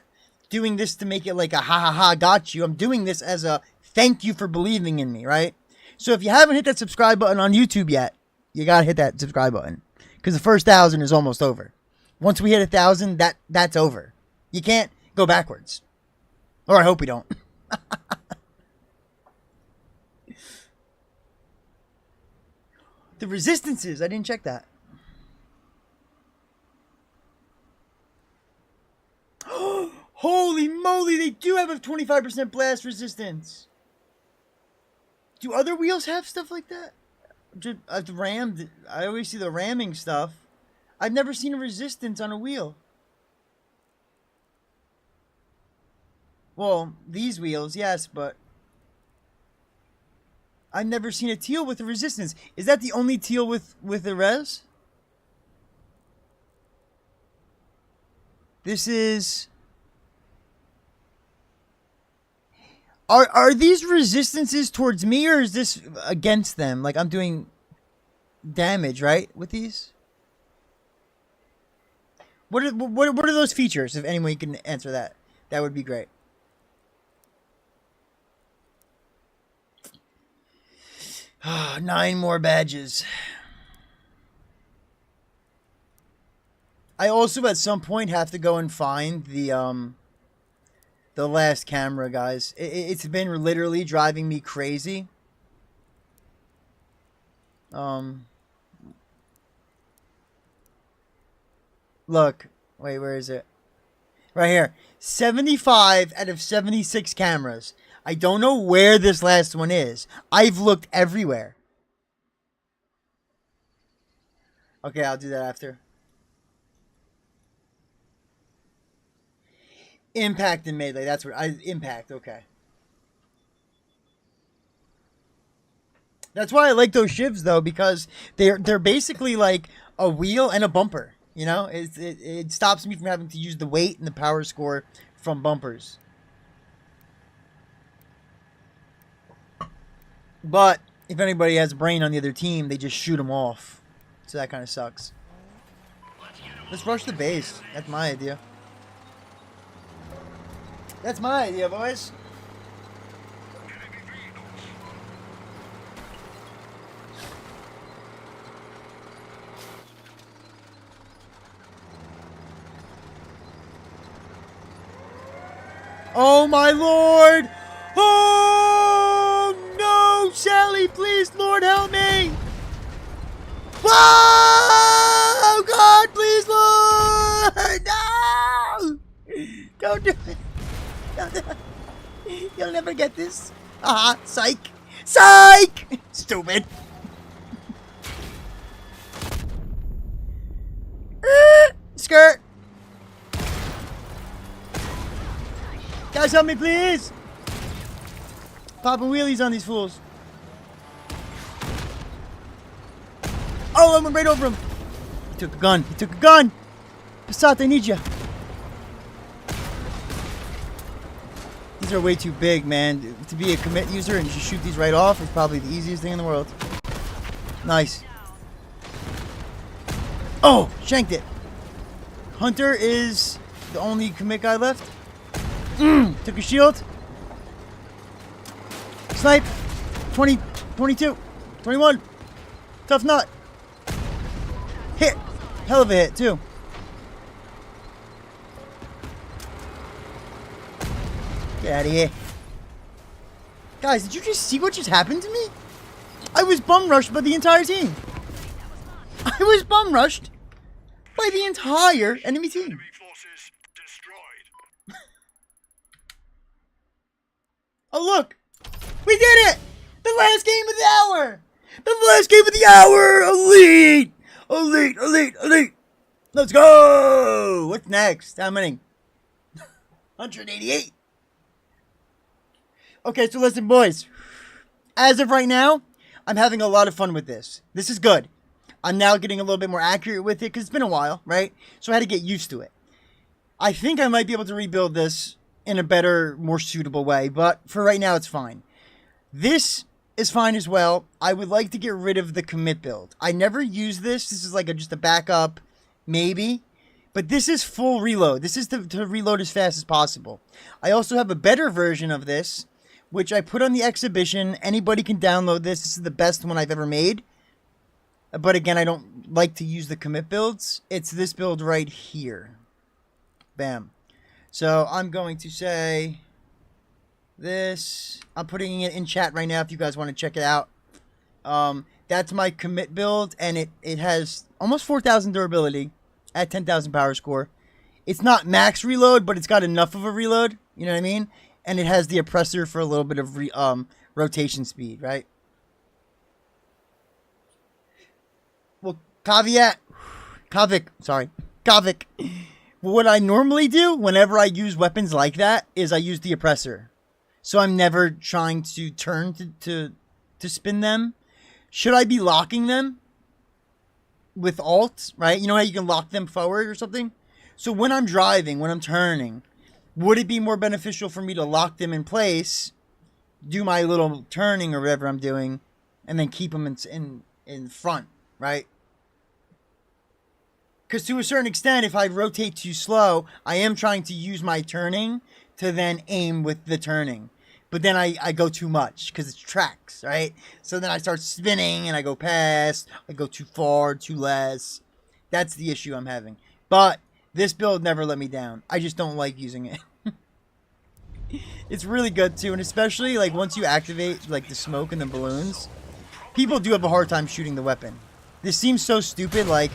[SPEAKER 1] doing this to make it like a ha, got you. I'm doing this as a thank you for believing in me, right? So if you haven't hit that subscribe button on YouTube yet, you got to hit that subscribe button. Because the first 1,000 is almost over. Once we hit 1,000, that's over. You can't go backwards. Or I hope we don't. The resistances, I didn't check that. they do have a 25% blast resistance. Do other wheels have stuff like that? The rammed. I always see the ramming stuff. I've never seen a resistance on a wheel. Well, these wheels, yes, but I've never seen a teal with a resistance. Is that the only teal with the res? This is... Are these resistances towards me, or is this against them? Like, I'm doing damage, right, with these? What are those features? If anyone can answer that, that would be great. Ah, 9 more badges. I also, at some point, have to go and find the last camera, guys. It's been literally driving me crazy. Look. Wait, where is it? Right here. 75 out of 76 cameras. I don't know where this last one is. I've looked everywhere. Okay, I'll do that after. Impact and melee. That's what impact. Okay. That's why I like those shivs though, because they're basically like a wheel and a bumper. You know, it stops me from having to use the weight and the power score from bumpers. But if anybody has a brain on the other team, they just shoot them off. So that kind of sucks. Let's rush the base. That's my idea. That's my idea, boys. Oh my lord! Oh no! Sally, please, Lord, help me! Whoa! God, please, Lord! No! Don't do it! Don't do it. You'll never get this. Psych! Psych! Stupid! Skirt! Guys, help me, please! Popping wheelies on these fools. Oh, I went right over him. He took a gun. He took a gun. Passat, I need you. These are way too big, man. To be a commit user and just shoot these right off is probably the easiest thing in the world. Nice. Oh, shanked it. Hunter is the only commit guy left. Took a shield. Snipe. 20, 22, 21. Tough nut. Hit. Hell of a hit, too. Get out of here. Guys, did you just see what just happened to me? I was bum rushed by the entire team. I was bum rushed by the entire enemy team.
[SPEAKER 4] Enemy forces destroyed.
[SPEAKER 1] Oh, look. We did it. The last game of the hour. The last game of the hour. Elite. Elite. Elite. Elite. Let's go. What's next? How many? 188. Okay, so listen, boys. As of right now, I'm having a lot of fun with this. This is good. I'm now getting a little bit more accurate with it because it's been a while, right? So I had to get used to it. I think I might be able to rebuild this in a better, more suitable way, but for right now, it's fine. This is fine as well. I would like to get rid of the commit build. I never use this. This is like just a backup, maybe. But this is full reload. This is to reload as fast as possible. I also have a better version of this, which I put on the exhibition. Anybody can download this. This is the best one I've ever made. But again, I don't like to use the commit builds. It's this build right here. Bam. So I'm going to say this. I'm putting it in chat right now if you guys want to check it out. That's my commit build, and it has almost 4,000 durability at 10,000 power score. It's not max reload, but it's got enough of a reload. You know what I mean? And it has the oppressor for a little bit of rotation speed, right? Well, Kavik. What I normally do whenever I use weapons like that is I use the oppressor. So I'm never trying to turn to spin them. Should I be locking them with alt, right? You know how you can lock them forward or something? So when I'm driving, when I'm turning, would it be more beneficial for me to lock them in place, do my little turning or whatever I'm doing, and then keep them in front, right? Because to a certain extent, if I rotate too slow, I am trying to use my turning to then aim with the turning. But then I go too much because it's tracks, right? So then I start spinning and I go past. I go too far, too less. That's the issue I'm having. But this build never let me down. I just don't like using it. It's really good too. And especially like once you activate like the smoke and the balloons, people do have a hard time shooting the weapon. This seems so stupid. Like,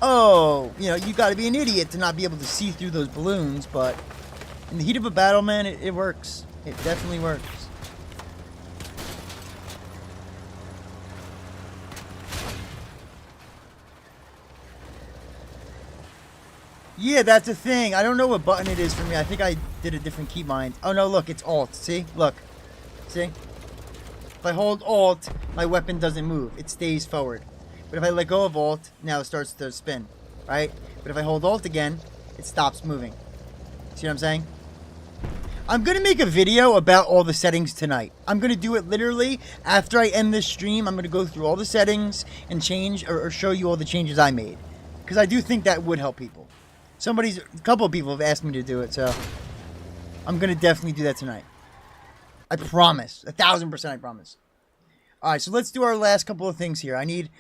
[SPEAKER 1] oh, you know, you got to be an idiot to not be able to see through those balloons. But in the heat of a battle, man, it works. It definitely works. Yeah, that's a thing. I don't know what button it is for me. I think I did a different keybind. Oh, no, look, it's Alt. See? Look. See? If I hold Alt, my weapon doesn't move. It stays forward. But if I let go of Alt, now it starts to spin. Right? But if I hold Alt again, it stops moving. See what I'm saying? I'm going to make a video about all the settings tonight. I'm going to do it literally after I end this stream. I'm going to go through all the settings and change or show you all the changes I made. Because I do think that would help people. A couple of people have asked me to do it, so I'm going to definitely do that tonight. I promise. 1,000% I promise. Alright, so let's do our last couple of things here. I need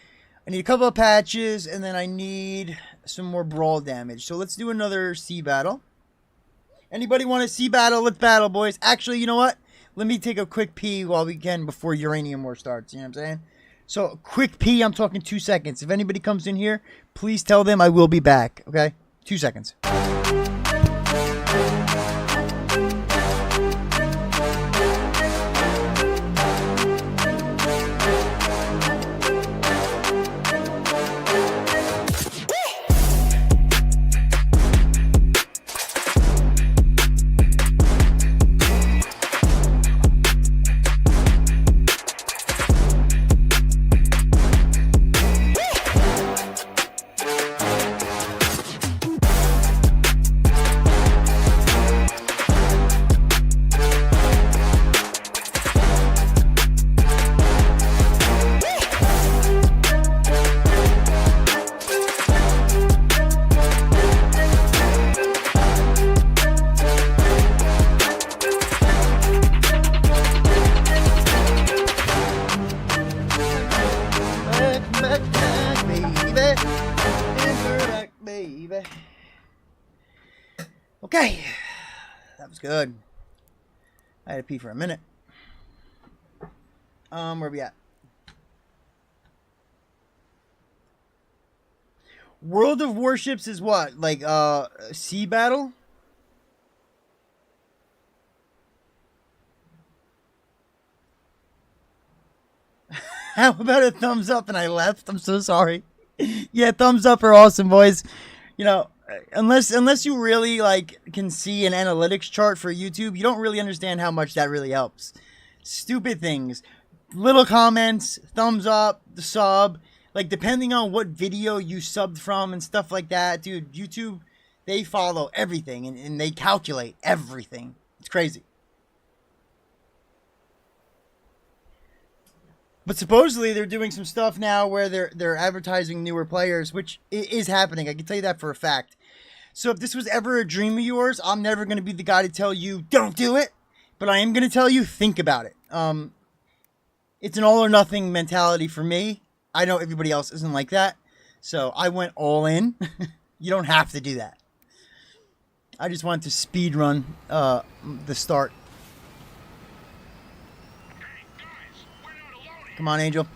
[SPEAKER 1] a couple of patches, and then I need some more brawl damage. So let's do another sea battle. Anybody want to sea battle? Let's battle, boys. Actually, you know what? Let me take a quick pee while we can before Uranium War starts. You know what I'm saying? So, quick pee. I'm talking 2 seconds. If anybody comes in here, please tell them I will be back. Okay? 2 seconds. Okay, that was good. I had to pee for a minute. Where we at? World of Warships is what? Like, sea battle? How about a thumbs up and I left? I'm so sorry. Yeah, thumbs up are awesome, boys. You know, unless you really like can see an analytics chart for YouTube, you don't really understand how much that really helps. Stupid things, little comments, thumbs up, the sub, like depending on what video you subbed from and stuff like that, dude. YouTube, they follow everything and they calculate everything. It's crazy. But supposedly they're doing some stuff now where they're advertising newer players, which is happening. I can tell you that for a fact. So if this was ever a dream of yours, I'm never going to be the guy to tell you, don't do it. But I am going to tell you, think about it. It's an all or nothing mentality for me. I know everybody else isn't like that. So I went all in. You don't have to do that. I just wanted to speed run the start. Come on, Angel.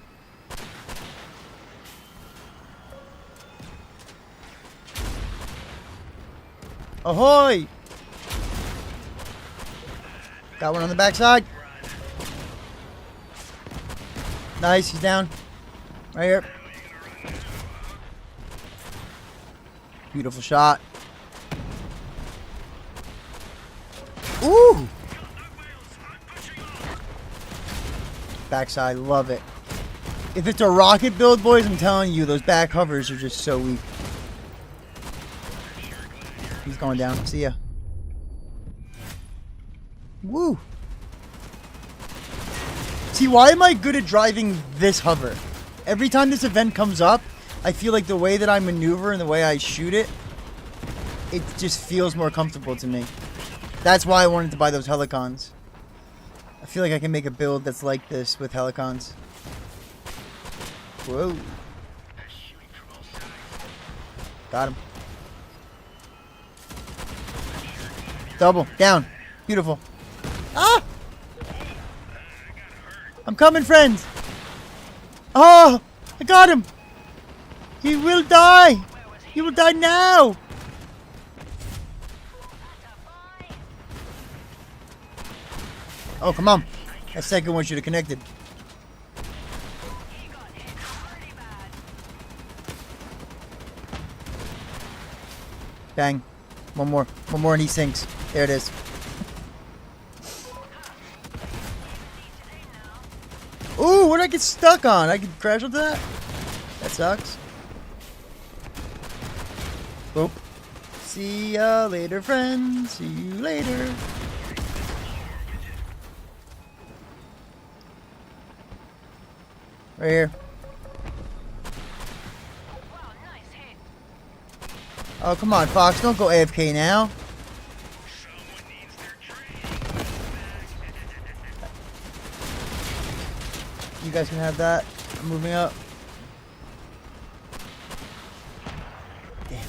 [SPEAKER 1] Ahoy! Got one on the backside. Nice, he's down. Right here. Beautiful shot. Ooh! Backside, love it. If it's a rocket build, boys, I'm telling you, those back hovers are just so weak. He's going down. See ya. Woo! See, why am I good at driving this hover? Every time this event comes up, I feel like the way that I maneuver and the way I shoot it, it just feels more comfortable to me. That's why I wanted to buy those Helicons. I feel like I can make a build that's like this with Helicons. Whoa. Got him. Double. Down. Beautiful. Ah! I'm coming, friends. Oh! I got him! He will die! He will die now! Oh, come on. That second one should have connected. Bang. One more. One more and he sinks. There it is. Ooh, what did I get stuck on? I could crash onto that? That sucks. Boop. See ya later, friends. See you later. Right here. Oh, come on, Fox. Don't go AFK now. You guys can have that. I'm moving up. Damn.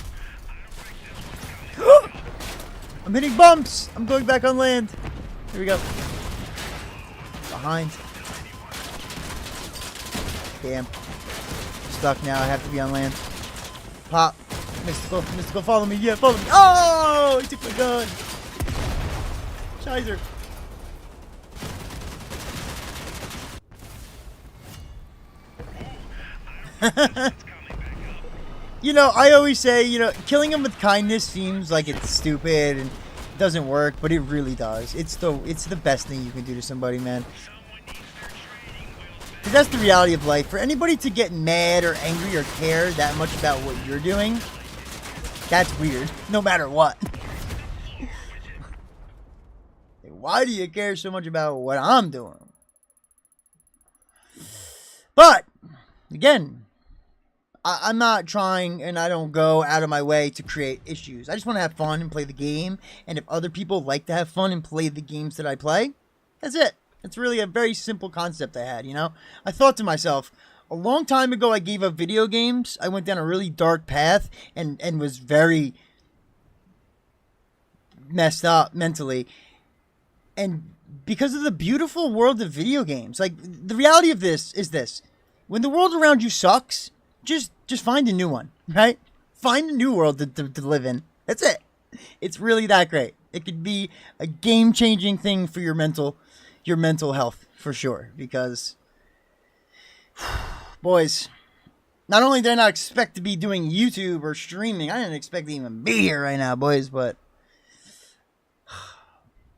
[SPEAKER 1] I'm hitting bumps. I'm going back on land. Here we go. Behind. Damn. Stuck now. I have to be on land. Pop. Mystical. Mystical, follow me. Yeah, follow me. Oh! He took my gun. Shizer. You know, I always say, you know, killing him with kindness seems like it's stupid and doesn't work, but it really does. It's the best thing you can do to somebody, man. 'Cause that's the reality of life. For anybody to get mad or angry or care that much about what you're doing, that's weird, no matter what. Why do you care so much about what I'm doing? But, again, I'm not trying, and I don't go out of my way to create issues. I just want to have fun and play the game, and if other people like to have fun and play the games that I play, that's it. It's really a very simple concept I had, you know? I thought to myself, a long time ago I gave up video games. I went down a really dark path and was very messed up mentally. And because of the beautiful world of video games, like, the reality of this is this. When the world around you sucks, just find a new one, right? Find a new world to live in. That's it. It's really that great. It could be a game-changing thing for your mental health, for sure. Because, boys, not only did I not expect to be doing YouTube or streaming, I didn't expect to even be here right now, boys, but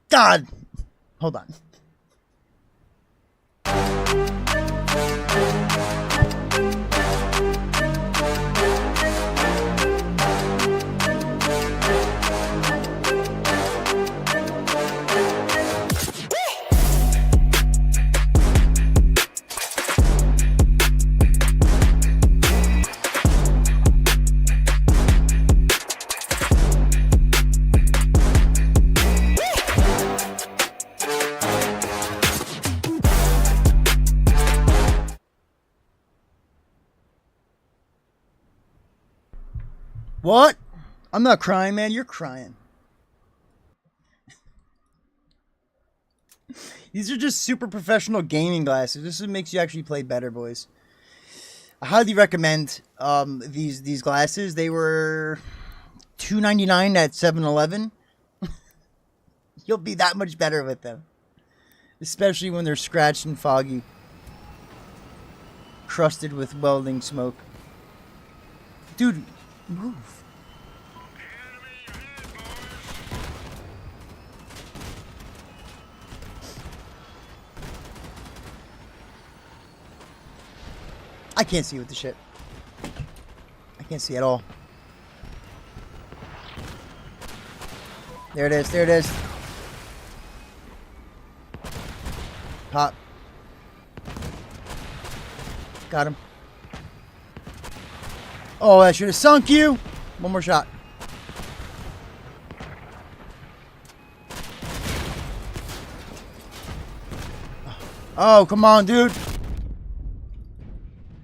[SPEAKER 1] God, hold on. What? I'm not crying, man. You're crying. These are just super professional gaming glasses. This makes you actually play better, boys. I highly recommend these glasses. They were $2.99 at 7-Eleven. You'll be that much better with them. Especially when they're scratched and foggy. Crusted with welding smoke. Dude, move. I can't see with the shit. I can't see at all. There it is. There it is. Pop. Got him. Oh, I should have sunk you. One more shot. Oh, come on, dude.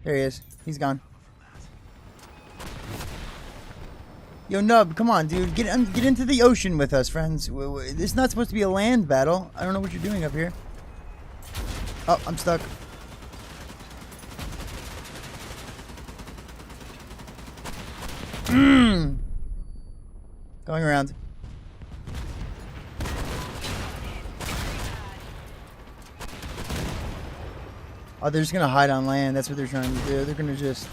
[SPEAKER 1] There he is. He's gone. Yo, Nub, come on, dude. Get into the ocean with us, friends. This is not supposed to be a land battle. I don't know what you're doing up here. Oh, I'm stuck. Going around. Oh, they're just gonna hide on land. That's what they're trying to do. They're gonna just...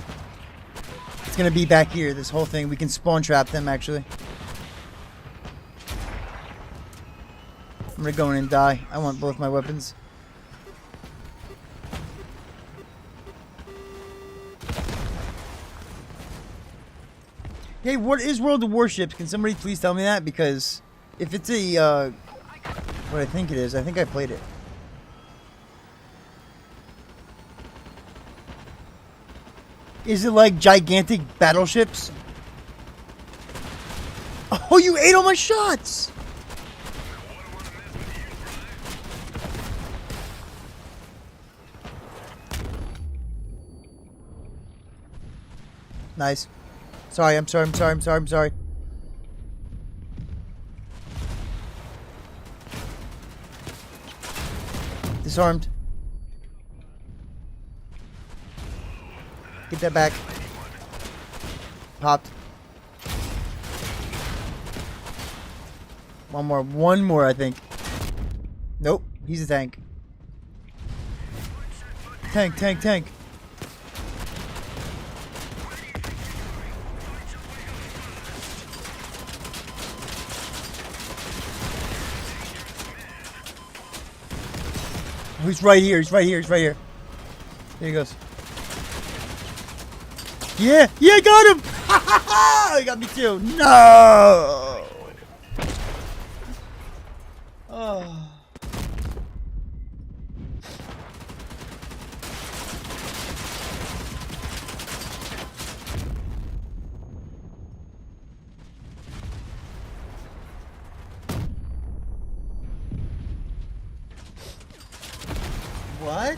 [SPEAKER 1] It's gonna be back here, this whole thing. We can spawn trap them, actually. I'm gonna go in and die. I want both my weapons. Hey, what is World of Warships? Can somebody please tell me that? Because if it's a, what I think it is, I think I played it. Is it like gigantic battleships? Oh, you ate all my shots! Nice. Sorry, I'm sorry. Disarmed. Get that back. Popped. One more, I think. Nope, he's a tank. Tank. Oh, he's right here. There he goes. Yeah, I got him! He got me too. No! Oh. What?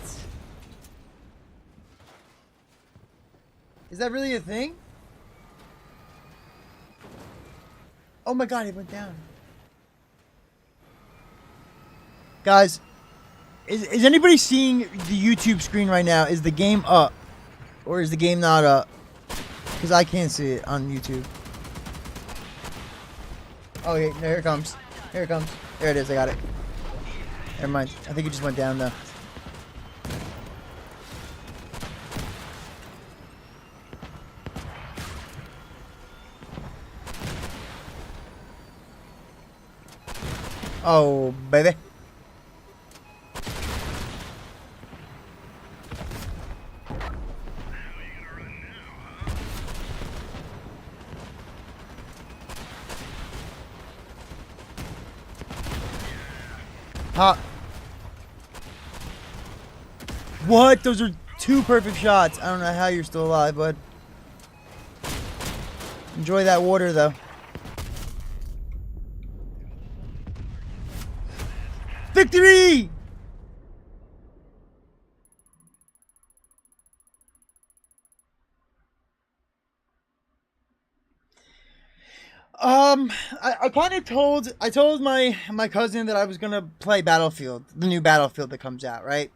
[SPEAKER 1] Is that really a thing? Oh my god, it went down. Guys, is anybody seeing the YouTube screen right now? Is the game up? Or is the game not up? Because I can't see it on YouTube. Oh, yeah, here it comes. There it is, I got it. Never mind. I think it just went down though. Oh, baby. Pop. What? Those are two perfect shots. I don't know how you're still alive, bud. Enjoy that water, though. Victory! I kind of told my cousin that I was gonna play Battlefield, the new Battlefield that comes out, right?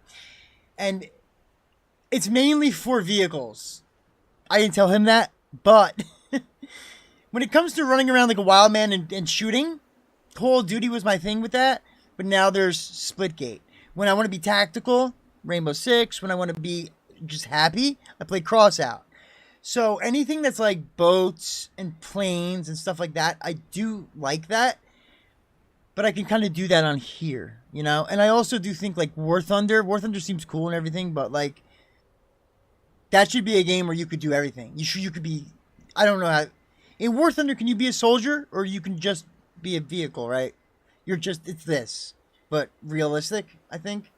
[SPEAKER 1] And it's mainly for vehicles. I didn't tell him that, but when it comes to running around like a wild man and shooting, Call of Duty was my thing with that. But now there's Splitgate, When I want to be tactical, Rainbow Six. When I want to be just happy, I play Crossout. So anything that's like boats and planes and stuff like that, I do like that. But I can kind of do that on here, you know? And I also do think like War Thunder. War Thunder seems cool and everything, but like that should be a game where you could do everything. You could be, I don't know how. In War Thunder, can you be a soldier or you can just be a vehicle, right? It's this, but realistic, I think.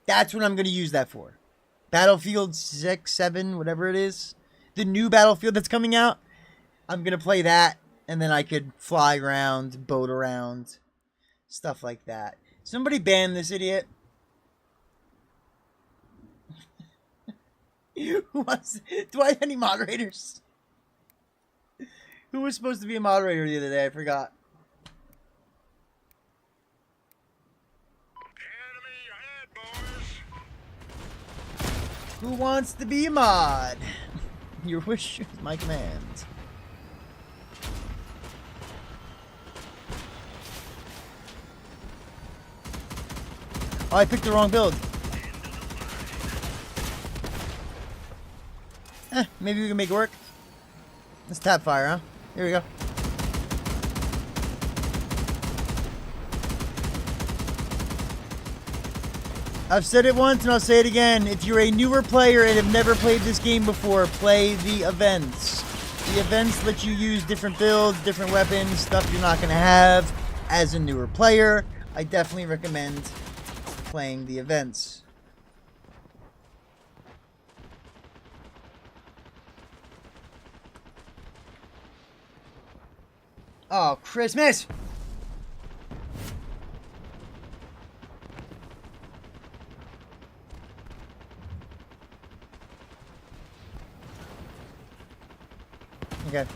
[SPEAKER 1] That's what I'm going to use that for. Battlefield 6, 7, whatever it is. The new Battlefield that's coming out. I'm going to play that, and then I could fly around, boat around, stuff like that. Somebody ban this idiot. Do I have any moderators? Who was supposed to be a moderator the other day? I forgot. Who wants to be a mod? Your wish is my command. Oh, I picked the wrong build. Maybe we can make it work. Let's tap fire, huh? Here we go. I've said it once and I'll say it again. If you're a newer player and have never played this game before, play the events. The events let you use different builds, different weapons, stuff you're not going to have as a newer player. I definitely recommend playing the events. Oh, Christmas! Okay.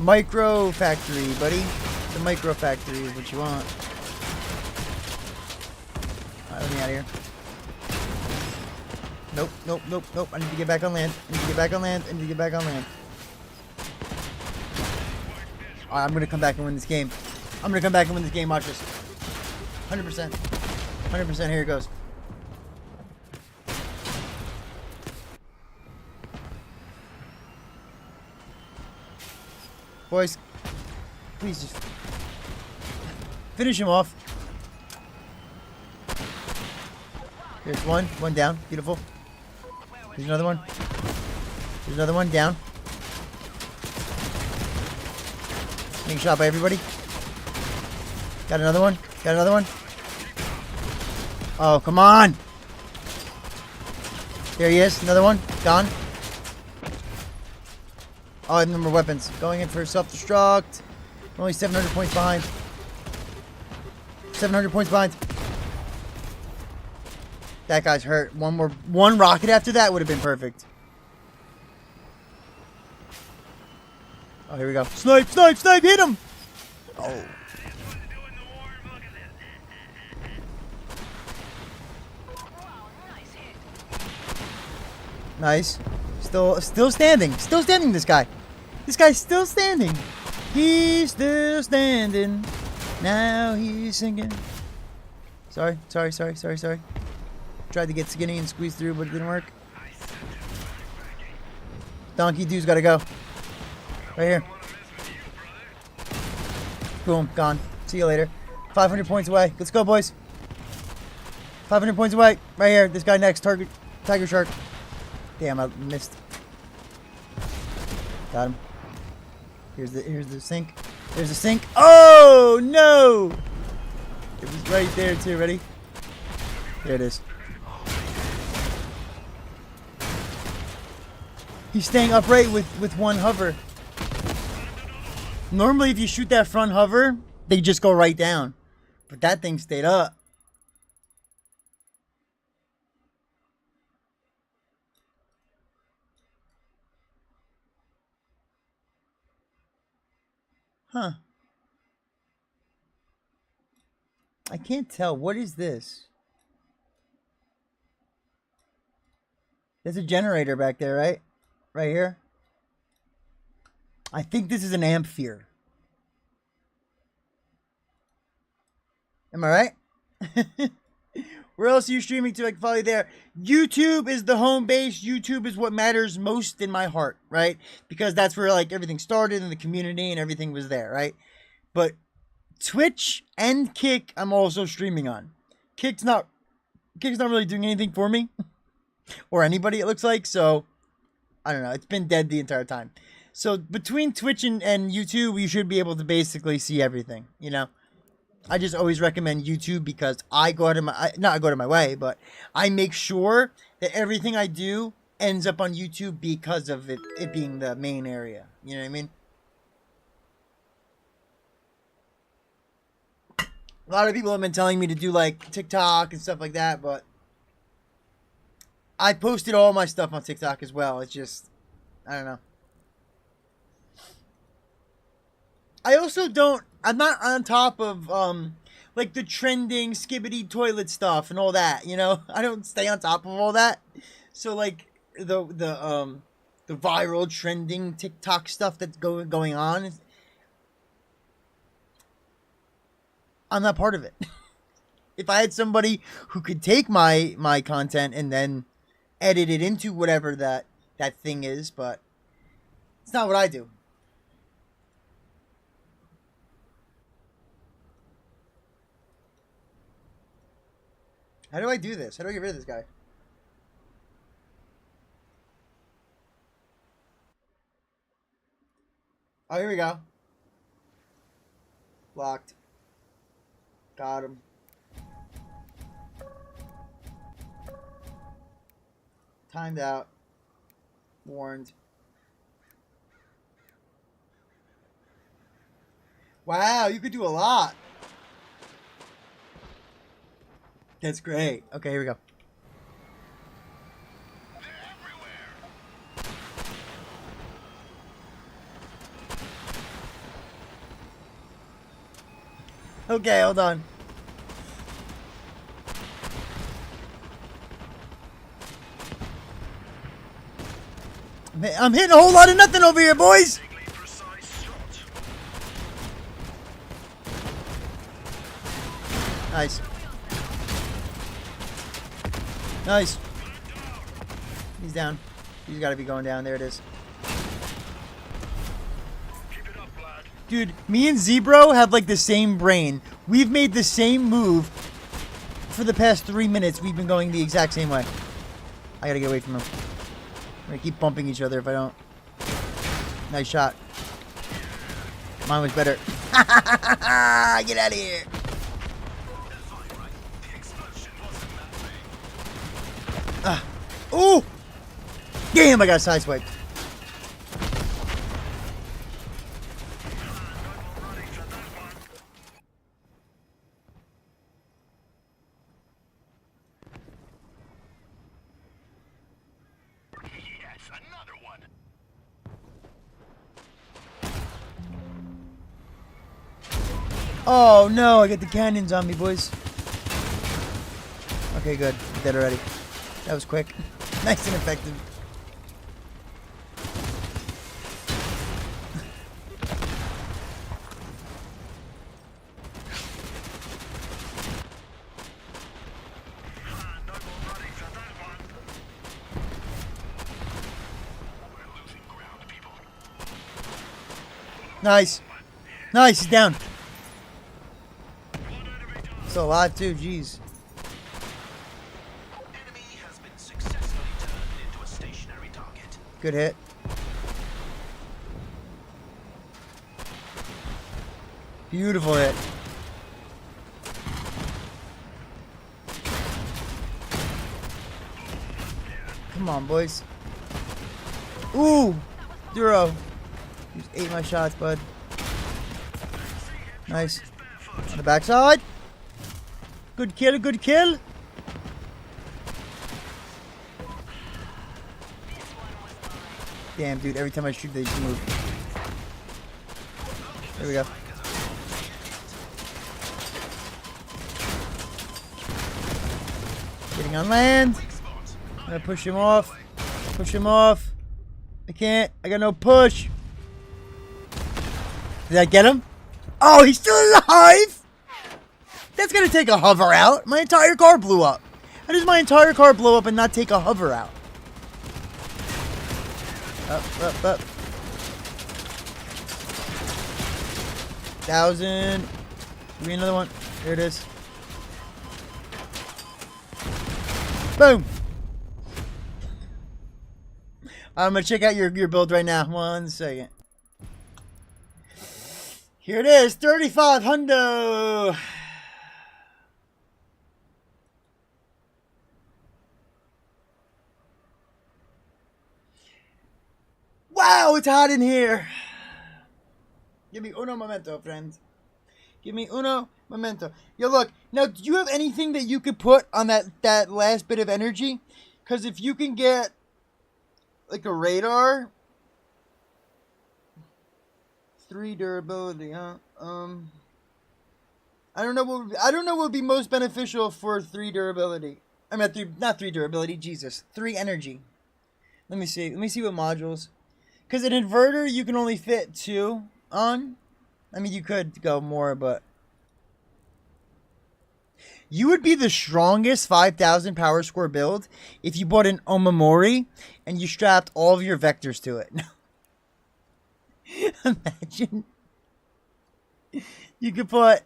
[SPEAKER 1] Micro factory, buddy. The micro factory is what you want. Alright, let me out of here. Nope, nope, nope, nope. I need to get back on land. I need to get back on land. I need to get back on land. Alright, I'm gonna come back and win this game. I'm gonna come back and win this game. Watch this. 100%. 100%. Here it goes. Boys, please just finish him off. There's one down. Beautiful. There's another one. There's another one down. Being shot by everybody. Got another one. Got another one. Oh, come on. There he is. Another one. Gone. Oh, I have no more weapons. Going in for self-destruct. Only 700 points behind. 700 points behind. That guy's hurt. One rocket after that would have been perfect. Oh, here we go. Snipe, snipe, snipe, hit him! Oh. Nice. Still standing. Still standing, this guy. This guy's still standing. He's still standing. Now he's singing. Sorry. Tried to get skinny and squeeze through, but it didn't work. Donkey dude's gotta go. Right here. Boom, gone. See you later. 500 points away. Let's go, boys. 500 points away. Right here. This guy next. Target. Tiger shark. Damn, I missed. Got him. Here's the sink. There's the sink. Oh no! It was right there too. Ready? There it is. He's staying upright with one hover. Normally, if you shoot that front hover, they just go right down. But that thing stayed up. Huh. I can't tell. What is this? There's a generator back there, right? Right here. I think this is an amphere. Am I right? Where else are you streaming to? I can follow you there. YouTube is the home base. YouTube is what matters most in my heart, right? Because that's where like everything started in the community and everything was there, right? But Twitch and Kick, I'm also streaming on. Kick's not really doing anything for me or anybody. It looks like so. I don't know. It's been dead the entire time. So between Twitch and YouTube, you should be able to basically see everything, you know. I just always recommend YouTube because I go out of my, not I go out of my way, but I make sure that everything I do ends up on YouTube because of it being the main area. You know what I mean? A lot of people have been telling me to do like TikTok and stuff like that, but I posted all my stuff on TikTok as well. It's just, I don't know. I also I'm not on top of, like the trending skibbity toilet stuff and all that, you know? I don't stay on top of all that. So, like, the viral trending TikTok stuff that's going on, I'm not part of it. If I had somebody who could take my content and then edit it into whatever that thing is, but it's not what I do. How do I do this? How do I get rid of this guy? Oh, here we go. Locked. Got him. Timed out. Warned. Wow, you could do a lot. That's great. Okay, here we go. Okay, hold on. I'm hitting a whole lot of nothing over here, boys. Nice. Nice. He's down. He's got to be going down. There it is. Dude, me and Zebro have like the same brain. We've made the same move for the past 3 minutes. We've been going the exact same way. I gotta get away from him. We're gonna keep bumping each other if I don't. Nice shot. Mine was better. Get out of here. Ooh! Damn, I got sideswiped.
[SPEAKER 4] Yes, another one.
[SPEAKER 1] Oh no, I got the cannons on me, boys. Okay, good. Dead already. That was quick. Nice and effective. Nice. Nice, he's down. So a lot too, jeez.
[SPEAKER 2] Enemy has been successfully turned into a stationary target.
[SPEAKER 1] Good hit. Beautiful hit. Come on, boys. Ooh! Duro. You just ate my shots, bud. Nice. On the backside. Good kill, good kill. Damn, dude, every time I shoot, they just move. There we go. Getting on land. I'm gonna push him off. Push him off. I can't. I got no push. Did I get him? Oh, he's still alive! That's gonna take a hover out. My entire car blew up. How does my entire car blow up and not take a hover out? Up. 1,000. Give me another one. There it is. Boom. I'm gonna check out your build right now. 1 second. Here it is. 35 hundo. Wow, it's hot in here. Give me uno momento, friends. Give me uno momento. Yo, look. Now, do you have anything that you could put on that last bit of energy? Because if you can get, like, a radar. 3 durability, huh? I don't know what would be most beneficial for 3 durability. I mean, not 3 durability. Jesus, 3 energy. Let me see. Let me see what modules. Because an inverter, you can only fit 2 on. I mean, you could go more, but you would be the strongest 5,000 power score build if you bought an Omamori and you strapped all of your vectors to it. Imagine. You could put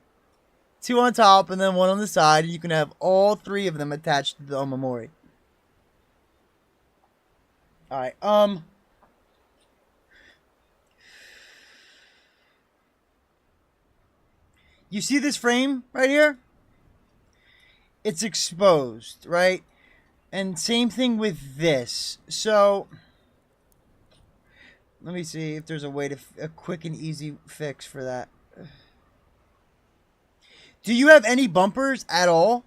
[SPEAKER 1] 2 on top and then 1 on the side, and you can have all 3 of them attached to the Omamori. Alright, you see this frame right here? It's exposed, right? And same thing with this. So, let me see if there's a way to, a quick and easy fix for that. Do you have any bumpers at all?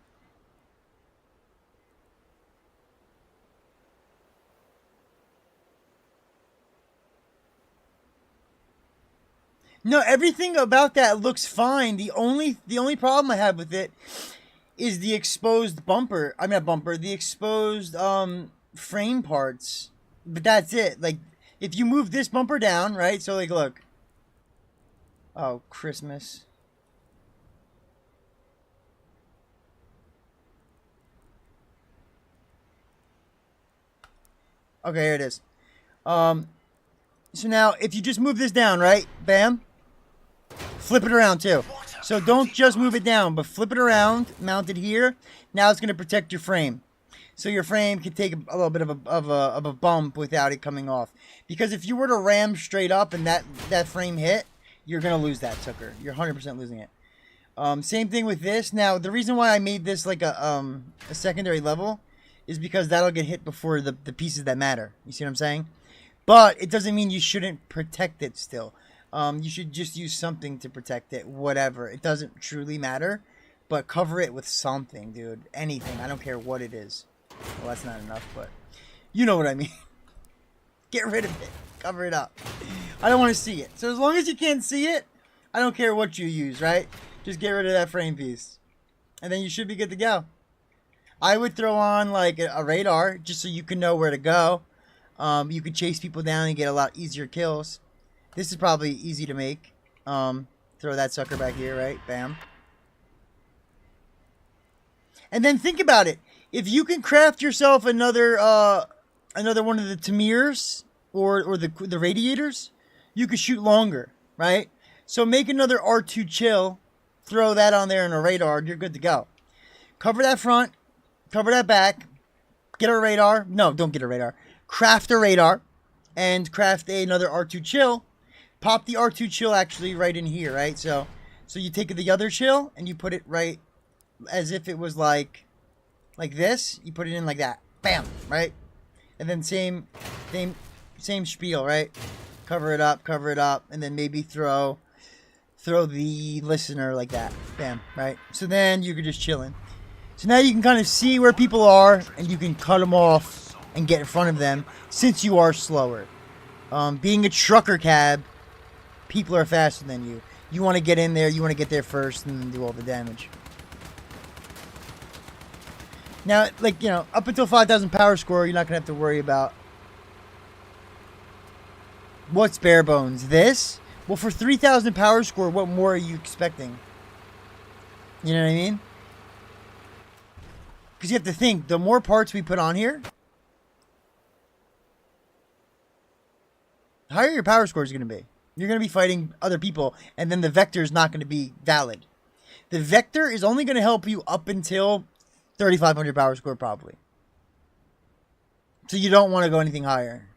[SPEAKER 1] No, everything about that looks fine. The only problem I have with it is the exposed bumper. I mean, not bumper. The exposed frame parts. But that's it. Like, if you move this bumper down, right? So, like, look. Oh, Christmas. Okay, here it is. So now, if you just move this down, right? Bam. Flip it around, too. So don't just move it down, but flip it around, mount it here. Now it's going to protect your frame. So your frame can take a little bit of a bump without it coming off. Because if you were to ram straight up and that frame hit, you're going to lose that sucker. You're 100% losing it. Same thing with this. Now, the reason why I made this like a secondary level is because that'll get hit before the pieces that matter. You see what I'm saying? But it doesn't mean you shouldn't protect it still. You should just use something to protect it. Whatever. It doesn't truly matter. But cover it with something, dude. Anything. I don't care what it is. Well, that's not enough, but you know what I mean. Get rid of it. Cover it up. I don't want to see it. So as long as you can't see it, I don't care what you use, right? Just get rid of that frame piece. And then you should be good to go. I would throw on like a radar just so you can know where to go. You could chase people down and get a lot easier kills. This is probably easy to make. Throw that sucker back here, right? Bam. And then think about it. If you can craft yourself another one of the Tamirs or the radiators, you could shoot longer, right? So make another R2 chill, throw that on there in a radar, you're good to go. Cover that front, cover that back, get a radar. No, don't get a radar. Craft a radar and craft another R2 chill. Pop the R2 chill actually right in here, right? So you take the other chill and you put it right as if it was like this. You put it in like that. Bam, right? And then same spiel, right? Cover it up, and then maybe throw the listener like that. Bam, right? So then you can just chill in. So now you can kind of see where people are and you can cut them off and get in front of them since you are slower. Being a trucker cab, people are faster than you. You want to get in there, you want to get there first and then do all the damage. Now, like, you know, up until 5,000 power score, you're not going to have to worry about what's bare bones. This? Well, for 3,000 power score, what more are you expecting? You know what I mean? Because you have to think, the more parts we put on here, the higher your power score is going to be. You're going to be fighting other people, and then the vector is not going to be valid. The vector is only going to help you up until 3,500 power score, probably. So you don't want to go anything higher.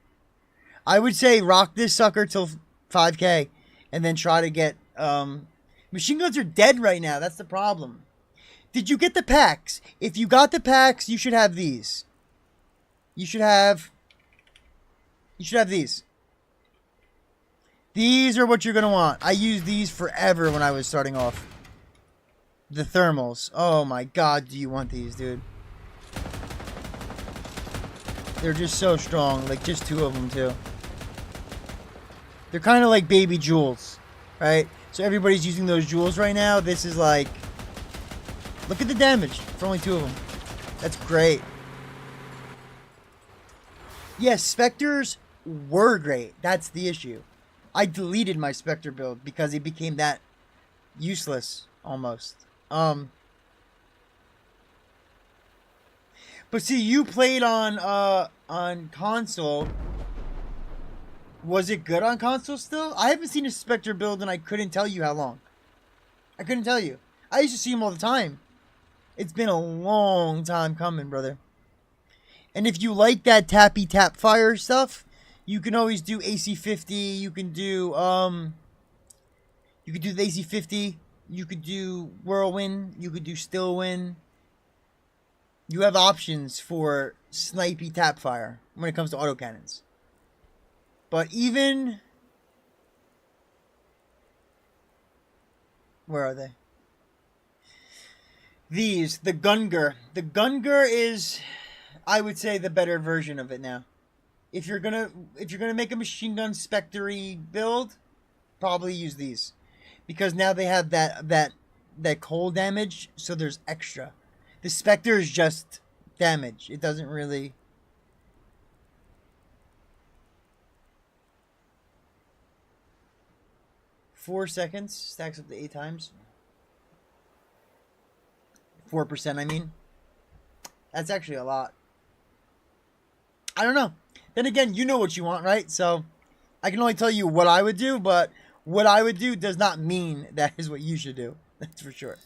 [SPEAKER 1] I would say rock this sucker till 5K, and then try to get... machine guns are dead right now. That's the problem. Did you get the packs? If you got the packs, you should have these. You should have these. These are what you're going to want. I used these forever when I was starting off. The thermals. Oh my god, do you want these, dude? They're just so strong. Like, just 2 of them, too. They're kind of like baby jewels, right? So everybody's using those jewels right now. This is like... Look at the damage for only 2 of them. That's great. Yes, Spectres were great. That's the issue. I deleted my Spectre build because it became that useless, almost. But see, you played on console. Was it good on console still? I haven't seen a Spectre build and I couldn't tell you how long. I couldn't tell you. I used to see them all the time. It's been a long time coming, brother. And if you like that tappy tap fire stuff, you can always do AC50. You can do the AC50. You could do Whirlwind. You could do Stillwind. You have options for snipey tap fire when it comes to autocannons. But even... Where are they? These, the Gungar. The Gungar is, I would say, the better version of it now. If you're gonna make a machine gun Spectre-y build, probably use these. Because now they have that cold damage, so there's extra. The Spectre is just damage. It doesn't really... 4 seconds stacks up to 8 times. 4%, I mean. That's actually a lot. I don't know. Then again, you know what you want, right? So, I can only tell you what I would do, but what I would do does not mean that is what you should do. That's for sure.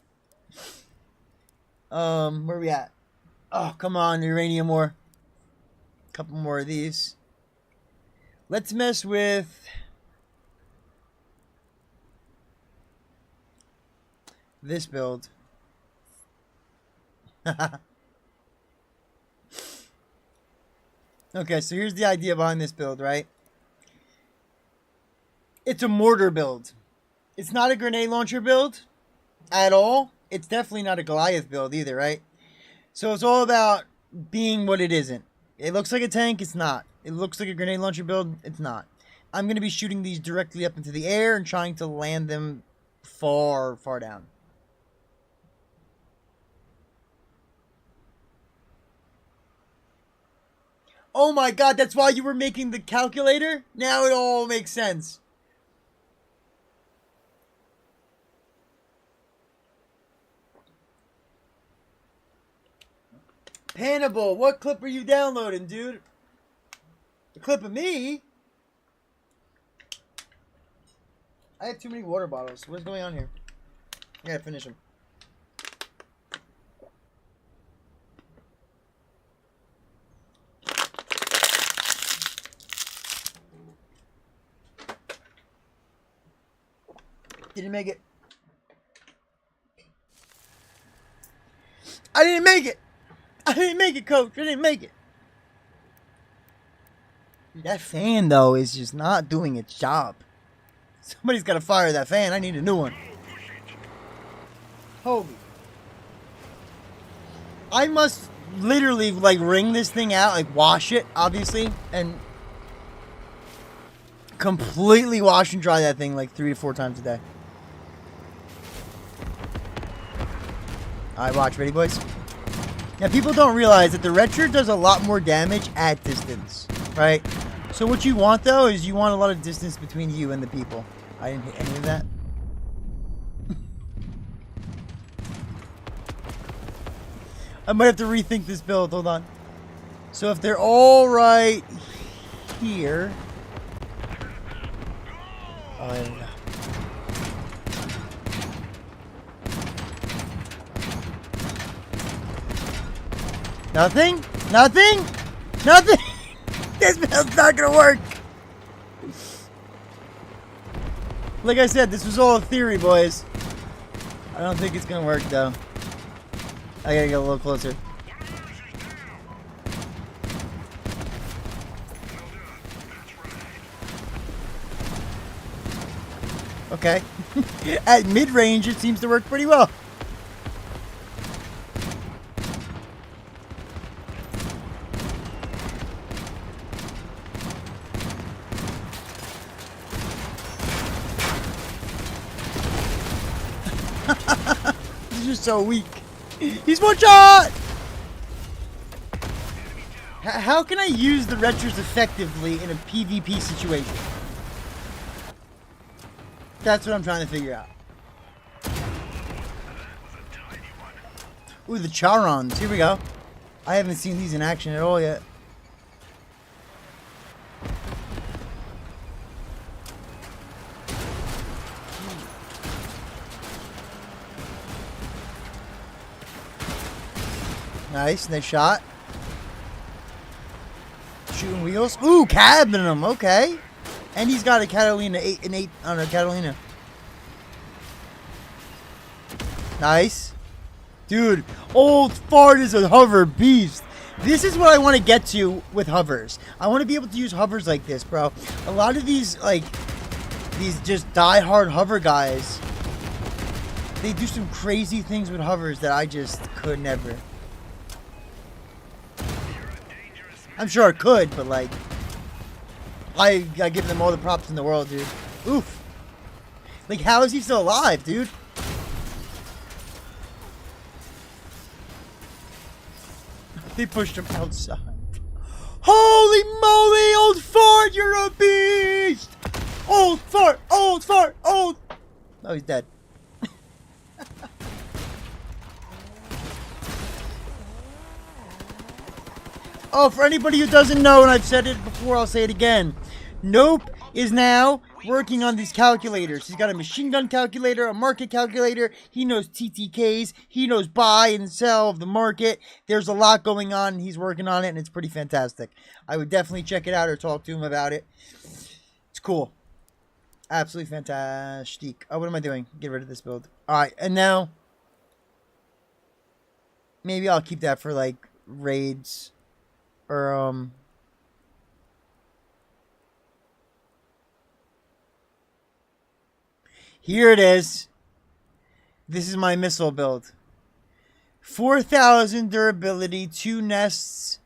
[SPEAKER 1] Where are we at? Oh, come on, uranium ore. A couple more of these. Let's mess with... this build. Okay, so here's the idea behind this build, right? It's a mortar build. It's not a grenade launcher build at all. It's definitely not a Goliath build either, right? So it's all about being what it isn't. It looks like a tank, it's not. It looks like a grenade launcher build, it's not. I'm going to be shooting these directly up into the air and trying to land them far, far down. Oh my god, that's why you were making the calculator? Now it all makes sense. Hannibal, what clip are you downloading, dude? The clip of me? I have too many water bottles. What's going on here? I gotta finish them. Didn't make it. I didn't make it. I didn't make it, coach. I didn't make it. That fan, though, is just not doing its job. Somebody's got to fire that fan. I need a new one. Holy. I must literally, like, wring this thing out, like, wash it, obviously, and completely wash and dry that thing, like, 3 to 4 times a day. Alright, watch. Ready, boys? Now, people don't realize that the red shirt does a lot more damage at distance, right? So what you want, though, is you want a lot of distance between you and the people. I didn't hit any of that. I might have to rethink this build. Hold on. So if they're all right here. Oh, there we go. Nothing? Nothing? Nothing? This build's not gonna work. Like I said, this was all a theory, boys. I don't think it's gonna work, though. I gotta get a little closer. Okay. At mid-range, it seems to work pretty well. He's just so weak. He's one shot! How can I use the retros effectively in a PvP situation? That's what I'm trying to figure out. Ooh, the Charons. Here we go. I haven't seen these in action at all yet. Nice shot. Shooting wheels. Ooh, cabbing him. Okay. And he's got a Catalina, an 8 on a Catalina. Nice. Dude, old fart is a hover beast. This is what I want to get to with hovers. I want to be able to use hovers like this, bro. A lot of these, like, these just die-hard hover guys, they do some crazy things with hovers that I just could never. I'm sure I could, but, like, I give them all the props in the world, dude. Oof. Like, how is he still alive, dude? They pushed him outside. Holy moly, old fart, you're a beast! Old fart, old fart, old... Oh, he's dead. Oh, for anybody who doesn't know, and I've said it before, I'll say it again. Nope is now working on these calculators. He's got a machine gun calculator, a market calculator. He knows TTKs. He knows buy and sell of the market. There's a lot going on, and he's working on it, and it's pretty fantastic. I would definitely check it out or talk to him about it. It's cool. Absolutely fantastic. Oh, what am I doing? Get rid of this build. All right, and now maybe I'll keep that for, like, raids. Or, here it is. This is my missile build. 4,000 durability, 2 nests,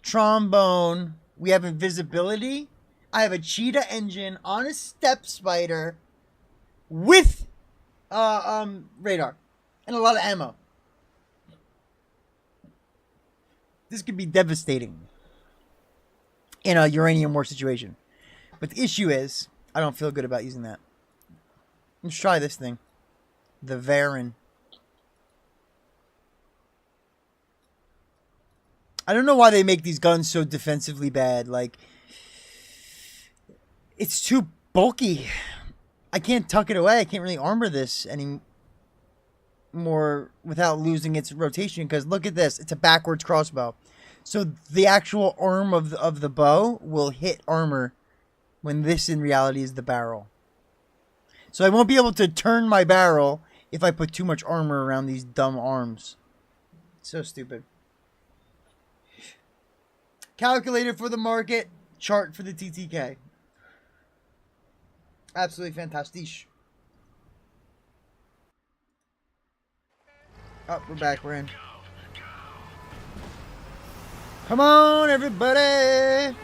[SPEAKER 1] trombone. We have invisibility. I have a cheetah engine on a step spider with, radar and a lot of ammo. This could be devastating in a uranium war situation. But the issue is, I don't feel good about using that. Let's try this thing. The Varan. I don't know why they make these guns so defensively bad. Like, it's too bulky. I can't tuck it away. I can't really armor this anymore without losing its rotation, because look at this, it's a backwards crossbow, so the actual arm of the bow will hit armor when this in reality is the barrel. So I won't be able to turn my barrel if I put too much armor around these dumb arms. So stupid. Calculator for the market, chart for the TTK. Absolutely fantastic. Oh, we're back. We're in. Come on, everybody!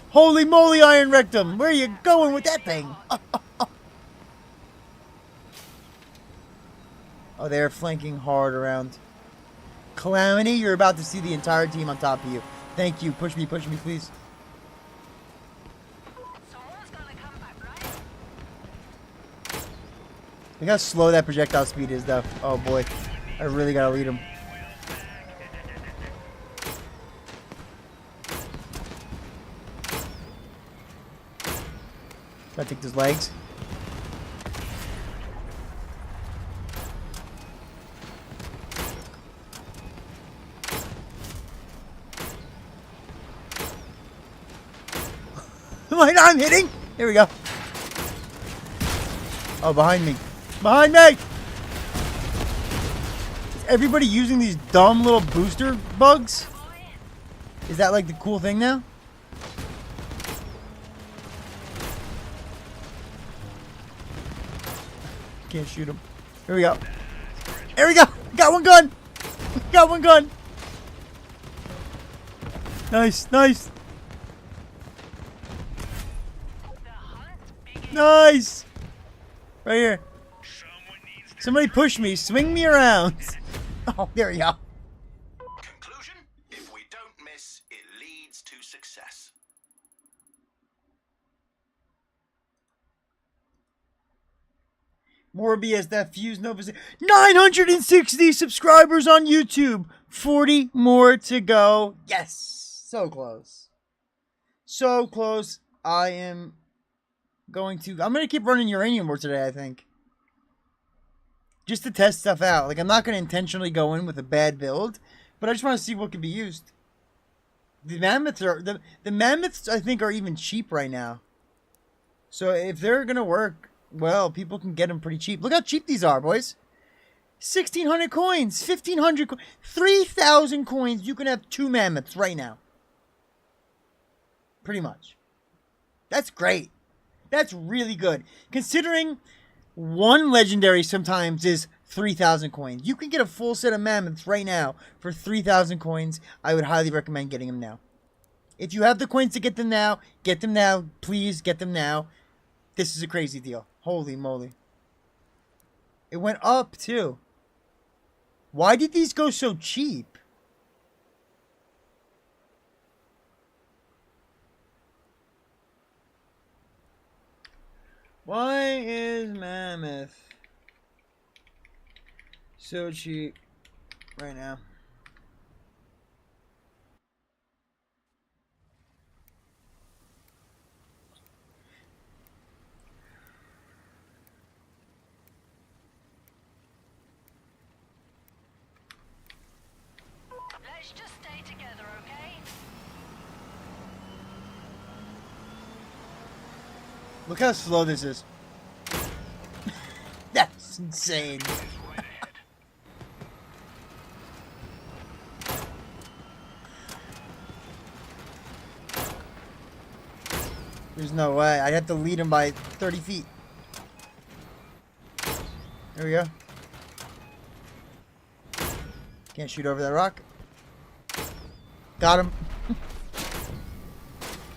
[SPEAKER 1] Holy moly, Iron Rectum! Where are you going with that thing? Oh, they're flanking hard around. Calamity, you're about to see the entire team on top of you. Thank you. Push me, please.
[SPEAKER 3] Someone's gonna come back, right?
[SPEAKER 1] Look how slow that projectile speed is, though. Oh, boy. I really gotta lead him. Gotta take those legs. I'm hitting. Here we go. Oh, behind me. Behind me! Is everybody using these dumb little booster bugs? Is that like the cool thing now? Can't shoot him. Here we go. Here we go. Got one gun. Got one gun. Nice, nice. Nice. Right here. Somebody push me. Swing me around. Oh, there we go.
[SPEAKER 2] Conclusion? If we don't miss, it leads to success.
[SPEAKER 1] More BS. That fuse Nova. 960 subscribers on YouTube. 40 more to go. Yes. So close. So close. I'm going to keep running uranium ore today, I think. Just to test stuff out. Like, I'm not going to intentionally go in with a bad build, but I just want to see what can be used. The mammoths the mammoths, I think, are even cheap right now. So if they're going to work, well, people can get them pretty cheap. Look how cheap these are, boys. 1,600 coins, 1,500 coins, 3,000 coins. You can have 2 mammoths right now. Pretty much. That's great. That's really good. Considering one legendary sometimes is 3,000 coins. You can get a full set of mammoths right now for 3,000 coins. I would highly recommend getting them now. If you have the coins to get them now, get them now. Please get them now. This is a crazy deal. Holy moly. It went up too. Why did these go so cheap? Why is mammoth so cheap right now?
[SPEAKER 3] Let's just stay together, okay?
[SPEAKER 1] Look how slow this is. That's insane. There's no way. I'd have to lead him by 30 feet. There we go. Can't shoot over that rock. Got him.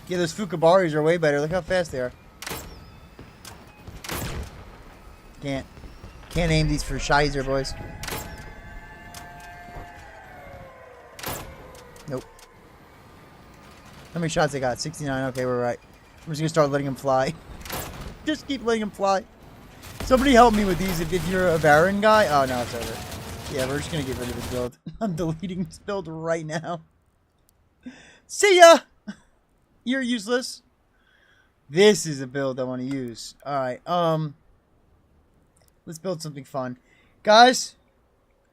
[SPEAKER 1] Yeah, those Fukabaris are way better. Look how fast they are. Can't aim these for Shizer, boys. Nope. How many shots I got? 69. Okay, we're right. We're just gonna start letting them fly. Just keep letting them fly. Somebody help me with these if you're a Baron guy. Oh, no, it's over. Yeah, we're just gonna get rid of this build. I'm deleting this build right now. See ya! You're useless. This is a build I want to use. Alright, let's build something fun. Guys,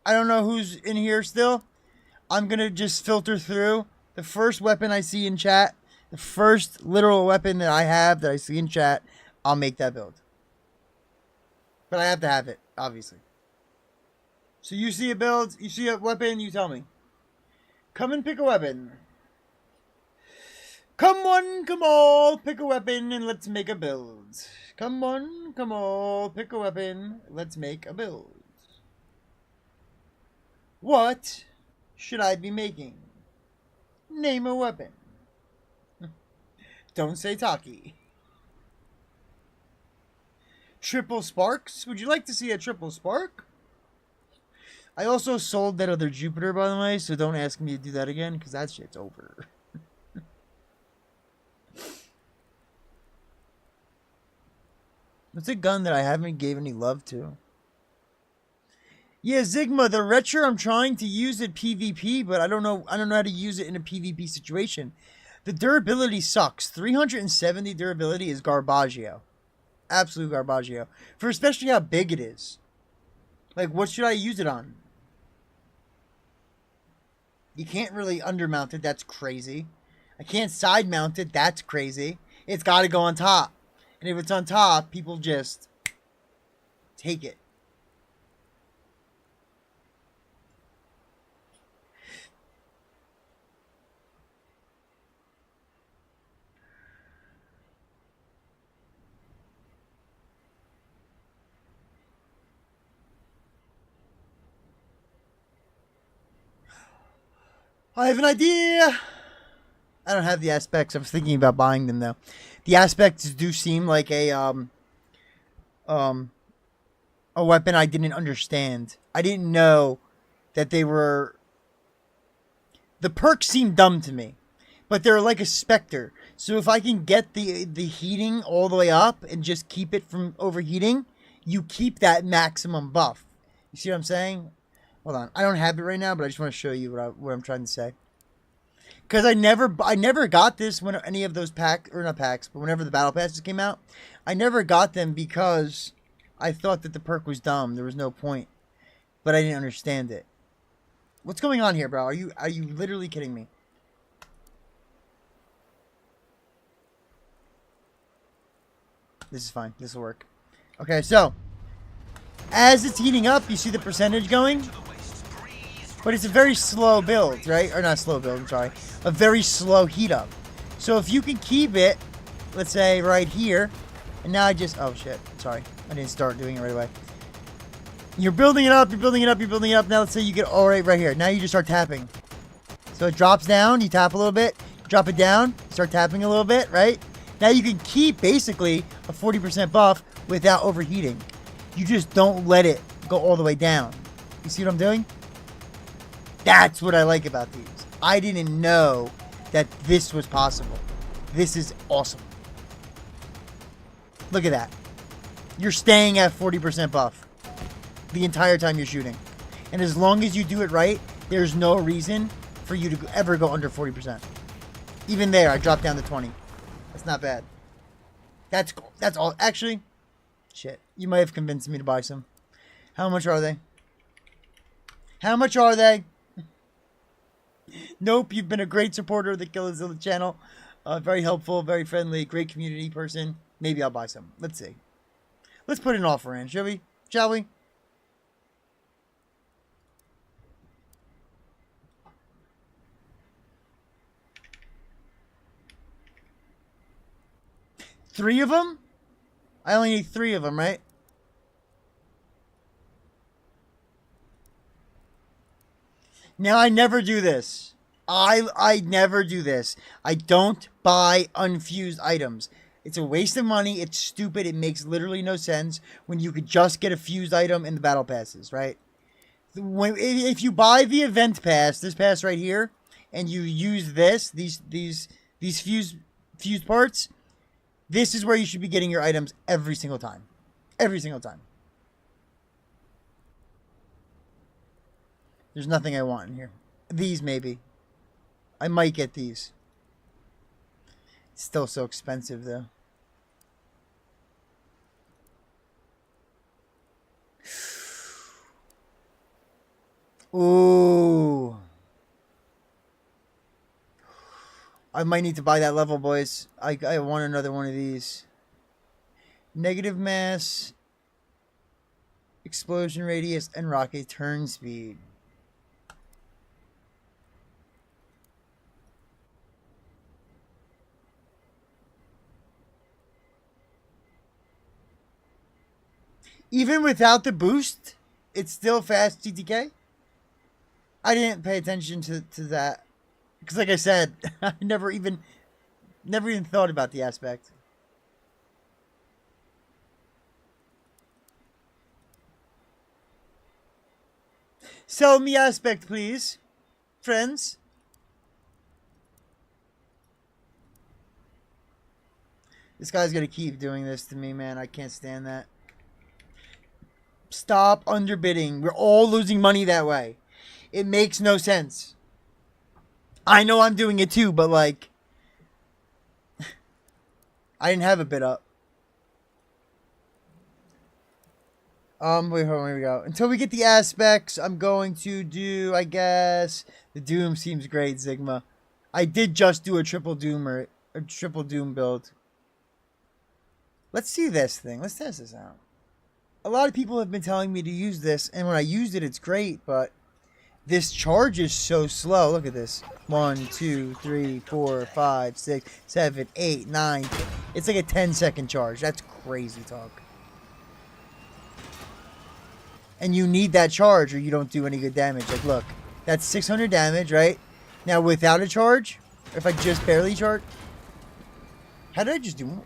[SPEAKER 1] I don't know who's in here still. I'm gonna just filter through. The first weapon I see in chat, the first literal weapon that I have that I see in chat, I'll make that build. But I have to have it, obviously. So you see a build, you see a weapon, you tell me. Come and pick a weapon. Come one, come all, pick a weapon and let's make a build. Come one, come all, pick a weapon, let's make a build. What should I be making? Name a weapon. Don't say Taki. Triple sparks? Would you like to see a triple spark? I also sold that other Jupiter, by the way, so don't ask me to do that again, because that shit's over. It's a gun that I haven't gave any love to. Yeah, Zigma, the Retro, I'm trying to use it PvP, but I don't know how to use it in a PvP situation. The durability sucks. 370 durability is garbaggio. Absolute garbaggio. For especially how big it is. Like, what should I use it on? You can't really undermount it. That's crazy. I can't side mount it. That's crazy. It's got to go on top. And if it's on top, people just take it. I have an idea. I don't have the aspects. I was thinking about buying them though. The aspects do seem like a weapon I didn't understand. I didn't know that they were. The perks seem dumb to me, but they're like a specter. So if I can get the heating all the way up and just keep it from overheating, you keep that maximum buff. You see what I'm saying? Hold on, I don't have it right now, but I just want to show you what I'm trying to say. Because I never got this when any of those packs, or not packs, but whenever the battle passes came out, I never got them because I thought that the perk was dumb. There was no point, but I didn't understand it. What's going on here, bro? Are you literally kidding me? This is fine. This will work. Okay, so as it's heating up, you see the percentage going. But it's a very slow build, right? Or not slow build, I'm sorry. A very slow heat up. So if you can keep it, let's say right here, and now I just, oh shit, sorry. I didn't start doing it right away. You're building it up, you're building it up, you're building it up. Now let's say you get all right here. Now you just start tapping. So it drops down, you tap a little bit, drop it down, start tapping a little bit, right? Now you can keep basically a 40% buff without overheating. You just don't let it go all the way down. You see what I'm doing? That's what I like about these. I didn't know that this was possible. This is awesome. Look at that. You're staying at 40% buff the entire time you're shooting. And as long as you do it right, there's no reason for you to ever go under 40%. Even there, I dropped down to 20. That's not bad. That's cool. That's all. Actually, shit. You might have convinced me to buy some. How much are they? How much are they? Nope, you've been a great supporter of the Killazilla channel. Very helpful, very friendly, great community person. Maybe I'll buy some. Let's see. Let's put an offer in, shall we? Shall we? Three of them? I only need 3 of them, right? Now, I never do this. I never do this. I don't buy unfused items. It's a waste of money. It's stupid. It makes literally no sense when you could just get a fused item in the battle passes, right? If you buy the event pass, this pass right here, and you use these fused parts, this is where you should be getting your items every single time. Every single time. There's nothing I want in here. These, maybe. I might get these. It's still so expensive, though. Ooh. I might need to buy that level, boys. I want another one of these. Negative mass, explosion radius, and rocket turn speed. Even without the boost, it's still fast TTK? I didn't pay attention to that. Because like I said, I never even thought about the aspect. Sell me aspect, please. Friends. This guy's gonna keep doing this to me, man. I can't stand that. Stop underbidding. We're all losing money that way. It makes no sense. I know I'm doing it too, but like... I didn't have a bid up. Wait, hold on, here we go. Until we get the aspects, I'm going to do, I guess... The Doom seems great, Sigma. I did just do a triple Doom or a triple Doom build. Let's see this thing. Let's test this out. A lot of people have been telling me to use this, and when I used it, it's great, but this charge is so slow. Look at this. 1, 2, 3, 4, 5, 6, 7, 8, 9. It's like a 10-second charge. That's crazy talk. And you need that charge or you don't do any good damage. Like, look. That's 600 damage, right? Now, without a charge, or if I just barely charge... How did I just do more?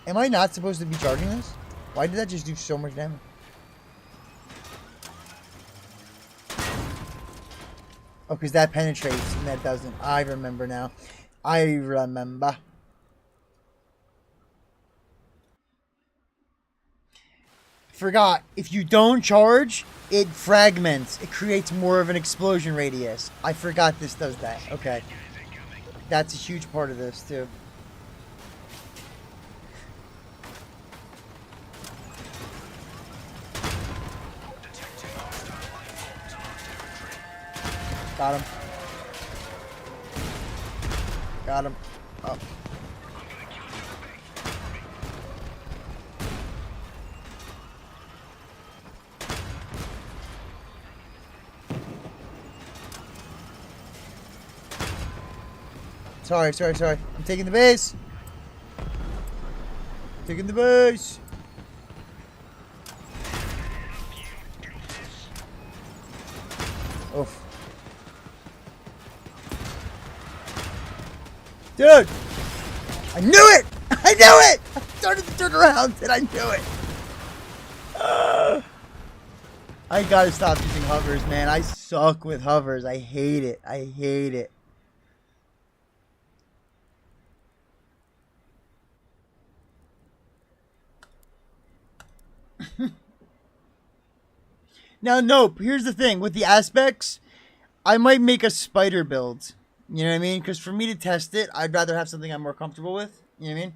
[SPEAKER 1] Am I not supposed to be charging this? Why did that just do so much damage? Oh, because that penetrates and that doesn't. I remember now. I remember. Forgot. If you don't charge, it fragments. It creates more of an explosion radius. I forgot this does that. Okay. That's a huge part of this, too. Got him. Got him. Oh. Sorry. I'm taking the base. Taking the base. Oof. Dude! I knew it! I knew it! I started to turn around and I knew it. I gotta stop using hovers, man. I suck with hovers. I hate it. I hate it. Now, nope. Here's the thing. With the aspects, I might make a spider build. You know what I mean? Because for me to test it, I'd rather have something I'm more comfortable with. You know what I mean?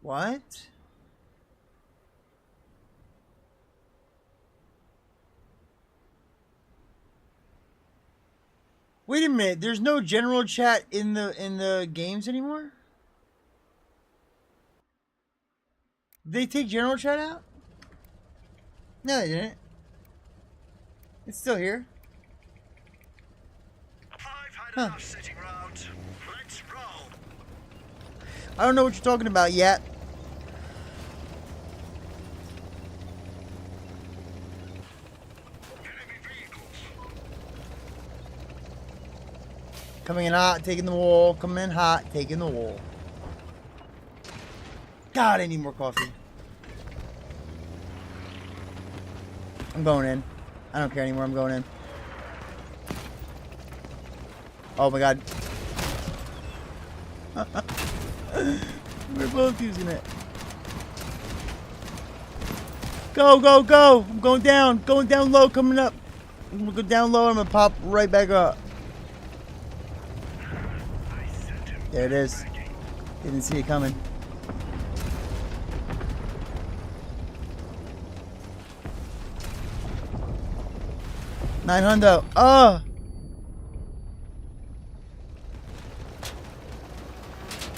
[SPEAKER 1] What? Wait a minute, there's no general chat in the games anymore? Did they take general chat out? No, they didn't. It's still here.
[SPEAKER 4] I've had enough sitting round. Let's roll.
[SPEAKER 1] I don't know what you're talking about yet.
[SPEAKER 4] Enemy vehicles.
[SPEAKER 1] Coming in hot, taking the wall. Coming in hot, taking the wall. God, I need more coffee. I'm going in. I don't care anymore. I'm going in. Oh my god. We're both using it. Go, go, go. I'm going down. Going down low, coming up. I'm going to go down low. I'm going to pop right back up. There it is. Didn't see it coming. $900. Oh!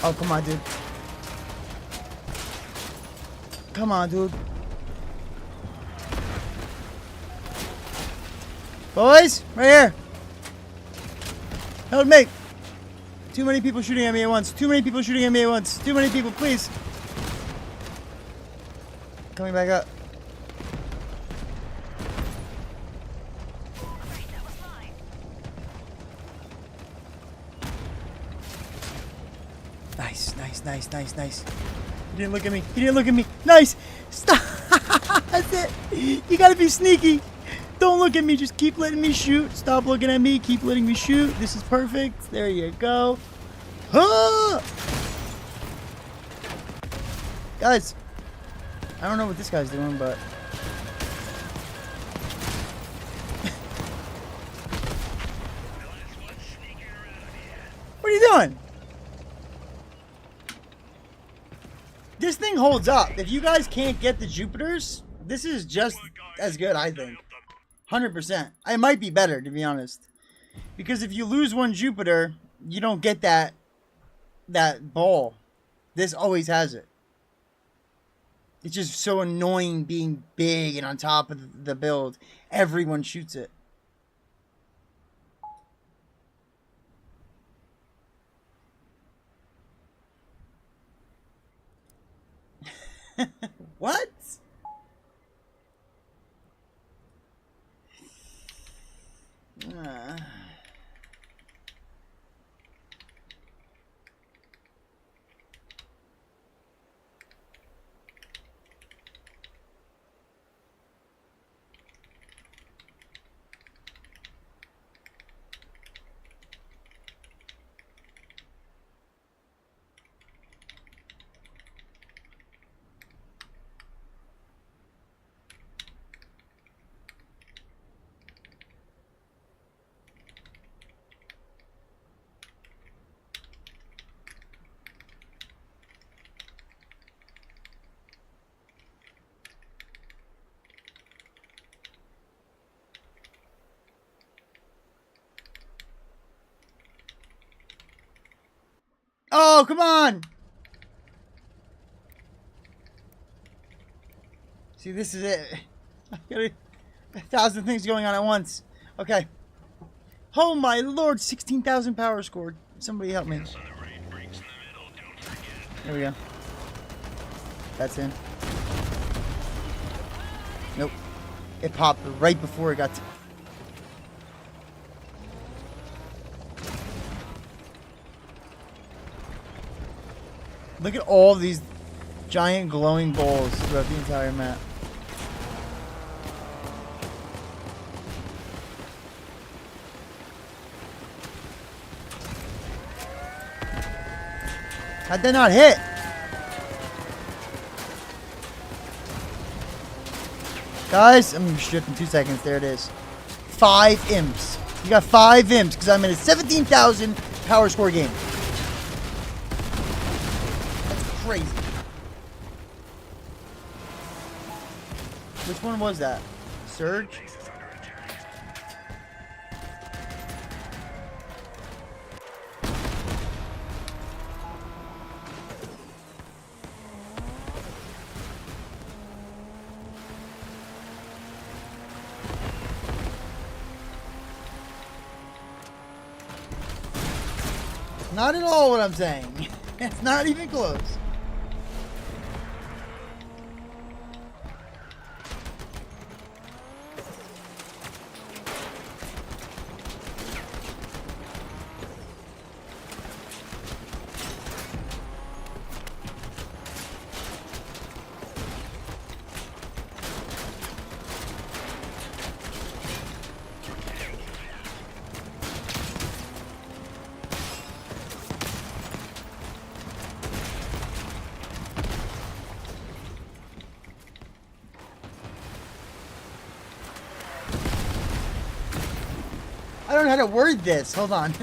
[SPEAKER 1] Oh, come on, dude. Come on, dude. Boys, right here. Help me. Too many people shooting at me at once. Too many people shooting at me at once. Too many people, please. Coming back up.
[SPEAKER 3] Great, that was mine.
[SPEAKER 1] Nice, nice, nice, nice, nice. He didn't look at me. He didn't look at me. Nice. Stop. That's it. You gotta be sneaky. Don't look at me. Just keep letting me shoot. Stop looking at me. Keep letting me shoot. This is perfect. There you go. Ah! Guys, I don't know what this guy's doing, but what are you doing? This thing holds up. If you guys can't get the Jupiters, this is just as good, I think. 100%. It might be better, to be honest. Because if you lose one Jupiter, you don't get that ball. This always has it. It's just so annoying being big and on top of the build. Everyone shoots it. What? Oh, come on! See, this is it. I got 1,000 things going on at once. Okay. Oh my lord, 16,000 power scored. Somebody help me. There we go. That's in. Nope. It popped right before it got to... Look at all these giant glowing balls throughout the entire map. How'd that not hit? Guys, I'm gonna shift in 2 seconds. There it is. 5 imps. You got 5 imps because I'm in a 17,000 power score game. Crazy. Which one was that? Surge? Not at all what I'm saying. It's not even close. I don't know how to word this. Hold on.
[SPEAKER 4] We're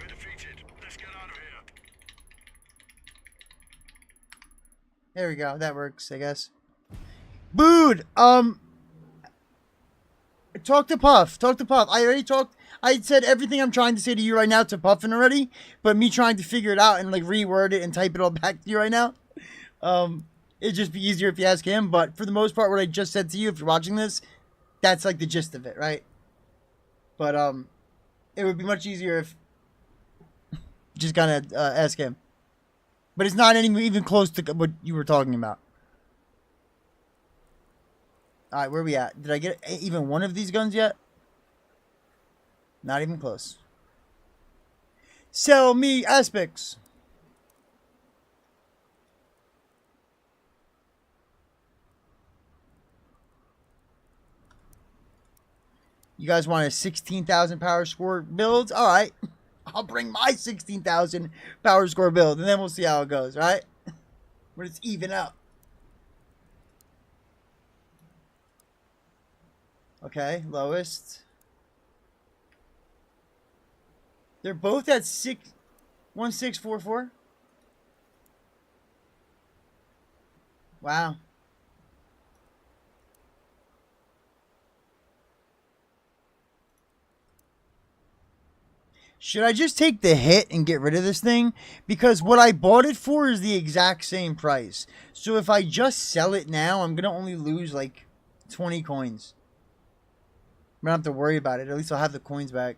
[SPEAKER 4] defeated. Let's get out of here.
[SPEAKER 1] There we go. That works, I guess. Booed. Talk to Puff. Talk to Puff. I already talked. I said everything I'm trying to say to you right now to Puffin already, but me trying to figure it out and like reword it and type it all back to you right now. It'd just be easier if you ask him. But for the most part, what I just said to you, if you're watching this, that's like the gist of it, right? But it would be much easier if you just kind of ask him. But it's not even close to what you were talking about. All right, where are we at? Did I get even one of these guns yet? Not even close. Sell me aspects. You guys want a 16,000 power score build? All right. I'll bring my 16,000 power score build, and then we'll see how it goes, right? When it's even up. Okay, lowest. They're both at 1644. Wow. Should I just take the hit and get rid of this thing? Because what I bought it for is the exact same price. So if I just sell it now, I'm going to only lose like 20 coins. I don't have to worry about it. At least I'll have the coins back.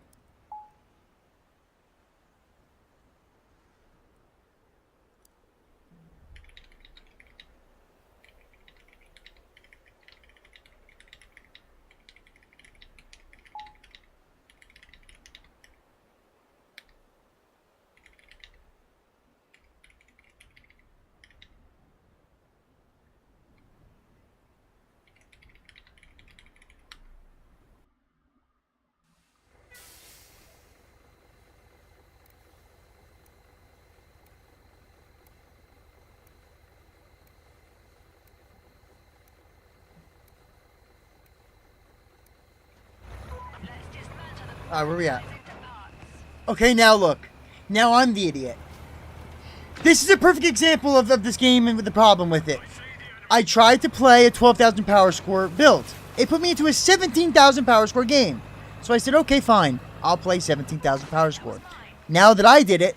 [SPEAKER 1] Alright, where we at? Okay, now look. Now I'm the idiot. This is a perfect example of this game and with the problem with it. I tried to play a 12,000 power score build. It put me into a 17,000 power score game. So I said, okay, fine. I'll play 17,000 power score. Now that I did it,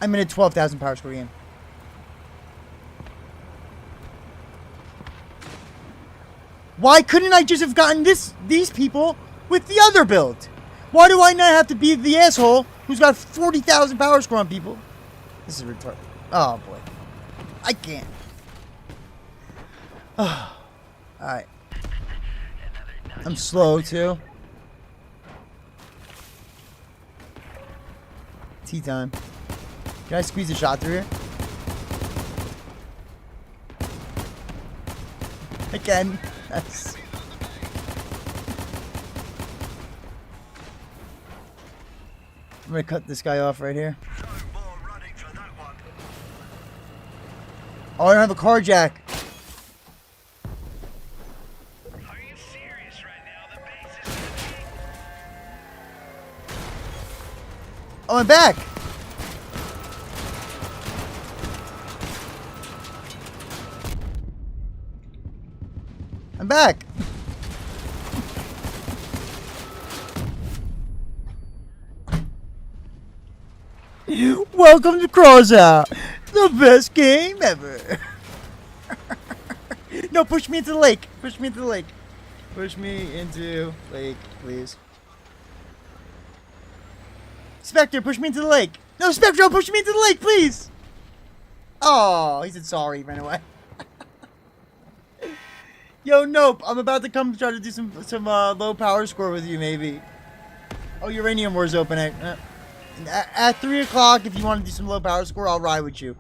[SPEAKER 1] I'm in a 12,000 power score game. Why couldn't I just have gotten these people with the other build? Why do I not have to be the asshole who's got 40,000 power score on people? This is retarded. Oh, boy. I can't. Oh. Alright. I'm slow, too. Tea time. Can I squeeze a shot through here? I can. That's... I'm gonna cut this guy off right here. Oh, I don't have a car jack.
[SPEAKER 4] Are you serious right now? The base is empty.
[SPEAKER 1] Oh, I'm back. I'm back. Welcome to Crossout, the best game ever. No, push me into the lake. Push me into the lake. Push me into lake, please. Spectre, push me into the lake. No, Spectre, don't push me into the lake, please. Oh, he said sorry, ran away. Yo, nope. I'm about to come try to do some low power score with you, maybe. Oh, Uranium War's open at 3 o'clock. If you want to do some low power score, I'll ride with you.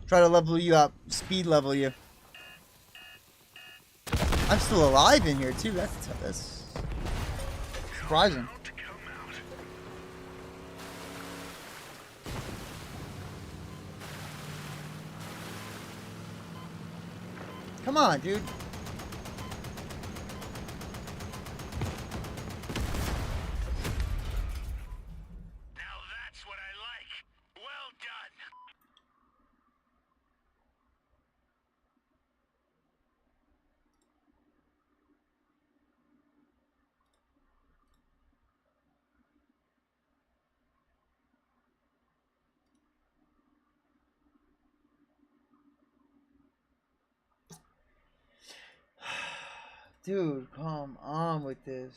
[SPEAKER 1] Try to level you up, speed level you. I'm still alive in here too. That's surprising. Come on, dude.
[SPEAKER 4] Now that's what I like. Well done.
[SPEAKER 1] Dude, come on with this.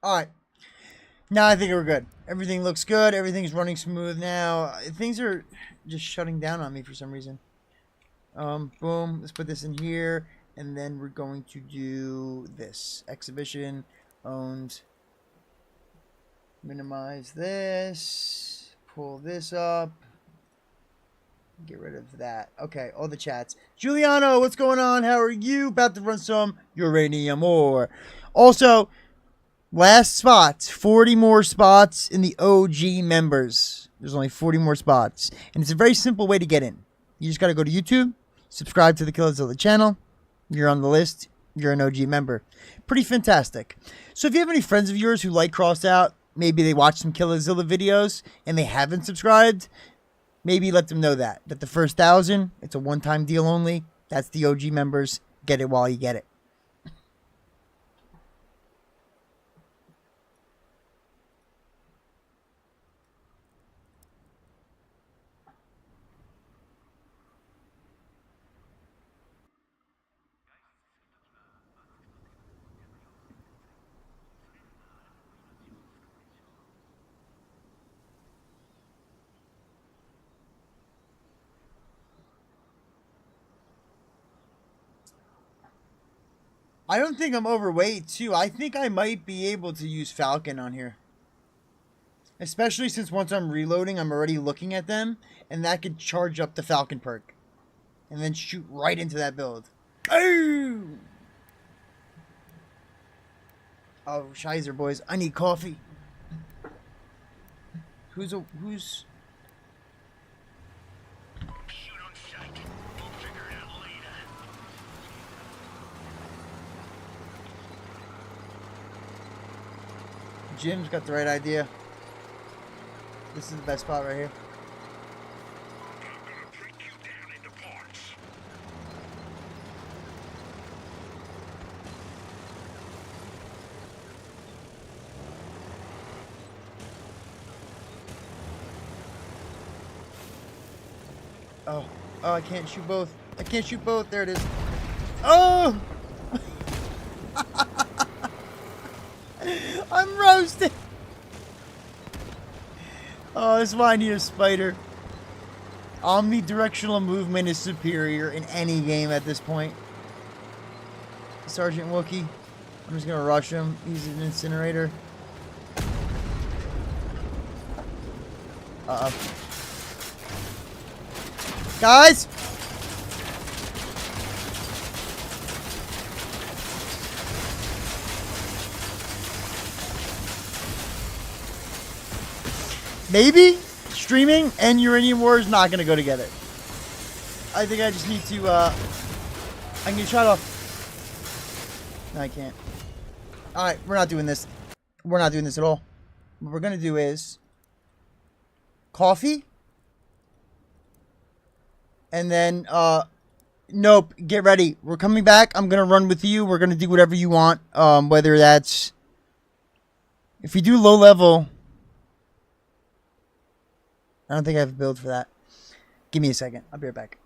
[SPEAKER 1] Alright. Now I think we're good. Everything looks good. Everything's running smooth now. Things are just shutting down on me for some reason. Boom. Let's put this in here. And then we're going to do this. Exhibition. Owned. Minimize this. Pull this up. Get rid of that. Okay, all the chats. Giuliano, what's going on? How are you? About to run some uranium ore. Also, last spots. 40 more spots in the OG members. There's only 40 more spots. And it's a very simple way to get in. You just got to go to YouTube. Subscribe to the Killazilla channel. You're on the list. You're an OG member. Pretty fantastic. So if you have any friends of yours who like Crossout, maybe they watch some Killazilla videos and they haven't subscribed, maybe let them know that the first 1,000, it's a one-time deal only. That's the OG members. Get it while you get it. I don't think I'm overweight, too. I think I might be able to use Falcon on here. Especially since once I'm reloading, I'm already looking at them. And that could charge up the Falcon perk. And then shoot right into that build. Boom! Oh, Shizer, boys. I need coffee. Who's...
[SPEAKER 4] Shoot on sight. We'll figure it out later.
[SPEAKER 1] Jim's got the right idea. This is the best spot right here.
[SPEAKER 4] I'm gonna break you down into parts.
[SPEAKER 1] Oh, I can't shoot both. I can't shoot both. There it is. Oh! I'm roasted. Oh, this is why I need a spider. Omnidirectional movement is superior in any game at this point. Sergeant Wookie. I'm just gonna rush him. He's an incinerator. Uh-oh. Guys! Maybe streaming and Uranium War is not going to go together. I think I just need to, I can shut off. No, I can't. Alright, we're not doing this. We're not doing this at all. What we're going to do is coffee. And then, nope, get ready. We're coming back. I'm going to run with you. We're going to do whatever you want. Whether that's, if you do low level, I don't think I have a build for that. Give me a second. I'll be right back.